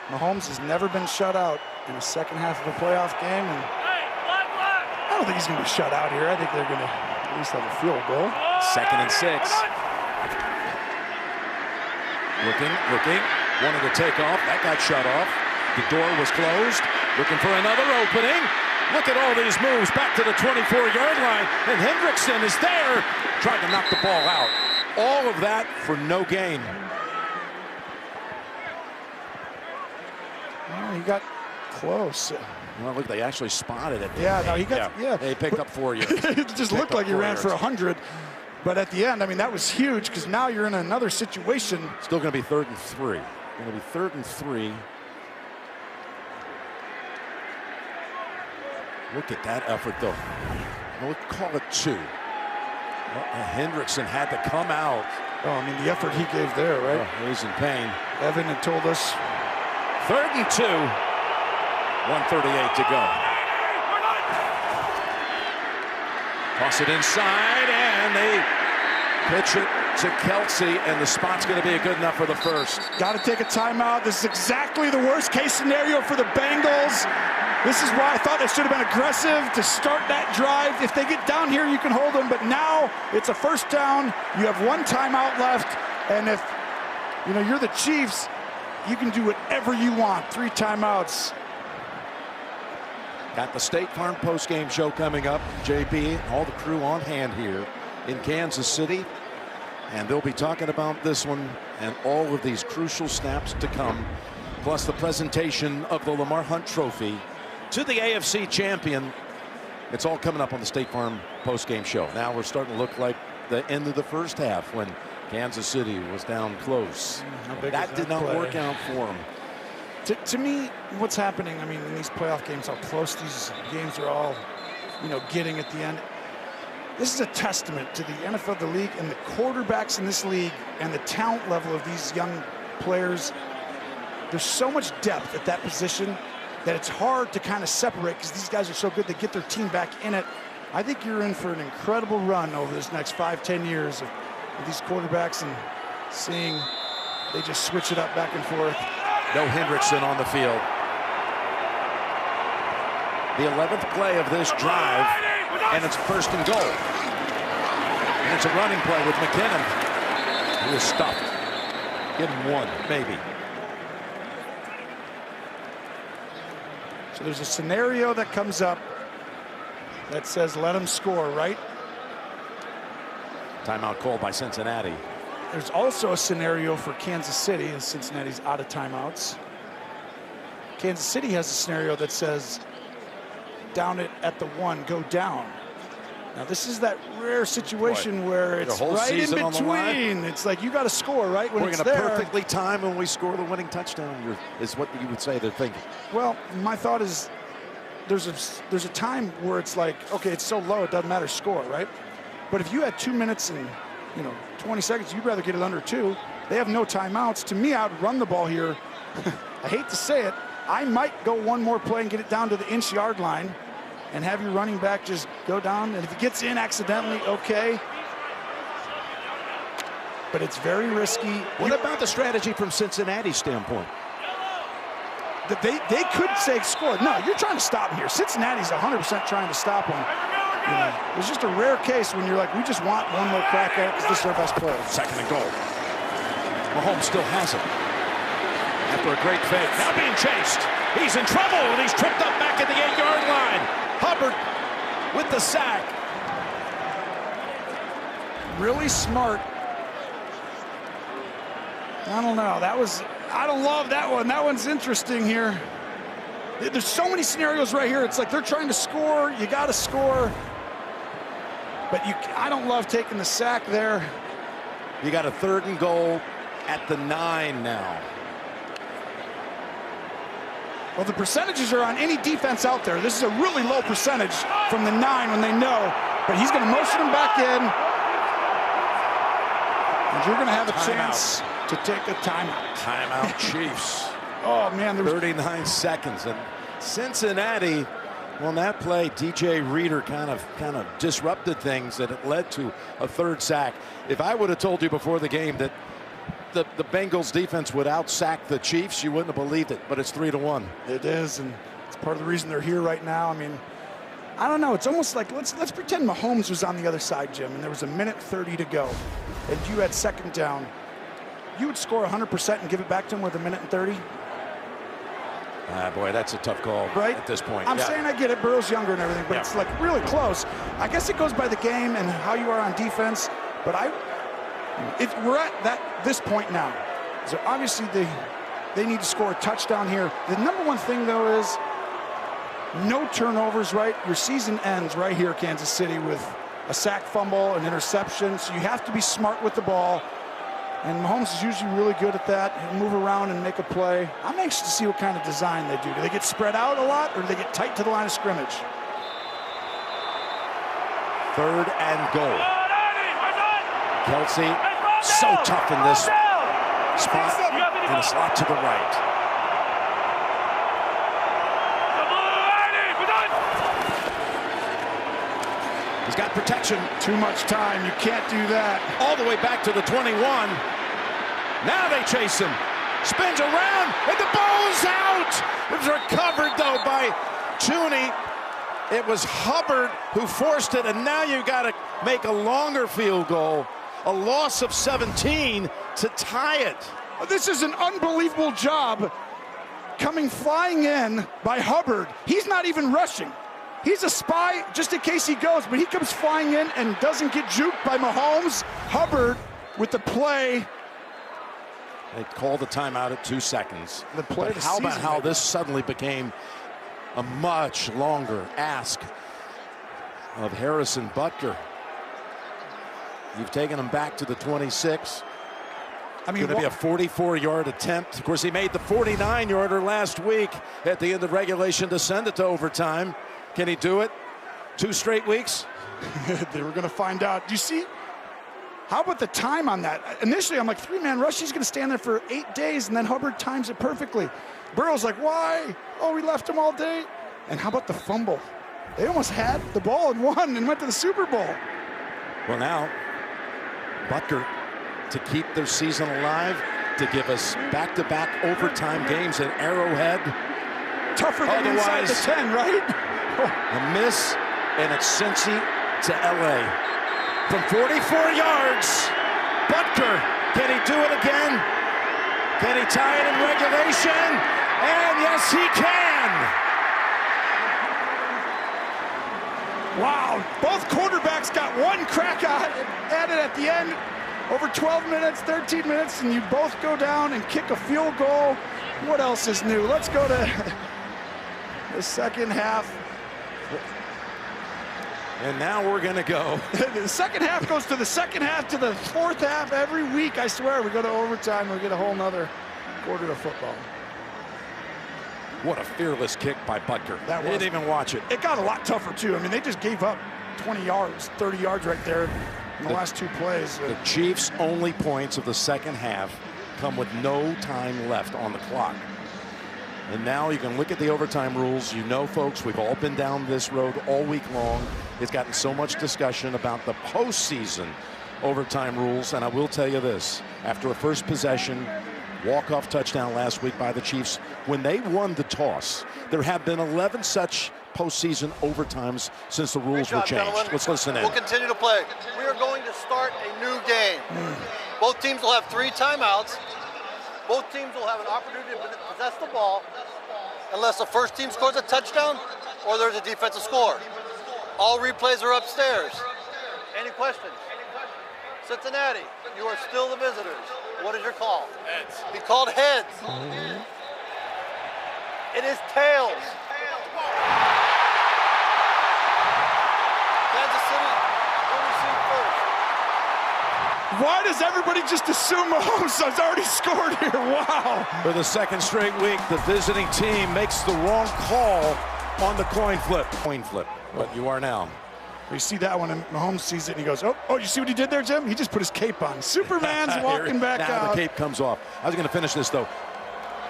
Mahomes has never been shut out in a second half of a playoff game, and I don't think he's going to be shut out here. I think they're going to at least have a field goal. 2nd and 6. Looking, wanted to take off. That got shut off. The door was closed. Looking for another opening. Look at all these moves back to the 24-yard line, and Hendrickson is there, trying to knock the ball out. All of that for no gain. Well, he got close. Well, look, they actually spotted it. Yeah, no, he got, yeah. They picked up 4 yards. It just looked like he ran for 100. But at the end, I mean, that was huge, because now you're in another situation. Still going to be 3rd and 3. Going to be 3rd and 3. Look at that effort, though. We'll call it 2. Hendrickson had to come out. Oh, I mean, the effort he gave there, right? Oh, he's in pain. Evan had told us. 3rd and 2. 1:38 to go. Toss it inside, and they pitch it to Kelsey, and the spot's going to be good enough for the first. Got to take a timeout. This is exactly the worst case scenario for the Bengals. This is why I thought they should have been aggressive to start that drive. If they get down here, you can hold them, but now it's a first down. You have 1 timeout left, and if you're the Chiefs, you can do whatever you want. 3 timeouts. Got the State Farm postgame show coming up. JP and all the crew on hand here in Kansas City. And they'll be talking about this one and all of these crucial snaps to come. Plus the presentation of the Lamar Hunt Trophy to the AFC champion. It's all coming up on the State Farm postgame show. Now we're starting to look like the end of the first half when Kansas City was down close. That did not work out for them. To me, what's happening, I mean, in these playoff games, how close these games are all, getting at the end. This is a testament to the NFL, the league, and the quarterbacks in this league and the talent level of these young players. There's so much depth at that position that it's hard to kind of separate because these guys are so good. They get their team back in it. I think you're in for an incredible run over this next 5-10 years of these quarterbacks and seeing they just switch it up back and forth. No Hendrickson on the field. The 11th play of this drive, and it's 1st and goal. And it's a running play with McKinnon. He was stuffed. Give him 1, maybe. So there's a scenario that comes up that says let him score, right? Timeout called by Cincinnati. There's also a scenario for Kansas City, and Cincinnati's out of timeouts. Kansas City has a scenario that says down it at the 1, go down. Now this is that rare situation where it's right in between. It's like you got to score right when it's there. We're going to perfectly time when we score the winning touchdown, is what you would say they're thinking. Well, my thought is there's a time where it's like, okay, it's so low it doesn't matter, score, right? But if you had 2 minutes and 20 seconds, you'd rather get it under 2. They have no timeouts. To me, I'd run the ball here. I hate to say it. I might go one more play and get it down to the inch-yard line and have your running back just go down. And if it gets in accidentally, okay. But it's very risky. What about the strategy from Cincinnati's standpoint? That they could say score. No, you're trying to stop him here. Cincinnati's 100% trying to stop him. It's just a rare case when you're like, we just want one more crack at it because this is our best player. 2nd and goal. Mahomes still has it. After a great fake. Now being chased. He's in trouble, and he's tripped up back at the 8-yard line. Hubbard with the sack. Really smart. I don't know. I don't love that one. That one's interesting here. There's so many scenarios right here. It's like they're trying to score. You got to score. But I don't love taking the sack there. You got a 3rd and goal at the 9 now. Well, the percentages are on any defense out there. This is a really low percentage from the 9 when they know. But he's going to motion him back in. And you're going to have a chance to take a timeout. Timeout, Chiefs. Oh, man. 39 seconds. And Cincinnati, on that play, DJ Reader kind of disrupted things, and it led to a 3rd sack. If I would have told you before the game that the Bengals defense would out-sack the Chiefs, you wouldn't have believed it, but it's 3-1. It is, and it's part of the reason they're here right now. I mean, I don't know. It's almost like, let's pretend Mahomes was on the other side, Jim, and there was 1:30 to go, and you had 2nd down. You would score 100% and give it back to him with 1:30? Boy, that's a tough call right at this point. I'm saying I get it. Burrow's younger and everything, but it's like really close. I guess it goes by the game and how you are on defense, but if we're at this point now, so obviously they need to score a touchdown here. The number one thing, though, is no turnovers, right? Your season ends right here, Kansas City, with a sack, fumble, an interception, so you have to be smart with the ball. And Mahomes is usually really good at that. He'll move around and make a play. I'm anxious to see what kind of design they do. Do they get spread out a lot, or do they get tight to the line of scrimmage? 3rd and goal. Kelsey, so tough in this spot, and a slot to the right. He's got protection. Too much time. You can't do that. All the way back to the 21. Now they chase him. Spins around, and the ball's out. It was recovered, though, by Tooney. It was Hubbard who forced it, and now you got to make a longer field goal. A loss of 17 to tie it. This is an unbelievable job coming flying in by Hubbard. He's not even rushing. He's a spy just in case he goes, but he comes flying in and doesn't get juked by Mahomes. Hubbard with the play. They called the timeout at 2 seconds. The play but how about how this suddenly became a much longer ask of Harrison Butker? You've taken him back to the 26. I mean, going to be a 44-yard attempt. Of course, he made the 49-yarder last week at the end of regulation to send it to overtime. Can he do it? 2 straight weeks? They were going to find out. Do you see? How about the time on that? Initially, I'm like, 3-man rush. He's going to stand there for 8 days, and then Hubbard times it perfectly. Burrow's like, why? Oh, we left him all day. And how about the fumble? They almost had the ball and won and went to the Super Bowl. Well, now, Butker to keep their season alive, to give us back-to-back overtime games at Arrowhead. Tougher than inside the 10, right? A miss, and it's Cincy to LA. From 44 yards, Butker, can he do it again? Can he tie it in regulation? And yes, he can! Wow, both quarterbacks got one crack at it at the end. Over 12 minutes, 13 minutes, and you both go down and kick a field goal. What else is new? Let's go to the second half. And now we're going to go. The second half goes to the second half to the fourth half every week. I swear, we go to overtime, we get a whole nother quarter of football. What a fearless kick by Butker. That They didn't even watch it. It got a lot tougher, too. I mean, they just gave up 20 yards, 30 yards right there in the last 2 plays. The Chiefs' only points of the second half come with no time left on the clock. And now you can look at the overtime rules. You know, folks, we've all been down this road all week long. It's gotten so much discussion about the postseason overtime rules. And I will tell you this, after a first possession, walk-off touchdown last week by the Chiefs, when they won the toss, there have been 11 such postseason overtimes since the rules were changed. Gentlemen. Let's listen in. We'll continue to play. We are going to start a new game. Both teams will have 3 timeouts. Both teams will have an opportunity to possess the ball unless the first team scores a touchdown or there's a defensive score. All replays are upstairs. Any questions? Cincinnati, you are still the visitors. What is your call? Heads. He called heads. It is tails. Kansas City will receive first. Why does everybody just assume Mahomes has already scored here? Wow. For the second straight week, the visiting team makes the wrong call on the coin flip. But you are now. You see that one, and Mahomes sees it, and he goes, oh, you see what he did there, Jim? He just put his cape on. Superman's walking back now out. The cape comes off. I was going to finish this, though.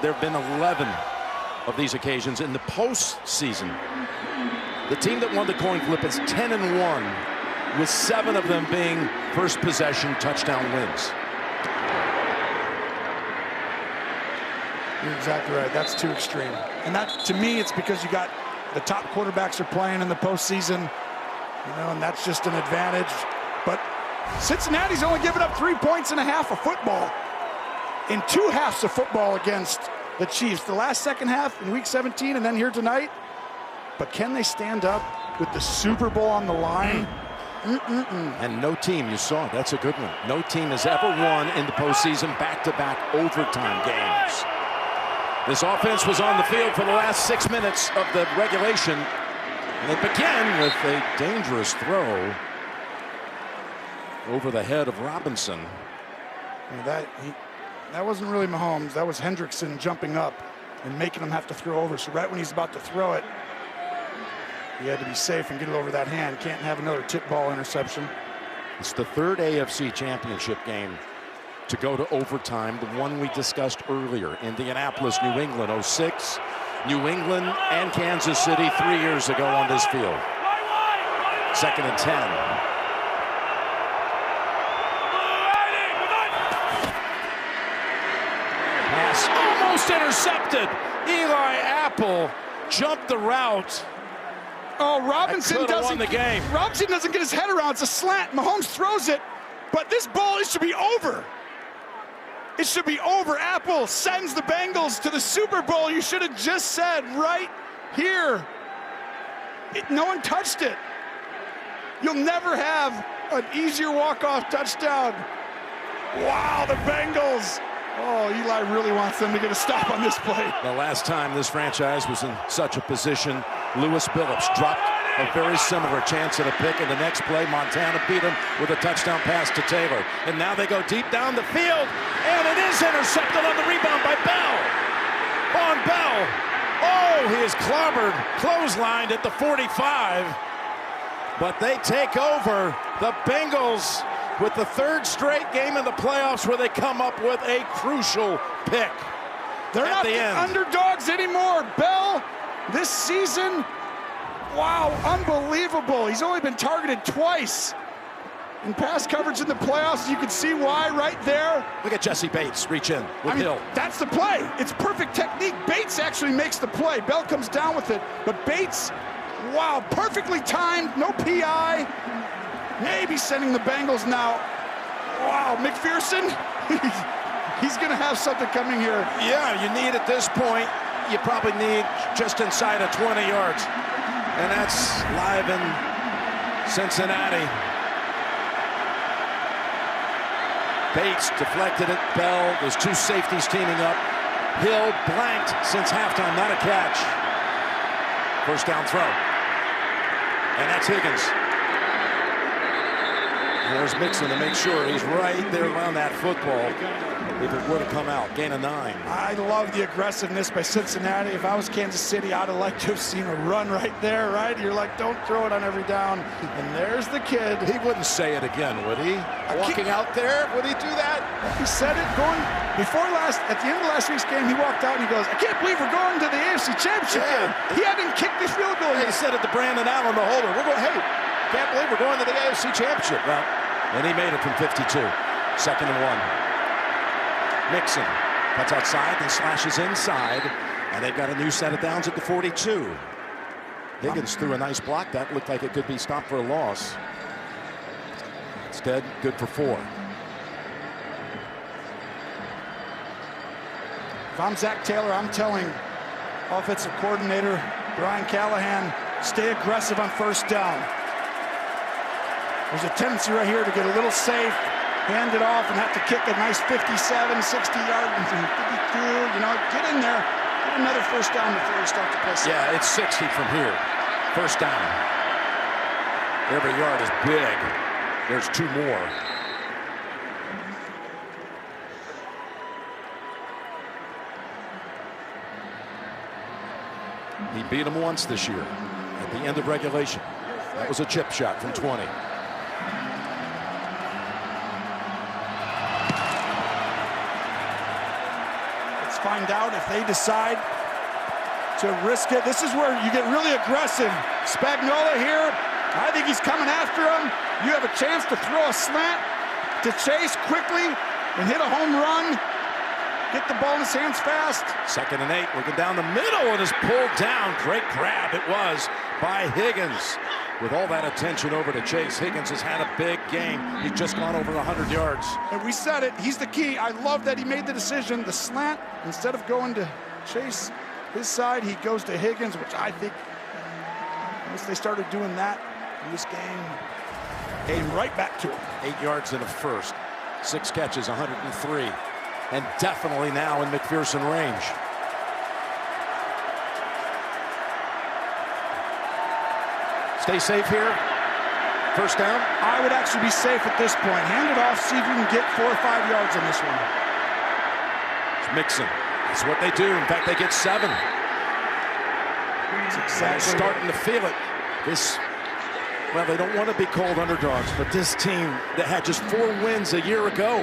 There have been 11 of these occasions in the postseason. The team that won the coin flip is 10-1, with 7 of them being first possession touchdown wins. You're exactly right. That's too extreme. And that, to me, it's because you got the top quarterbacks are playing in the postseason. You know, and that's just an advantage. But Cincinnati's only given up 3.5 points of football in 2 halves of football against the Chiefs. The last second half in Week 17 and then here tonight. But can they stand up with the Super Bowl on the line? And no team, you saw, that's a good one. No team has ever won in the postseason back-to-back overtime games. This offense was on the field for the last 6 minutes of the regulation. And they begin with a dangerous throw over the head of Robinson. And that wasn't really Mahomes. That was Hendrickson jumping up and making him have to throw over. So right when he's about to throw it, He had to be safe and get it over that hand. Can't have another tip ball interception. It's the third AFC Championship game to go to overtime. The one we discussed earlier, Indianapolis, New England, 06. New England and Kansas City 3 years ago on this field. 2nd and 10. Pass almost intercepted. Eli Apple jumped the route. Oh, Robinson doesn't won the game. Robinson doesn't get his head around. It's a slant. Mahomes throws it, but this ball, it should be over. It should be over. Apple sends the Bengals to the Super Bowl. You should have just said right here. No one touched it. You'll never have an easier walk-off touchdown. Wow, the Bengals. Oh, Eli really wants them to get a stop on this play. The last time this franchise was in such a position, Lewis Billups dropped a very similar chance at a pick. In the next play, Montana beat him with a touchdown pass to Taylor. And now they go deep down the field, and it is intercepted on the rebound by Bell. On Bell. Oh, he is clobbered, clotheslined at the 45. But they take over. The Bengals with the third straight game in the playoffs where they come up with a crucial pick. They're not the underdogs anymore. Bell, this season, wow, unbelievable. He's only been targeted twice in pass coverage in the playoffs. You can see why right there. Look at Jesse Bates reach in with Hill. That's the play. It's perfect technique. Bates actually makes the play. Bell comes down with it, but Bates, wow, perfectly timed, no PI. Maybe sending the Bengals now. Wow, McPherson, he's going to have something coming here. Yeah, you need at this point, you probably need just inside of 20 yards. And that's live in Cincinnati. Bates deflected it. Bell, there's two safeties teaming up. Hill blanked since halftime, not a catch. First down throw. And that's Higgins. There's Mixon to make sure he's right there around that football if it would have come out. Gain of 9. I love the aggressiveness by Cincinnati. If I was Kansas City, I'd have liked to have seen a run right there, right? You're like, don't throw it on every down. And there's the kid. He wouldn't say it again, would he? Walking out there, would he do that? He said it going before at the end of last week's game, he walked out and he goes, I can't believe we're going to the AFC Championship game. He hadn't kicked the field goal. He said it to Brandon Allen, the holder. We're going, hey, can't believe we're going to the AFC Championship. Well, and he made it from 52. 2nd and 1. Mixon cuts outside, then slashes inside, and they've got a new set of downs at the 42. Higgins threw a nice block. That looked like it could be stopped for a loss. Instead, good for 4. If I'm Zach Taylor, I'm telling offensive coordinator Brian Callahan, stay aggressive on first down. There's a tendency right here to get a little safe, hand it off, and have to kick a nice 57, 60-yard, 52. You know, get in there, get another first down before you start to play. Yeah, it's 60 from here. First down. Every yard is big. There's 2 more. He beat him once this year at the end of regulation. That was a chip shot from 20. Find out if they decide to risk it. This is where you get really aggressive. Spagnuolo here, I think he's coming after him. You have a chance to throw a slant to Chase quickly and hit a home run. Get the ball in his hands fast. 2nd and 8, looking down the middle, and is pulled down. Great grab it was by Higgins. With all that attention over to Chase, Higgins has had a big game. He's just gone over 100 yards. And we said it, he's the key. I love that he made the decision. The slant, instead of going to Chase his side, he goes to Higgins, which I think once they started doing that in this game, came right back to him. 8 yards in a first. 6 catches, 103. And definitely now in McPherson range. Stay safe here. First down. I would actually be safe at this point. Hand it off, see if you can get 4 or 5 yards on this one. It's Mixon. That's what they do. In fact, they get 7. It's exactly starting to feel it. Well, they don't want to be called underdogs, but this team that had just 4 wins a year ago.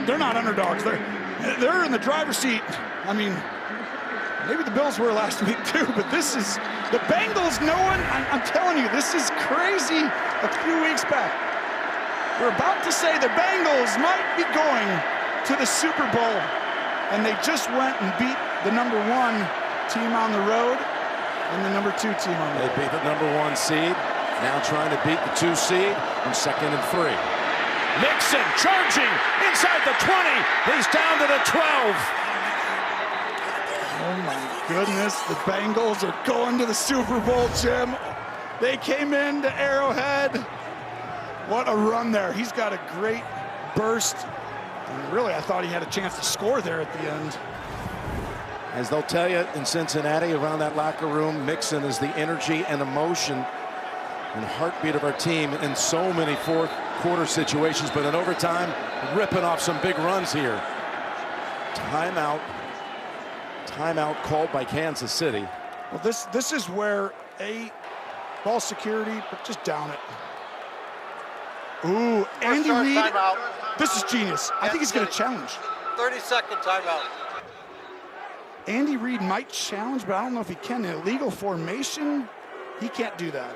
They're not underdogs. They're in the driver's seat. I mean, maybe the Bills were last week too, but this is the Bengals. I'm telling you, this is crazy. A few weeks back, we're about to say the Bengals might be going to the Super Bowl, and they just went and beat the #1 team on the road and the #2 team on the road. They beat the #1 seed, now trying to beat the 2 seed in 2nd and 3. Mixon charging inside the 20. He's down to the 12. Oh my goodness, the Bengals are going to the Super Bowl, Jim. They came into Arrowhead. What a run there. He's got a great burst. And really, I thought he had a chance to score there at the end. As they'll tell you in Cincinnati, around that locker room, Mixon is the energy and emotion and heartbeat of our team in so many fourth quarter situations, but in overtime, ripping off some big runs here. Timeout called by Kansas City. Well, this is where ball security, but just down it. Ooh, Andy Reid. Timeout. This is genius. I think he's going to challenge. 30-second timeout. Andy Reid might challenge, but I don't know if he can. In illegal formation, he can't do that.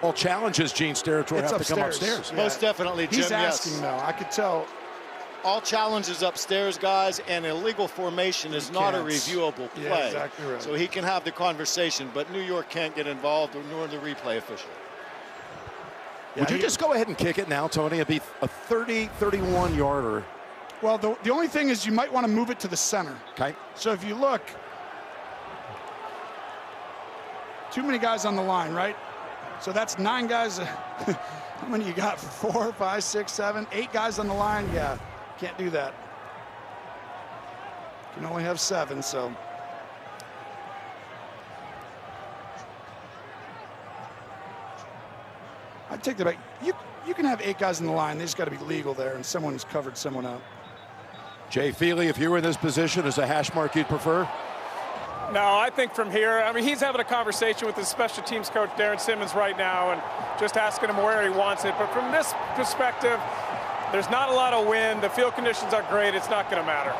All challenges, Gene's territory, have to come upstairs. Yeah. Most definitely, Jim, He's asking, yes. though. I could tell. All challenges upstairs, guys, and illegal formation is not a reviewable play. Yeah, exactly right. So he can have the conversation, but New York can't get involved, nor the replay official. Would you just go ahead and kick it now, Tony? It'd be a 30-31 yarder. Well, the only thing is you might want to move it to the center. Okay. So if you look, too many guys on the line, right? So that's 9 guys. How many you got? 4, 5, 6, 7, 8 guys on the line? Yeah, can't do that. Can only have 7, so. I'd take that back. You can have 8 guys in the line. They just got to be legal there, and someone's covered someone up. Jay Feely, if you were in this position, is a hash mark you'd prefer? No, I think from here, I mean, he's having a conversation with his special teams coach, Darren Simmons, right now, and just asking him where he wants it. But from this perspective, there's not a lot of wind. The field conditions are great. It's not going to matter.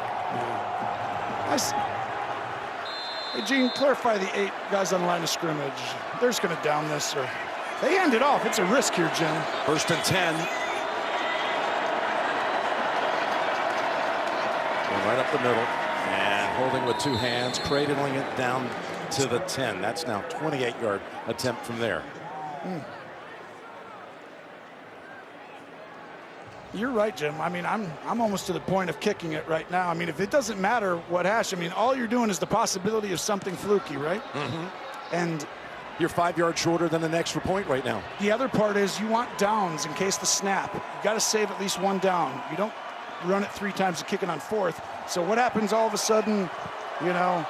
Hey, Gene, clarify the 8 guys on the line of scrimmage. They're just going to down this, or they hand it off. It's a risk here, Jim. 1st and 10. Going right up the middle. And holding with 2 hands, cradling it down to the 10. That's now 28-yard attempt from there. You're right, Jim. I mean, I'm almost to the point of kicking it right now. I mean, if it doesn't matter what hash, I mean, all you're doing is the possibility of something fluky, right? And you're 5 yards shorter than an extra point right now. The other part is you want downs in case the snap. You got to save at least 1 down. You don't run it 3 times and kick it on 4th. So what happens all of a sudden, you know,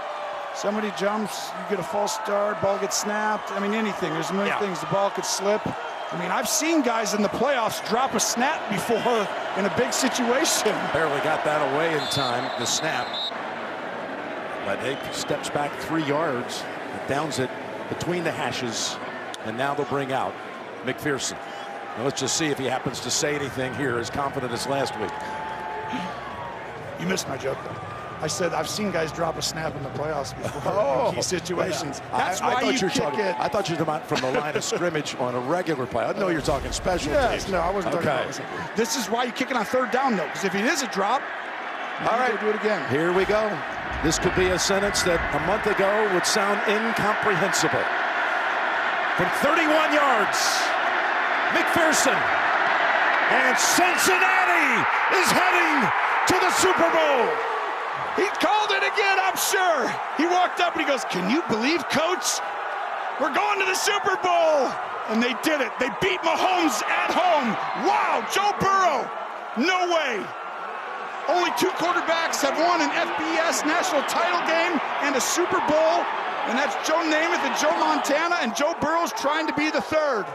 somebody jumps, you get a false start, ball gets snapped. I mean, anything. There's a million things. The ball could slip. I mean, I've seen guys in the playoffs drop a snap before in a big situation. Barely got that away in time, the snap. But he steps back 3 yards, downs it between the hashes, and now they'll bring out McPherson. Now let's just see if he happens to say anything here as confident as last week. You missed my joke, though. I said I've seen guys drop a snap in the playoffs before in key situations. That's why you kick it. I thought you were talking from the line of scrimmage on a regular play. I know you're talking special teams. No, I wasn't talking about this. This is why you kick it on 3rd down, though, because if it is a drop, all right, do it again. Here we go. This could be a sentence that a month ago would sound incomprehensible. From 31 yards, McPherson, and Cincinnati is heading to the Super Bowl. He called it again, I'm sure. He walked up and he goes, "Can you believe, Coach? We're going to the Super Bowl." And they did it. They beat Mahomes at home. Wow, Joe Burrow. No way. Only 2 quarterbacks have won an FBS national title game and a Super Bowl, and that's Joe Namath and Joe Montana, and Joe Burrow's trying to be the 3rd.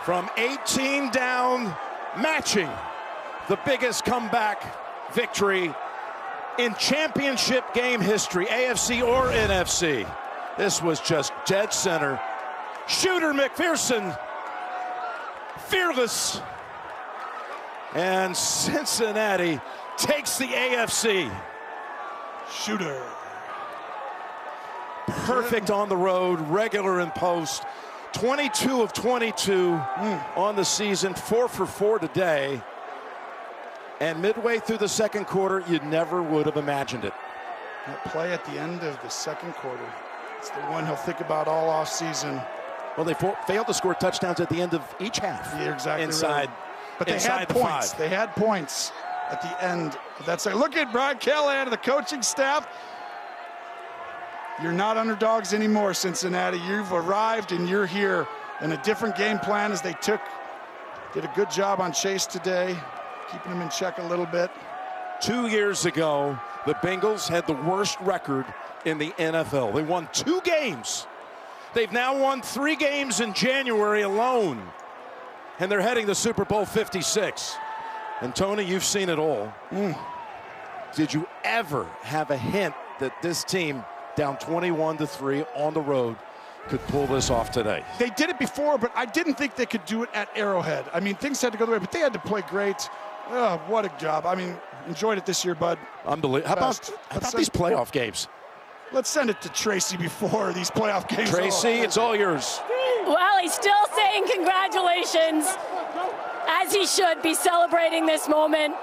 From 18 down, matching the biggest comeback victory in championship game history, AFC or NFC. This was just dead center. Shooter McPherson, fearless. And Cincinnati takes the AFC. Shooter. Perfect on the road, regular in post. 22 of 22 on the season, 4 for 4 today. And midway through the second quarter, you never would have imagined it. That play at the end of the second quarter. It's the one he'll think about all off season. Well, they failed to score touchdowns at the end of each half. You're exactly inside, right. But they inside had the points. 5. They had points at the end. That's like, look at Bryan and the coaching staff. You're not underdogs anymore, Cincinnati. You've arrived and you're here. And a different game plan as they did a good job on Chase today, keeping him in check a little bit. 2 years ago, the Bengals had the worst record in the NFL. They won 2 games. They've now won 3 games in January alone. And they're heading to Super Bowl 56. And Tony, you've seen it all. Did you ever have a hint that this team, down 21-3 on the road, could pull this off today? They did it before, but I didn't think they could do it at Arrowhead. I mean, things had to go the way, but they had to play great. Oh, what a job. I mean, enjoyed it this year, bud. Unbelievable. How about these playoff games? Let's send it to Tracy before these playoff games. Tracy, it's all yours. Well, he's still saying congratulations, as he should be celebrating this moment.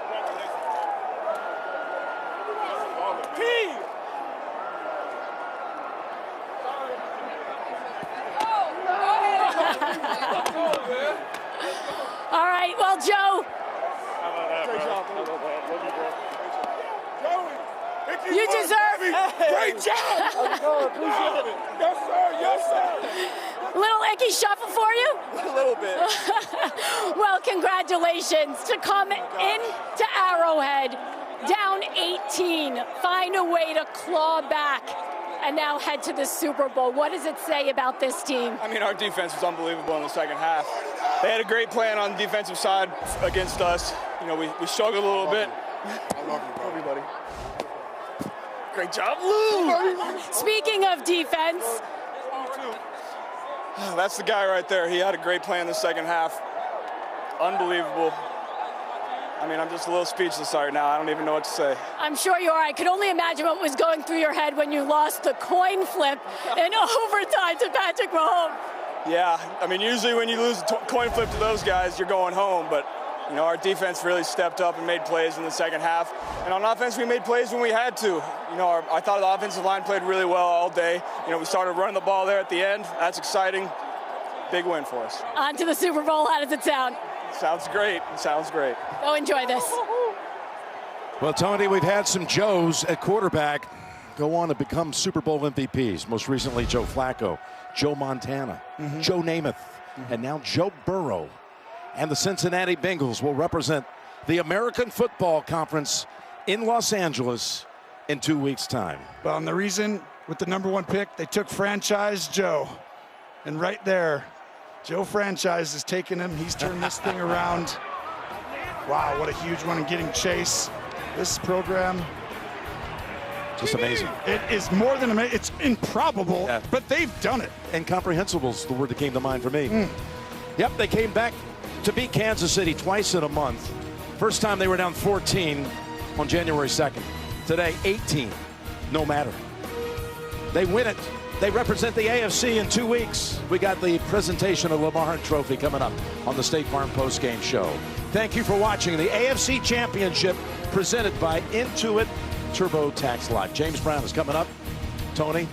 All right, well, Joe. You deserve it. Great job. Yes, sir. Yes, sir. Little icky shuffle for you? A little bit. Well, congratulations to come into Arrowhead, down 18, find a way to claw back, and now head to the Super Bowl. What does it say about this team? I mean, our defense was unbelievable in the second half. They had a great plan on the defensive side against us. You know, we struggled a little bit. I love you, everybody. Great job, Lou. Speaking of defense. That's the guy right there. He had a great play in the second half. Unbelievable. I mean, I'm just a little speechless right now. I don't even know what to say. I'm sure you are. I could only imagine what was going through your head when you lost the coin flip in overtime to Patrick Mahomes. Yeah, I mean, usually when you lose a coin flip to those guys, you're going home. But, you know, our defense really stepped up and made plays in the second half. And on offense, we made plays when we had to. You know, I thought the offensive line played really well all day. You know, we started running the ball there at the end. That's exciting. Big win for us. On to the Super Bowl. How does it sound? Sounds great. It sounds great. Go enjoy this. Well, Tony, we've had some Joes at quarterback go on to become Super Bowl MVPs. Most recently, Joe Flacco, Joe Montana, Joe Namath, and now Joe Burrow. And the Cincinnati Bengals will represent the American Football Conference in Los Angeles in 2 weeks' time. Well, and the reason with the #1 pick, they took franchise Joe. And right there, Joe Franchise has taken him. He's turned this thing around. Wow, what a huge one in getting Chase. This program. Just amazing. It is more than amazing. It's improbable, but they've done it. Incomprehensible is the word that came to mind for me. Yep, they came back to beat Kansas City twice in a month. First time they were down 14 on January 2nd. Today, 18. No matter. They win it. They represent the AFC in 2 weeks. We got the presentation of Lamar Hunt Trophy coming up on the State Farm Postgame Show. Thank you for watching the AFC Championship presented by Intuit TurboTax Live. James Brown is coming up. Tony,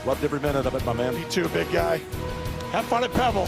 loved every minute of it, my man. Me too, big guy. Have fun at Pebble.